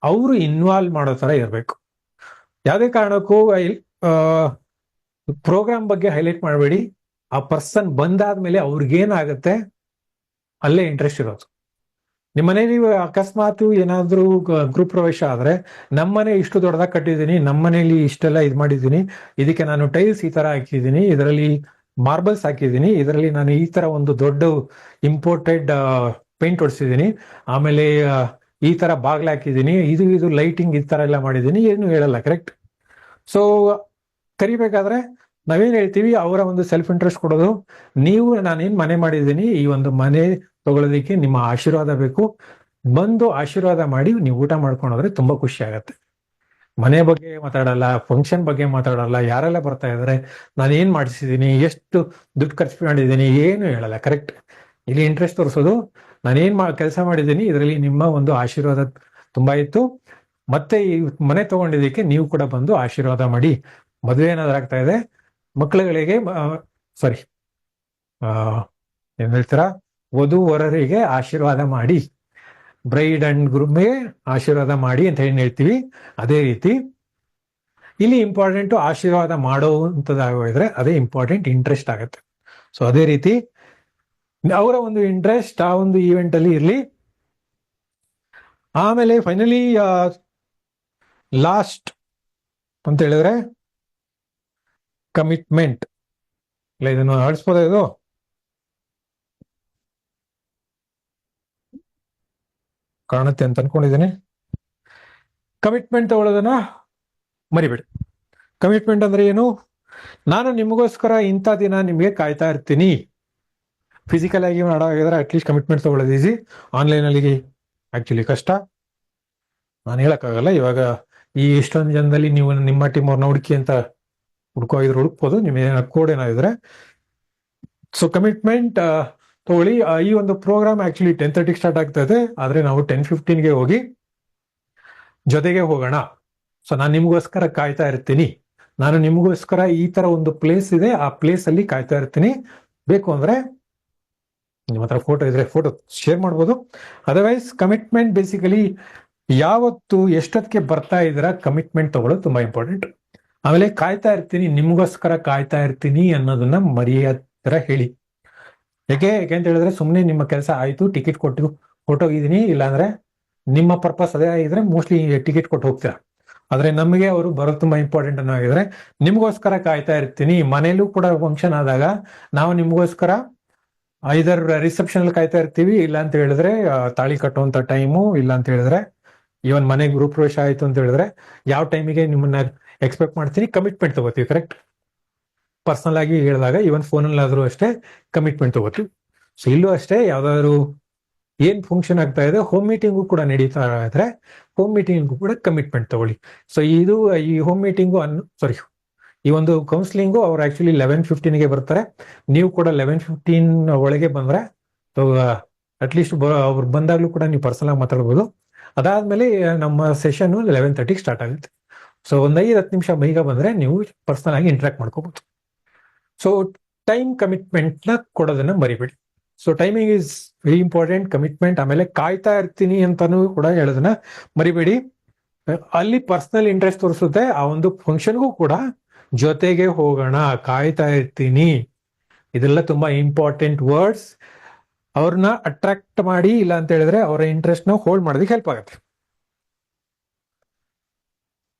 Speaker 1: ಅವರು ಇನ್ವಾಲ್ವ್ ಮಾಡೋ ತರ ಇರಬೇಕು. ಯಾವುದೇ ಕಾರಣಕ್ಕೂ ಪ್ರೋಗ್ರಾಮ್ ಬಗ್ಗೆ ಹೈಲೈಟ್ ಮಾಡಬೇಡಿ. ಆ ಪರ್ಸನ್ ಬಂದಾದ್ಮೇಲೆ ಅವ್ರಿಗೇನಾಗತ್ತೆ ಅಲ್ಲೇ ಇಂಟ್ರೆಸ್ಟ್ ಇರೋದು. ನಿಮ್ಮ ಮನೇಲಿ ಅಕಸ್ಮಾತ್ ಏನಾದ್ರೂ ಗ್ರೂಪ್ ಪ್ರವೇಶ ಆದ್ರೆ, ನಮ್ಮನೆ ಇಷ್ಟು ದೊಡ್ಡದಾಗಿ ಕಟ್ಟಿದ್ದೀನಿ, ನಮ್ಮನೇಲಿ ಇಷ್ಟೆಲ್ಲ ಇದು ಮಾಡಿದ್ದೀನಿ, ಇದಕ್ಕೆ ನಾನು ಟೈಲ್ಸ್ ಈ ತರ ಹಾಕಿದ್ದೀನಿ, ಇದರಲ್ಲಿ ಮಾರ್ಬಲ್ಸ್ ಹಾಕಿದ್ದೀನಿ, ಇದರಲ್ಲಿ ನಾನು ಈ ತರ ಒಂದು ದೊಡ್ಡ ಇಂಪೋರ್ಟೆಡ್ ಪೇಂಟ್ ಹೊಡ್ಸಿದ್ದೀನಿ, ಆಮೇಲೆ ಈ ತರ ಬಾಗ್ಲ ಹಾಕಿದ್ದೀನಿ, ಇದು ಲೈಟಿಂಗ್ ಈ ತರ ಎಲ್ಲ ಮಾಡಿದ್ದೀನಿ, ಏನು ಹೇಳಲ್ಲ. ಕರೆಕ್ಟ್. ಸೊ ಕರಿಬೇಕಾದ್ರೆ ನಾವೇನ್ ಹೇಳ್ತೀವಿ, ಅವರ ಒಂದು ಸೆಲ್ಫ್ ಇಂಟ್ರೆಸ್ಟ್ ಕೊಡೋದು. ನೀವು ನಾನೇನ್ ಮನೆ ಮಾಡಿದ್ದೀನಿ, ಈ ಒಂದು ಮನೆ ತಗೊಳ್ಳೋದಕ್ಕೆ ನಿಮ್ಮ ಆಶೀರ್ವಾದ ಬೇಕು, ಬಂದು ಆಶೀರ್ವಾದ ಮಾಡಿ ನೀವು ಊಟ ಮಾಡ್ಕೊಂಡೋದ್ರೆ ತುಂಬಾ ಖುಷಿ ಆಗತ್ತೆ. ಮನೆ ಬಗ್ಗೆ ಮಾತಾಡಲ್ಲ, ಫಂಕ್ಷನ್ ಬಗ್ಗೆ ಮಾತಾಡಲ್ಲ, ಯಾರೆಲ್ಲ ಬರ್ತಾ ಇದಾರೆ, ನಾನು ಏನ್ ಮಾಡಿಸಿದೀನಿ, ಎಷ್ಟು ದುಡ್ಡು ಖರ್ಚು ಮಾಡಿದ್ದೀನಿ, ಏನು ಹೇಳಲ್ಲ. ಕರೆಕ್ಟ್. ಇಲ್ಲಿ ಇಂಟ್ರೆಸ್ಟ್ ತೋರಿಸೋದು, ನಾನೇನ್ ಕೆಲಸ ಮಾಡಿದ್ದೀನಿ, ಇದರಲ್ಲಿ ನಿಮ್ಮ ಒಂದು ಆಶೀರ್ವಾದ ತುಂಬಾ ಇತ್ತು, ಮತ್ತೆ ಈ ಮನೆ ತಗೊಂಡಿದ್ದಕ್ಕೆ ನೀವು ಕೂಡ ಬಂದು ಆಶೀರ್ವಾದ ಮಾಡಿ. ಮದುವೆ ಏನಾದ್ರು ಆಗ್ತಾ ಇದೆ, ಮಕ್ಕಳುಗಳಿಗೆ ಸಾರಿ ಏನ್ ಹೇಳ್ತೀರಾ, ವಧು ವರರಿಗೆ ಆಶೀರ್ವಾದ ಮಾಡಿ, ಬ್ರೈಡ್ ಅಂಡ್ ಗ್ರೂಮ್ಗೆ ಆಶೀರ್ವಾದ ಮಾಡಿ ಅಂತ ಏನ್ ಹೇಳ್ತೀವಿ, ಅದೇ ರೀತಿ ಇಲ್ಲಿ ಇಂಪಾರ್ಟೆಂಟ್ ಆಶೀರ್ವಾದ ಮಾಡೋಂಥದ್ದಾಗಿದ್ರೆ ಅದೇ ಇಂಪಾರ್ಟೆಂಟ್ ಇಂಟ್ರೆಸ್ಟ್ ಆಗುತ್ತೆ. ಸೊ ಅದೇ ರೀತಿ ಅವರ ಒಂದು ಇಂಟ್ರೆಸ್ಟ್ ಆ ಒಂದು ಈವೆಂಟ್ ಅಲ್ಲಿ ಇರಲಿ. ಆಮೇಲೆ ಫೈನಲಿ ಲಾಸ್ಟ್ ಅಂತ ಹೇಳಿದ್ರೆ ಕಮಿಟ್ಮೆಂಟ್. ಇಲ್ಲ, ಇದನ್ನು ಅಳಿಸ್ಬೋದ, ಇದು ಕಾಣುತ್ತೆ ಅಂತ ಅನ್ಕೊಂಡಿದ್ದೀನಿ. ಕಮಿಟ್ಮೆಂಟ್ ತಗೊಳ್ಳೋದನ್ನ ಮರಿಬೇಡಿ. ಕಮಿಟ್ಮೆಂಟ್ ಅಂದ್ರೆ ಏನು, ನಾನು ನಿಮಗೋಸ್ಕರ ಇಂಥ ದಿನ ನಿಮಗೆ ಕಾಯ್ತಾ ಇರ್ತೀನಿ. ಫಿಸಿಕಲ್ ಆಗಿ ಮಾಡೋದಾಗಿದ್ರೆ ಅಟ್ಲೀಸ್ಟ್ ಕಮಿಟ್ಮೆಂಟ್ ತಗೊಳ್ಳೋದು ಈಸಿ, ಆನ್ಲೈನ್ ಅಲ್ಲಿ ಆಕ್ಚುಲಿ ಕಷ್ಟ. ನಾನು ಹೇಳಕ್ಕಾಗಲ್ಲ ಇವಾಗ ಈ ಇಷ್ಟೊಂದು ಜನದಲ್ಲಿ ನೀವು ನಿಮ್ಮ ಟೀಮ್ ಅವ್ರನ್ನ ಹುಡುಕಿ ಅಂತ ಹುಡುಕ್ಬೋದು ನಿಮಗೆ ಕೋಡ್ ಏನಾದ್ರೆ. ಸೊ ಕಮಿಟ್ಮೆಂಟ್ ತಗೊಳ್ಳಿ. ಈ ಒಂದು ಪ್ರೋಗ್ರಾಮ್ ಆಕ್ಚುಲಿ 10:30 ಸ್ಟಾರ್ಟ್ ಆಗ್ತಾ ಇದೆ, ಆದ್ರೆ ನಾವು 10:15ಗೆ ಹೋಗಿ ಜೊತೆಗೆ ಹೋಗೋಣ. ಸೊ ನಾನು ನಿಮಗೋಸ್ಕರ ಕಾಯ್ತಾ ಇರ್ತೀನಿ. ನಾನು ನಿಮಗೋಸ್ಕರ ಈ ತರ ಒಂದು ಪ್ಲೇಸ್ ಇದೆ, ಆ ಪ್ಲೇಸ್ ಅಲ್ಲಿ ಕಾಯ್ತಾ ಇರ್ತೀನಿ. ಬೇಕು ಅಂದ್ರೆ ನಿಮ್ಮ ಹತ್ರ ಫೋಟೋ ಇದ್ರೆ ಫೋಟೋ ಶೇರ್ ಮಾಡ್ಬೋದು. ಅದರ್ವೈಸ್ ಕಮಿಟ್ಮೆಂಟ್ ಬೇಸಿಕಲಿ ಯಾವತ್ತು ಎಷ್ಟೊತ್ತಿಗೆ ಬರ್ತಾ ಇದ್ದೀರಾ ಕಮಿಟ್ಮೆಂಟ್ ತಗೊಳ್ಳೋದು ತುಂಬಾ ಇಂಪಾರ್ಟೆಂಟ್. ಆಮೇಲೆ ಕಾಯ್ತಾ ಇರ್ತೀನಿ, ನಿಮ್ಗೋಸ್ಕರ ಕಾಯ್ತಾ ಇರ್ತೀನಿ ಅನ್ನೋದನ್ನ ಮರೆಯತ್ರ ಹೇಳಿ. ಯಾಕೆ ಅಂತ ಹೇಳಿದ್ರೆ ಸುಮ್ಮನೆ ನಿಮ್ಮ ಕೆಲಸ ಆಯ್ತು, ಟಿಕೆಟ್ ಕೊಟ್ಟು ಹೊರಟೋಗಿದ್ದೀನಿ, ಇಲ್ಲಾಂದ್ರೆ ನಿಮ್ಮ ಪರ್ಪಸ್ ಅದೇ ಆಗಿದ್ರೆ ಮೋಸ್ಟ್ಲಿ ಟಿಕೆಟ್ ಕೊಟ್ಟು ಹೋಗ್ತೀರಾ. ಆದ್ರೆ ನಮಗೆ ಅವರು ಬರೋದು ತುಂಬಾ ಇಂಪಾರ್ಟೆಂಟ್ ಅನ್ನೋಗಿದ್ರೆ ನಿಮ್ಗೋಸ್ಕರ ಕಾಯ್ತಾ ಇರ್ತೀನಿ. ಮನೇಲೂ ಕೂಡ ಫಂಕ್ಷನ್ ಆದಾಗ ನಾವು ನಿಮ್ಗೋಸ್ಕರ ಐದರ್ ರಿಸೆಪ್ಷನ್ ಅಲ್ಲಿ ಕಾಯ್ತಾ ಇರ್ತೀವಿ, ಇಲ್ಲ ಅಂತ ಹೇಳಿದ್ರೆ ತಾಳಿ ಕಟ್ಟುವಂತ ಟೈಮು, ಇಲ್ಲ ಅಂತ ಹೇಳಿದ್ರೆ ಇವನ್ ಮನೆ ಗೃಹ ಪ್ರವೇಶ ಆಯ್ತು ಅಂತ ಹೇಳಿದ್ರೆ ಯಾವ ಟೈಮಿಗೆ ನಿಮ್ಮನ್ನ ಎಕ್ಸ್ಪೆಕ್ಟ್ ಮಾಡ್ತೀನಿ, ಕಮಿಟ್ಮೆಂಟ್ ತಗೋತೀವಿ. ಕರೆಕ್ಟ್. ಪರ್ಸನಲ್ ಆಗಿ ಹೇಳಿದಾಗ ಇವನ್ ಫೋನಲ್ಲಿ ಆದ್ರೂ ಅಷ್ಟೇ ಕಮಿಟ್ಮೆಂಟ್ ತಗೋತೀವಿ. ಸೊ ಇಲ್ಲೂ ಅಷ್ಟೇ, ಯಾವ್ದಾದ್ರು ಏನ್ ಫಂಕ್ಷನ್ ಆಗ್ತಾ ಇದೆ, ಹೋಮ್ ಮೀಟಿಂಗು ಕೂಡ ನಡೀತಾ ಇದ್ರೆ ಹೋಮ್ ಮೀಟಿಂಗು ಕೂಡ ಕಮಿಟ್ಮೆಂಟ್ ತಗೊಳ್ಳಿ. ಸೊ ಇದು ಈ ಹೋಮ್ ಮೀಟಿಂಗು ಈ ಒಂದು ಕೌನ್ಸಿಲಿಂಗು ಅವ್ರು ಆಕ್ಚುಲಿ 11:15ಗೆ ಬರ್ತಾರೆ. ನೀವು ಕೂಡ 11:15 ಒಳಗೆ ಬಂದ್ರೆ ಅಟ್ಲೀಸ್ಟ್ ಅವ್ರು ಬಂದಾಗ್ಲೂ ಕೂಡ ನೀವು ಪರ್ಸನಲ್ ಆಗಿ ಮಾತಾಡ್ಬೋದು. ಅದಾದ್ಮೇಲೆ ನಮ್ಮ ಸೆಷನ್ 11:30 ಸ್ಟಾರ್ಟ್ ಆಗುತ್ತೆ. ಸೊ ಒಂದ್ 5-10 ನಿಮಿಷ ಬೇಗ ಬಂದ್ರೆ ನೀವು ಪರ್ಸನಲ್ ಆಗಿ ಇಂಟ್ರಾಕ್ಟ್ ಮಾಡ್ಕೋಬಹುದು. ಸೊ ಟೈಮ್ ಕಮಿಟ್ಮೆಂಟ್ ನ ಕೊಡೋದನ್ನ ಮರಿಬೇಡಿ. So timing is very important. Commitment, ಆಮೇಲೆ ಕಾಯ್ತಾ ಇರ್ತೀನಿ ಅಂತಾನು ಕೂಡ ಹೇಳೋದನ್ನ ಮರಿಬೇಡಿ. ಅಲ್ಲಿ ಪರ್ಸನಲ್ ಇಂಟ್ರೆಸ್ಟ್ ತೋರಿಸುತ್ತೆ. ಆ ಒಂದು ಫಂಕ್ಷನ್ಗೂ ಕೂಡ ಜೊತೆಗೆ ಹೋಗೋಣ, ಕಾಯ್ತಾ ಇರ್ತೀನಿ, ಇದೆಲ್ಲ ತುಂಬಾ ಇಂಪಾರ್ಟೆಂಟ್ ವರ್ಡ್ಸ್. ಅವ್ರನ್ನ ಅಟ್ರಾಕ್ಟ್ ಮಾಡಿ, ಇಲ್ಲ ಅಂತ ಹೇಳಿದ್ರೆ ಅವರ ಇಂಟ್ರೆಸ್ಟ್ ನ ಹೋಲ್ಡ್ ಮಾಡೋದಕ್ಕೆ ಹೆಲ್ಪ್ ಆಗುತ್ತೆ.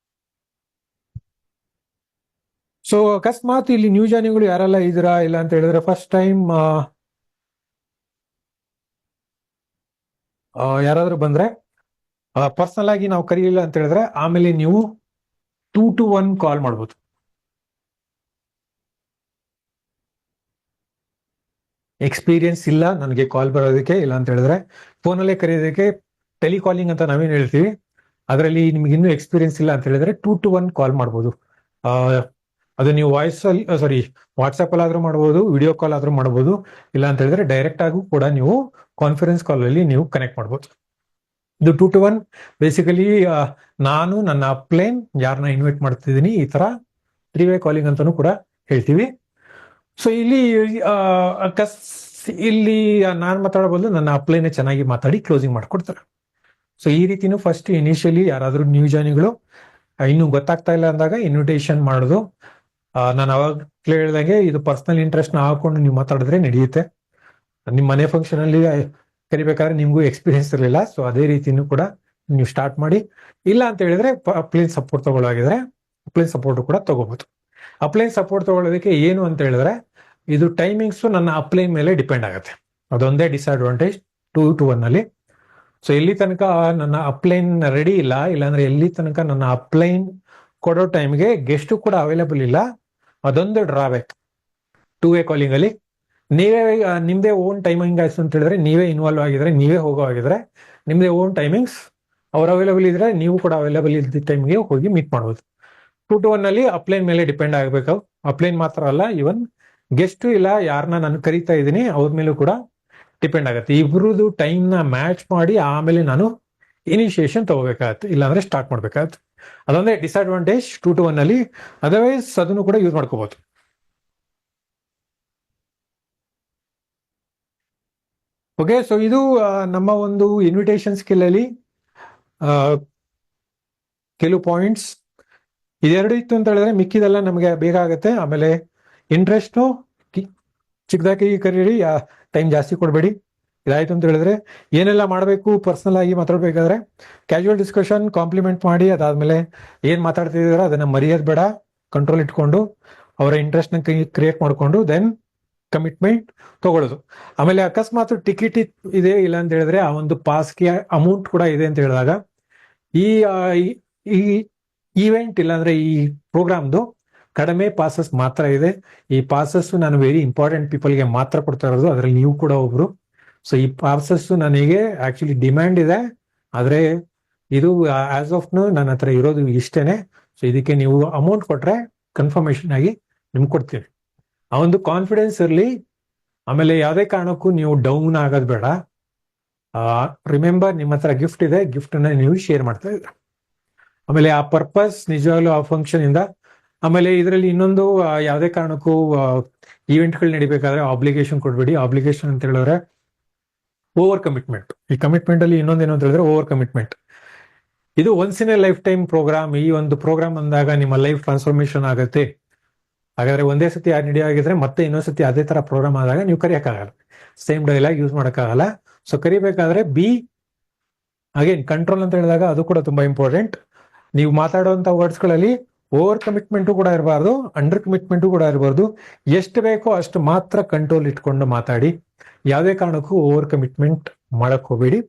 Speaker 1: ಸೊ ಅಕಸ್ಮಾತ್ ಇಲ್ಲಿ ನ್ಯೂ ಜಾಯಿನಿಗಳು ಯಾರೆಲ್ಲ ಇದ್ದೀರಾ, ಇಲ್ಲ ಅಂತ ಹೇಳಿದ್ರೆ ಫಸ್ಟ್ ಟೈಮ್ ಯಾರಾದ್ರೂ ಬಂದ್ರೆ ಪರ್ಸನಲ್ ಆಗಿ ನಾವು ಕರೀಲಿಲ್ಲ ಅಂತ ಹೇಳಿದ್ರೆ ಆಮೇಲೆ ನೀವು 2 to 1 ಕಾಲ್ ಮಾಡ್ಬೋದು. ಎಕ್ಸ್ಪೀರಿಯನ್ಸ್ ಇಲ್ಲ ನನಗೆ ಕಾಲ್ ಬರೋದಕ್ಕೆ, ಇಲ್ಲ ಅಂತ ಹೇಳಿದ್ರೆ ಫೋನಲ್ಲೇ ಕರೆಯೋದಕ್ಕೆ ಟೆಲಿಕಾಲಿಂಗ್ ಅಂತ ನಾವೇನು ಹೇಳ್ತೀವಿ, ಅದರಲ್ಲಿ ನಿಮ್ಗೆ ಇನ್ನೂ ಎಕ್ಸ್ಪೀರಿಯನ್ಸ್ ಇಲ್ಲ ಅಂತ ಹೇಳಿದ್ರೆ 2 to 1 ಕಾಲ್ ಮಾಡ್ಬೋದು. ಅದು ನೀವು ವಾಯ್ಸ್ ಅಲ್ಲಿ ವಾಟ್ಸ್ಆಪ್ ಅಲ್ಲಿ ಆದ್ರೂ ಮಾಡ್ಬೋದು, ವಿಡಿಯೋ ಕಾಲ್ ಆದ್ರೂ ಮಾಡ್ಬೋದು, ಇಲ್ಲ ಅಂತ ಹೇಳಿದ್ರೆ ಡೈರೆಕ್ಟ್ ಆಗೂ ಕೂಡ ನೀವು ಕಾನ್ಫರೆನ್ಸ್ ಕಾಲ್ ಅಲ್ಲಿ ನೀವು ಕನೆಕ್ಟ್ ಮಾಡ್ಬೋದು. ಇದು 2 to 1 ಬೇಸಿಕಲಿ ನಾನು ನನ್ನ ಅಪ್ಲೈನ್ ಯಾರನ್ನ ಇನ್ವೈಟ್ ಮಾಡ್ತಿದ್ದೀನಿ, ಈ ತರ 3-way ಕಾಲಿಂಗ್ ಅಂತಾನು ಕೂಡ ಹೇಳ್ತೀವಿ. ಸೊ ಇಲ್ಲಿ ನಾನು ಮಾತಾಡಬಹುದು, ನನ್ನ ಅಪ್ಲೈನ್ ಚೆನ್ನಾಗಿ ಮಾತಾಡಿ ಕ್ಲೋಸಿಂಗ್ ಮಾಡ್ಕೊಡ್ತಾರೆ. ಸೊ ಈ ರೀತಿನೂ ಫಸ್ಟ್ ಇನಿಷಿಯಲಿ ಯಾರಾದ್ರೂ ನ್ಯೂ ಜಾಯಿನಿಗಳು ಇನ್ನು ಗೊತ್ತಾಗ್ತಾ ಇಲ್ಲ ಅಂದಾಗ ಇನ್ವಿಟೇಷನ್ ಮಾಡೋದು. ನಾನು ಅವಾಗ ಹೇಳ್ದಂಗೆ ಇದು ಪರ್ಸನಲ್ ಇಂಟ್ರೆಸ್ಟ್ ನ ಹಾಕೊಂಡು ನೀವು ಮಾತಾಡಿದ್ರೆ ನಡೆಯುತ್ತೆ. ನಿಮ್ಮ ಮನೆ ಫಂಕ್ಷನ್ ಅಲ್ಲಿ ಕರಿಬೇಕಾದ್ರೆ ನಿಮ್ಗೂ ಎಕ್ಸ್ಪೀರಿಯನ್ಸ್ ಇರಲಿಲ್ಲ, ಸೊ ಅದೇ ರೀತಿನೂ ಕೂಡ ನೀವು ಸ್ಟಾರ್ಟ್ ಮಾಡಿ. ಇಲ್ಲ ಅಂತ ಹೇಳಿದ್ರೆ ಅಪ್ಲೈನ್ ಸಪೋರ್ಟ್ ತಗೊಳ್ಳಾಗಿದ್ರೆ ಅಪ್ಲೈನ್ ಸಪೋರ್ಟ್ ಕೂಡ ತಗೋಬಹುದು. ಅಪ್ಲೈನ್ ಸಪೋರ್ಟ್ ತಗೊಳ್ಳೋದಕ್ಕೆ ಏನು ಅಂತ ಹೇಳಿದ್ರೆ ಇದು ಟೈಮಿಂಗ್ಸ್ ನನ್ನ ಅಪ್ಲೈನ್ ಮೇಲೆ ಡಿಪೆಂಡ್ ಆಗುತ್ತೆ. ಅದೊಂದೇ ಡಿಸ್ಅಡ್ವಾಂಟೇಜ್ 2 to 1 ಅಲ್ಲಿ. ಸೊ ಎಲ್ಲಿ ತನಕ ನನ್ನ ಅಪ್ಲೈನ್ ರೆಡಿ ಇಲ್ಲ, ಇಲ್ಲಾಂದ್ರೆ ಎಲ್ಲಿ ತನಕ ನನ್ನ ಅಪ್ಲೈನ್ ಕೊಡೋ ಟೈಮ್ಗೆ ಗೆಸ್ಟ್ ಕೂಡ ಅವೈಲೇಬಲ್ ಇಲ್ಲ, ಅದೊಂದು ಡ್ರಾಬ್ಯಾಕ್ 2-way ಕಾಲಿಂಗ್ ಅಲ್ಲಿ. ನೀವೇ ನಿಮ್ದೇ ಓನ್ ಟೈಮಿಂಗ್ ಆಯ್ತು ಅಂತ ಹೇಳಿದ್ರೆ, ನೀವೇ ಇನ್ವಾಲ್ವ್ ಆಗಿದ್ರೆ, ನೀವೇ ಹೋಗೋ ಆಗಿದ್ರೆ ನಿಮ್ದೇ ಓನ್ ಟೈಮಿಂಗ್ಸ್, ಅವ್ರು ಅವೈಲೇಬಲ್ ಇದ್ರೆ ನೀವು ಕೂಡ ಅವೈಲೇಬಲ್ ಇದ್ದ ಟೈಮ್ಗೆ ಹೋಗಿ ಮೀಟ್ ಮಾಡ್ಬೋದು. 2 to 1 ಅಲ್ಲಿ ಅಪ್ಲೈನ್ ಮೇಲೆ ಡಿಪೆಂಡ್ ಆಗಬೇಕು. ಅಪ್ಲೈನ್ ಮಾತ್ರ ಅಲ್ಲ, ಇವನ್ ಗೆಸ್ಟ್ ಇಲ್ಲ ಯಾರನ್ನ ನಾನು ಕರಿತಾ ಇದ್ದೀನಿ ಅವ್ರ ಮೇಲೂ ಕೂಡ ಡಿಪೆಂಡ್ ಆಗುತ್ತೆ. ಇಬ್ರದ್ದು ಟೈಮ್ ನ ಮ್ಯಾಚ್ ಮಾಡಿ ಆಮೇಲೆ ನಾನು ಇನಿಷಿಯೇಷನ್ ತಗೋಬೇಕಾಗತ್ತೆ, ಇಲ್ಲಾಂದ್ರೆ ಸ್ಟಾರ್ಟ್ ಮಾಡ್ಬೇಕಾಗತ್ತೆ. ಅದೊಂದೇ ಡಿಸ್ಅಡ್ವಾಂಟೇಜ್ 2 to 1 ಅಲ್ಲಿ. ಅದರ್ವೈಸ್ ಅದನ್ನು ಕೂಡ ಯೂಸ್ ಮಾಡ್ಕೋಬಹುದು. ಓಕೆ, ಸೊ ಇದು ನಮ್ಮ ಒಂದು ಇನ್ವಿಟೇಷನ್ ಸ್ಕಿಲ್ ಅಲ್ಲಿ ಕೆಲವು ಪಾಯಿಂಟ್ಸ್. ಇದೆರಡು ಇತ್ತು ಅಂತ ಹೇಳಿದ್ರೆ ಮಿಕ್ಕಿದೆಲ್ಲ ನಮಗೆ ಬೇಗ ಆಗುತ್ತೆ. ಆಮೇಲೆ ಇಂಟ್ರೆಸ್ಟ್ ಚಿಕ್ಕದಾಗಿ ಕರೀರಿ, ಟೈಮ್ ಜಾಸ್ತಿ ಕೊಡಬೇಡಿ. ಇದಾಯ್ತು ಅಂತ ಹೇಳಿದ್ರೆ ಏನೆಲ್ಲ ಮಾಡಬೇಕು ಪರ್ಸನಲ್ ಆಗಿ ಮಾತಾಡ್ಬೇಕಾದ್ರೆ ಕ್ಯಾಶುವಲ್ ಡಿಸ್ಕಷನ್, ಕಾಂಪ್ಲಿಮೆಂಟ್ ಮಾಡಿ, ಅದಾದ್ಮೇಲೆ ಏನ್ ಮಾತಾಡ್ತಿದಾರೋ ಅದನ್ನ ಮರೆಯೋದು ಬೇಡ, ಕಂಟ್ರೋಲ್ ಇಟ್ಕೊಂಡು ಅವರ ಇಂಟ್ರೆಸ್ಟ್ ನ ಕ್ರಿಯೇಟ್ ಮಾಡ್ಕೊಂಡು ದೆನ್ ಕಮಿಟ್ಮೆಂಟ್ ತಗೊಳ್ಳೋದು. ಆಮೇಲೆ ಅಕಸ್ಮಾತ್ ಟಿಕೆಟ್ ಇದೆ ಇಲ್ಲ ಅಂತ ಹೇಳಿದ್ರೆ ಆ ಒಂದು ಪಾಸ್ಗೆ ಅಮೌಂಟ್ ಕೂಡ ಇದೆ ಅಂತ ಹೇಳಿದಾಗ ಈ ಈವೆಂಟ್ ಇಲ್ಲಾಂದ್ರೆ ಈ ಪ್ರೋಗ್ರಾಮ್ದು ಕಡಿಮೆ ಪಾಸಸ್ ಮಾತ್ರ ಇದೆ. ಈ ಪಾಸಸ್ ನಾನು ವೆರಿ ಇಂಪಾರ್ಟೆಂಟ್ ಪೀಪಲ್ಗೆ ಮಾತ್ರ ಕೊಡ್ತಾ ಇರೋದು, ಅದರಲ್ಲಿ ನೀವು ಕೂಡ ಒಬ್ರು. ಸೊ ಈ ಪಾಸಸ್ ನನಗೆ ಆಕ್ಚುಲಿ ಡಿಮ್ಯಾಂಡ್ ಇದೆ, ಆದ್ರೆ ಇದು ಆಸ್ ಆಫ್ ನೋ ನನ್ನ ಹತ್ರ ಇರೋದು ಇಷ್ಟೇನೆ. ಸೊ ಇದಕ್ಕೆ ನೀವು ಅಮೌಂಟ್ ಕೊಟ್ರೆ ಕನ್ಫರ್ಮೇಶನ್ ಆಗಿ ನಿಮ್ಗೆ ಕೊಡ್ತೀನಿ. ಆ ಒಂದು ಕಾನ್ಫಿಡೆನ್ಸ್ ಇರಲಿ. ಆಮೇಲೆ ಯಾವುದೇ ಕಾರಣಕ್ಕೂ ನೀವು ಡೌನ್ ಆಗೋದು ಬೇಡ. ರಿಮೆಂಬರ್, ನಿಮ್ಮ ಹತ್ರ ಗಿಫ್ಟ್ ಇದೆ, ಗಿಫ್ಟ್ ಅನ್ನ ನೀವು ಶೇರ್ ಮಾಡ್ತಾ ಇದ್ದೀರಾ. ಆಮೇಲೆ ಆ ಪರ್ಪಸ್ ನಿಜವಾಗ್ಲೂ ಆ ಫಂಕ್ಷನ್ ಇಂದ. ಆಮೇಲೆ ಇದರಲ್ಲಿ ಇನ್ನೊಂದು, ಯಾವುದೇ ಕಾರಣಕ್ಕೂ ಈವೆಂಟ್ಗಳು ನಡಿಬೇಕಾದ್ರೆ ಆಬ್ಲಿಗೇಷನ್ ಕೊಡ್ಬೇಡಿ. ಆಬ್ಲಿಗೇಷನ್ ಅಂತ ಹೇಳಿದ್ರೆ ಓವರ್ ಕಮಿಟ್ಮೆಂಟ್. ಈ ಕಮಿಟ್ಮೆಂಟ್ ಅಲ್ಲಿ ಇನ್ನೊಂದೇನು ಅಂತ ಹೇಳಿದ್ರೆ ಓವರ್ ಕಮಿಟ್ಮೆಂಟ್. ಇದು once in a life time programme. ಈ ಒಂದು ಪ್ರೋಗ್ರಾಮ್ ಅಂದಾಗ ನಿಮ್ಮ ಲೈಫ್ ಟ್ರಾನ್ಸ್ಫಾರ್ಮೇಶನ್ ಆಗುತ್ತೆ. ಹಾಗಾದ್ರೆ ಒಂದೇ ಸತಿ ರೆಡಿ ಆಗಿದ್ರೆ ಮತ್ತೆ ಇನ್ನೊಂದ್ಸತಿ ಅದೇ ತರ ಪ್ರೋಗ್ರಾಮ್ ಆದಾಗ ನೀವು ಕರಿಯಕ್ಕಾಗಲ್ಲ, ಸೇಮ್ ಡೈಲಾಗ್ ಯೂಸ್ ಮಾಡೋಕ್ಕಾಗಲ್ಲ. ಸೊ ಕರಿಬೇಕಾದ್ರೆ ಅಗೇನ್ ಕಂಟ್ರೋಲ್ ಅಂತ ಹೇಳಿದಾಗ ಅದು ಕೂಡ ತುಂಬಾ ಇಂಪಾರ್ಟೆಂಟ್. ನೀವು ಮಾತಾಡುವಂತ ವರ್ಡ್ಸ್ಗಳಲ್ಲಿ ಓವರ್ ಕಮಿಟ್ಮೆಂಟು ಕೂಡ ಇರಬಾರ್ದು, ಅಂಡರ್ ಕಮಿಟ್ಮೆಂಟು ಕೂಡ ಇರಬಾರ್ದು. ಎಷ್ಟು ಬೇಕೋ ಅಷ್ಟು ಮಾತ್ರ ಕಂಟ್ರೋಲ್ ಇಟ್ಕೊಂಡು ಮಾತಾಡಿ. ಯಾವುದೇ ಕಾರಣಕ್ಕೂ ಓವರ್ ಕಮಿಟ್ಮೆಂಟ್ ಮಾಡಕ್ ಹೋಗ್ಬೇಡಿ.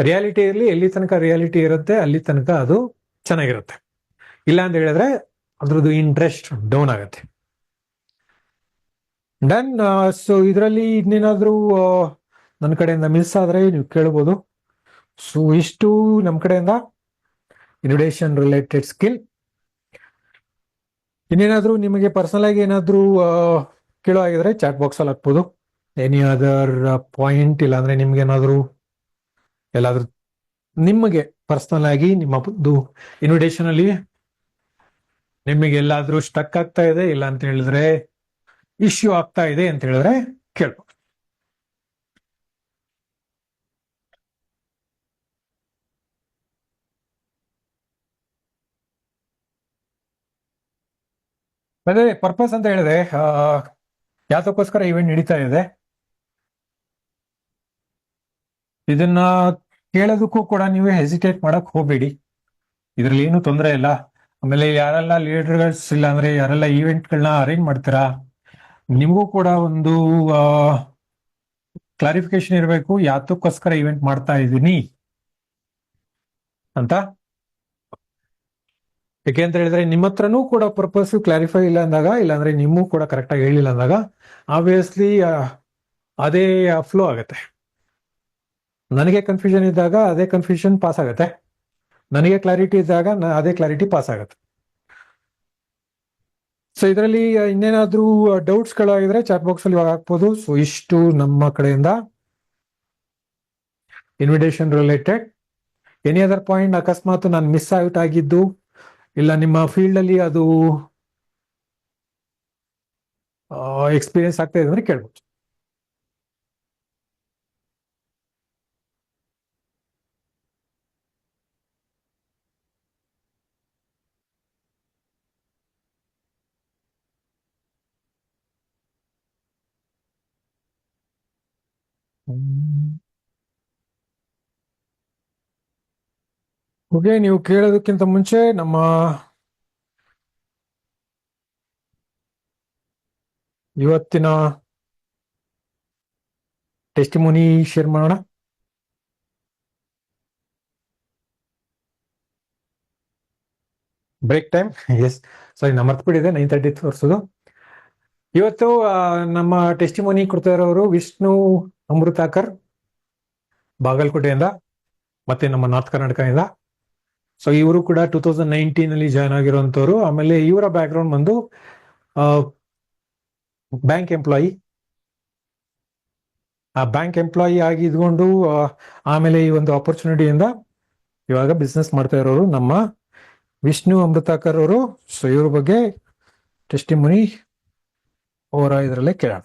Speaker 1: ರಿಯಾಲಿಟಿ ಇರಲಿ, ಎಲ್ಲಿ ತನಕ ರಿಯಾಲಿಟಿ ಇರುತ್ತೆ ಅಲ್ಲಿ ತನಕ ಅದು ಚೆನ್ನಾಗಿರುತ್ತೆ. ಇಲ್ಲ ಅಂತ ಹೇಳಿದ್ರೆ ಅದ್ರದ್ದು ಇಂಟ್ರೆಸ್ಟ್ ಡೌನ್ ಆಗುತ್ತೆ. ಡನ್. ಸೊ ಇದರಲ್ಲಿ ಇನ್ನೇನಾದ್ರೂ ನನ್ನ ಕಡೆಯಿಂದ ಮಿಸ್ ಆದ್ರೆ ನೀವು ಕೇಳ್ಬೋದು. ಸೊ ಇಷ್ಟು ನಮ್ಮ ಕಡೆಯಿಂದ ಇನ್ವಿಟೇಷನ್ ರಿಲೇಟೆಡ್ ಸ್ಕಿಲ್. ಇನ್ನೇನಾದ್ರೂ ನಿಮಗೆ ಪರ್ಸನಲ್ ಆಗಿ ಏನಾದ್ರೂ ಕೇಳೋ ಆಗಿದ್ರೆ ಚಾಟ್ ಬಾಕ್ಸ್ ಅಲ್ಲಿ ಹಾಕ್ಬೋದು. ಎನಿ ಅದರ್ ಪಾಯಿಂಟ್, ಇಲ್ಲಾಂದ್ರೆ ನಿಮ್ಗೆ ಏನಾದ್ರು ಎಲ್ಲಾದ್ರೂ ನಿಮಗೆ ಪರ್ಸನಲ್ ಆಗಿ ನಿಮ್ಮ ಇನ್ವಿಟೇಷನ್ ಅಲ್ಲಿ ನಿಮಗೆ ಎಲ್ಲಾದ್ರೂ ಸ್ಟಕ್ ಆಗ್ತಾ ಇದೆ, ಇಲ್ಲ ಅಂತ ಹೇಳಿದ್ರೆ ಇಶ್ಯೂ ಆಗ್ತಾ ಇದೆ ಅಂತ ಹೇಳಿದ್ರೆ ಕೇಳ್ಬೋದು. ಅದೇ ಪರ್ಪಸ್ ಅಂತ ಹೇಳಿದ್ರೆ ಯಾತಕ್ಕೋಸ್ಕರ ಇವೆಂಟ್ ನಡೀತಾ ಇದೆ ಇದನ್ನ ಕೇಳೋದಕ್ಕೂ ಕೂಡ ನೀವು ಹೆಸಿಟೇಟ್ ಮಾಡಕ್ ಹೋಗ್ಬೇಡಿ. ಇದ್ರಲ್ಲಿ ಏನು ತೊಂದರೆ ಇಲ್ಲ. ಆಮೇಲೆ ಯಾರೆಲ್ಲ ಲೀಡರ್ಸ್, ಇಲ್ಲ ಅಂದ್ರೆ ಯಾರೆಲ್ಲ ಈವೆಂಟ್ಗಳನ್ನ ಅರೇಂಜ್ ಮಾಡ್ತೀರಾ, ನಿಮಗೂ ಕೂಡ ಒಂದು ಕ್ಲಾರಿಫಿಕೇಶನ್ ಇರಬೇಕು, ಯಾತಕ್ಕೋಸ್ಕರ ಇವೆಂಟ್ ಮಾಡ್ತಾ ಇದ್ದೀನಿ ಅಂತ. ಯಾಕೆ ಅಂತ ಹೇಳಿದ್ರೆ ನಿಮ್ಮ ಹತ್ರನೂ ಕೂಡ ಪರ್ಪಸ್ ಕ್ಲಾರಿಫೈ ಇಲ್ಲ ಅಂದಾಗ, ಇಲ್ಲಾಂದ್ರೆ ನಿಮ್ಮೂ ಕೂಡ ಕರೆಕ್ಟ್ ಆಗಿ ಹೇಳಿಲ್ಲ ಅಂದಾಗ ಆಬ್ವಿಯಸ್ಲಿ ಅದೇ ಫ್ಲೋ ಆಗುತ್ತೆ. ನನಗೆ ಕನ್ಫ್ಯೂಷನ್ ಇದ್ದಾಗ ಅದೇ ಕನ್ಫ್ಯೂಷನ್ ಪಾಸ್ ಆಗುತ್ತೆ, ನನಗೆ ಕ್ಲಾರಿಟಿ ಇದ್ದಾಗ ಅದೇ ಕ್ಲಾರಿಟಿ ಪಾಸ್ ಆಗುತ್ತೆ. ಸೊ ಇದರಲ್ಲಿ ಇನ್ನೇನಾದ್ರೂ ಡೌಟ್ಸ್ ಗಳಾಗಿದ್ರೆ ಚಾಟ್ ಬಾಕ್ಸ್ ಅಲ್ಲಿ ಇವಾಗ ಹಾಕ್ಬೋದು. ಸೊ ಇಷ್ಟು ನಮ್ಮ ಕಡೆಯಿಂದ invitation related. Any other point ಅಕಸ್ಮಾತ್ ನಾನು ಮಿಸ್ ಔಟ್ ಆಗಿದ್ದು, ಇಲ್ಲ ನಿಮ್ಮ ಫೀಲ್ಡ್ ಅಲ್ಲಿ ಅದು ಎಕ್ಸ್ಪೀರಿಯನ್ಸ್ ಆಗ್ತಾ ಇದೆ ಅಂದ್ರೆ ಕೇಳ್ಬೋದು. ಓಕೆ, ನೀವು ಕೇಳೋದಕ್ಕಿಂತ ಮುಂಚೆ ನಮ್ಮ ಇವತ್ತಿನ ಟೆಸ್ಟಿಮೋನಿ ಶೇರ್ ಮಾಡೋಣ. Break time. ಎಸ್, ಸಾರಿ, ನಾ ಮರ್ತ್ಬಿಟ್ಟಿದೆ 9:30 ತೋರಿಸೋದು. ಇವತ್ತು ನಮ್ಮ ಟೆಸ್ಟಿಮೋನಿ ಕೊಡ್ತಾ ಇರೋರು ವಿಷ್ಣು ಅಮೃತಾಕರ್, ಬಾಗಲಕೋಟೆಯಿಂದ, ಮತ್ತೆ ನಮ್ಮ ನಾರ್ತ್ ಕರ್ನಾಟಕದಿಂದ. ಸೊ ಇವರು ಕೂಡ 2019 ಅಲ್ಲಿ ಜಾಯ್ನ್ ಆಗಿರುವಂತವ್ರು. ಆಮೇಲೆ ಇವರ ಬ್ಯಾಕ್ ಗ್ರೌಂಡ್ ಬಂದು ಬ್ಯಾಂಕ್ ಎಂಪ್ಲಾಯಿ. ಆ ಬ್ಯಾಂಕ್ ಎಂಪ್ಲಾಯಿ ಆಗಿ ಇದ್ಕೊಂಡು ಆಮೇಲೆ ಈ ಒಂದು ಆಪರ್ಚುನಿಟಿಯಿಂದ ಇವಾಗ ಬಿಸ್ನೆಸ್ ಮಾಡ್ತಾ ಇರೋರು ನಮ್ಮ ವಿಷ್ಣು ಅಮೃತಾಕರ್ ಅವರು. ಸೊ ಇವ್ರ ಬಗ್ಗೆ ಟೆಸ್ಟಿಮನಿ ಅವರ ಇದರಲ್ಲೇ ಕೇಳೋಣ.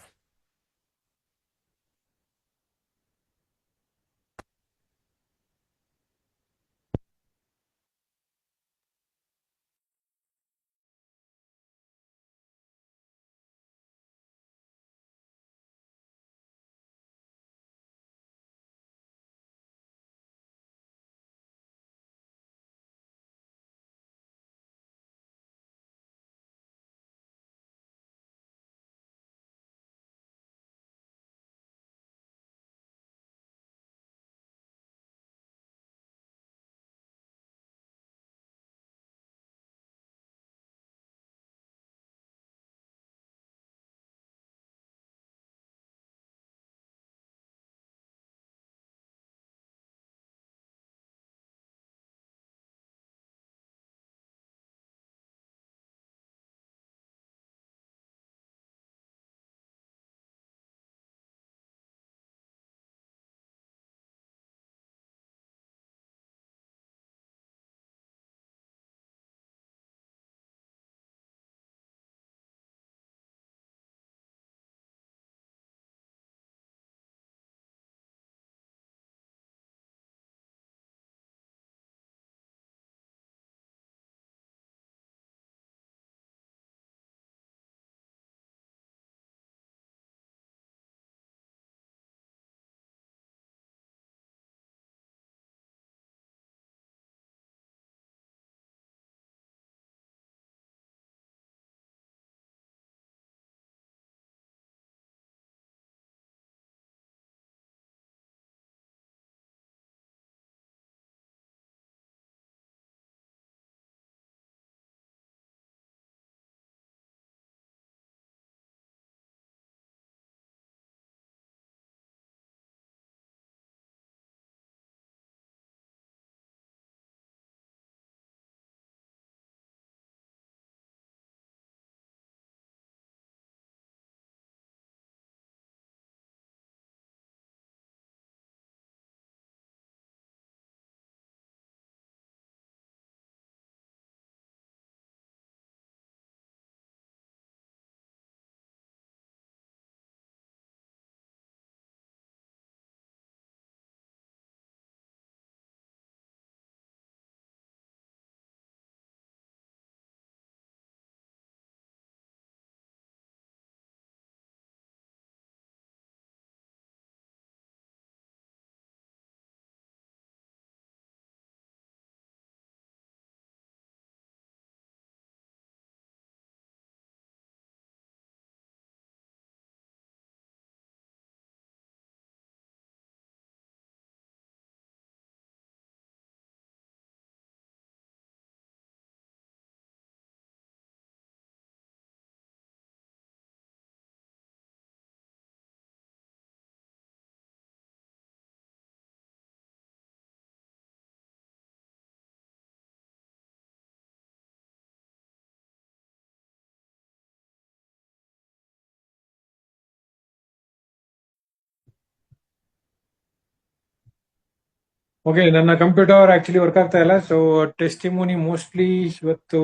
Speaker 1: ಓಕೆ, ನನ್ನ ಕಂಪ್ಯೂಟರ್ ಆಕ್ಚುಲಿ ವರ್ಕ್ ಆಗ್ತಾ ಇಲ್ಲ. ಸೊ ಟೆಸ್ಟಿಮೋನಿ ಮೋಸ್ಟ್ಲಿ ಇವತ್ತು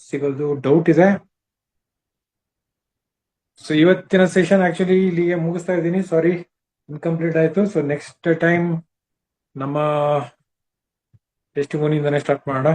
Speaker 1: ಸಿಗೋದು ಡೌಟ್ ಇದೆ. ಸೊ ಇವತ್ತಿನ ಸೆಷನ್ ಆಕ್ಚುಲಿ ಇಲ್ಲಿಗೆ ಮುಗಿಸ್ತಾ ಇದ್ದೀನಿ. ಸಾರಿ, ಇನ್ಕಂಪ್ಲೀಟ್ ಆಯ್ತು. ಸೊ ನೆಕ್ಸ್ಟ್ ಟೈಮ್ ನಮ್ಮ ಟೆಸ್ಟಿಮೋನಿಯಿಂದನೇ ಸ್ಟಾರ್ಟ್ ಮಾಡೋಣ.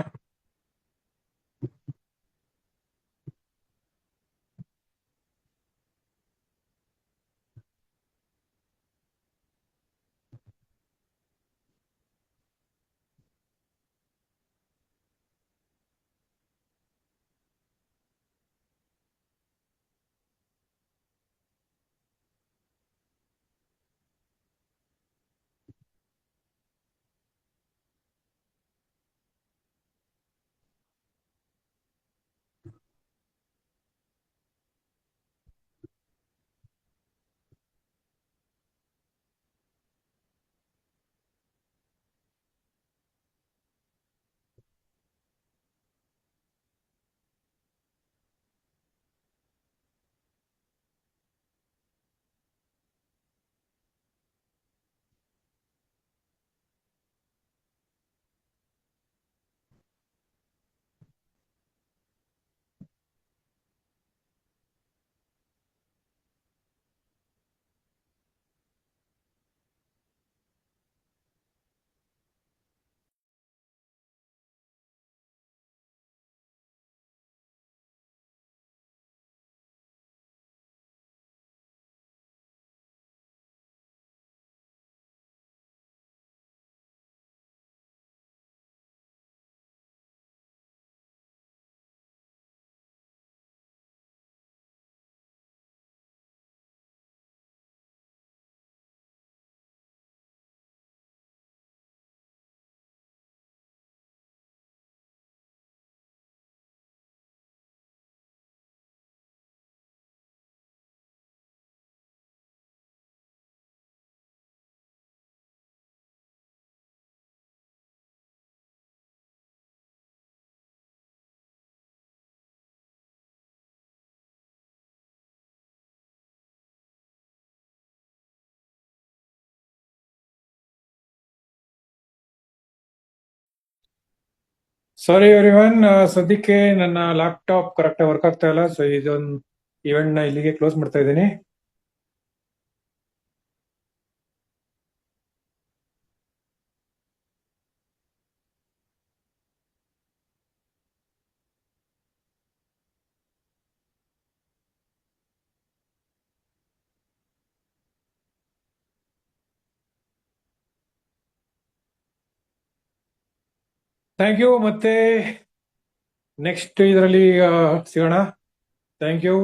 Speaker 1: ಸಾರಿ ಎವ್ರಿವನ್, ಸದ್ಯಕ್ಕೆ ನನ್ನ ಲ್ಯಾಪ್ಟಾಪ್ ಕರೆಕ್ಟಾಗಿ ವರ್ಕ್ ಆಗ್ತಾ ಇಲ್ಲ. ಸೊ ಇದೊಂದು ಇವೆಂಟ್ ನ ಇಲ್ಲಿಗೆ ಕ್ಲೋಸ್ ಮಾಡ್ತಾ ಇದ್ದೀನಿ. Thank you. ಮತ್ತೆ ನೆಕ್ಸ್ಟ್ ಇದರಲ್ಲಿ ಸಿಗೋಣ. Thank you.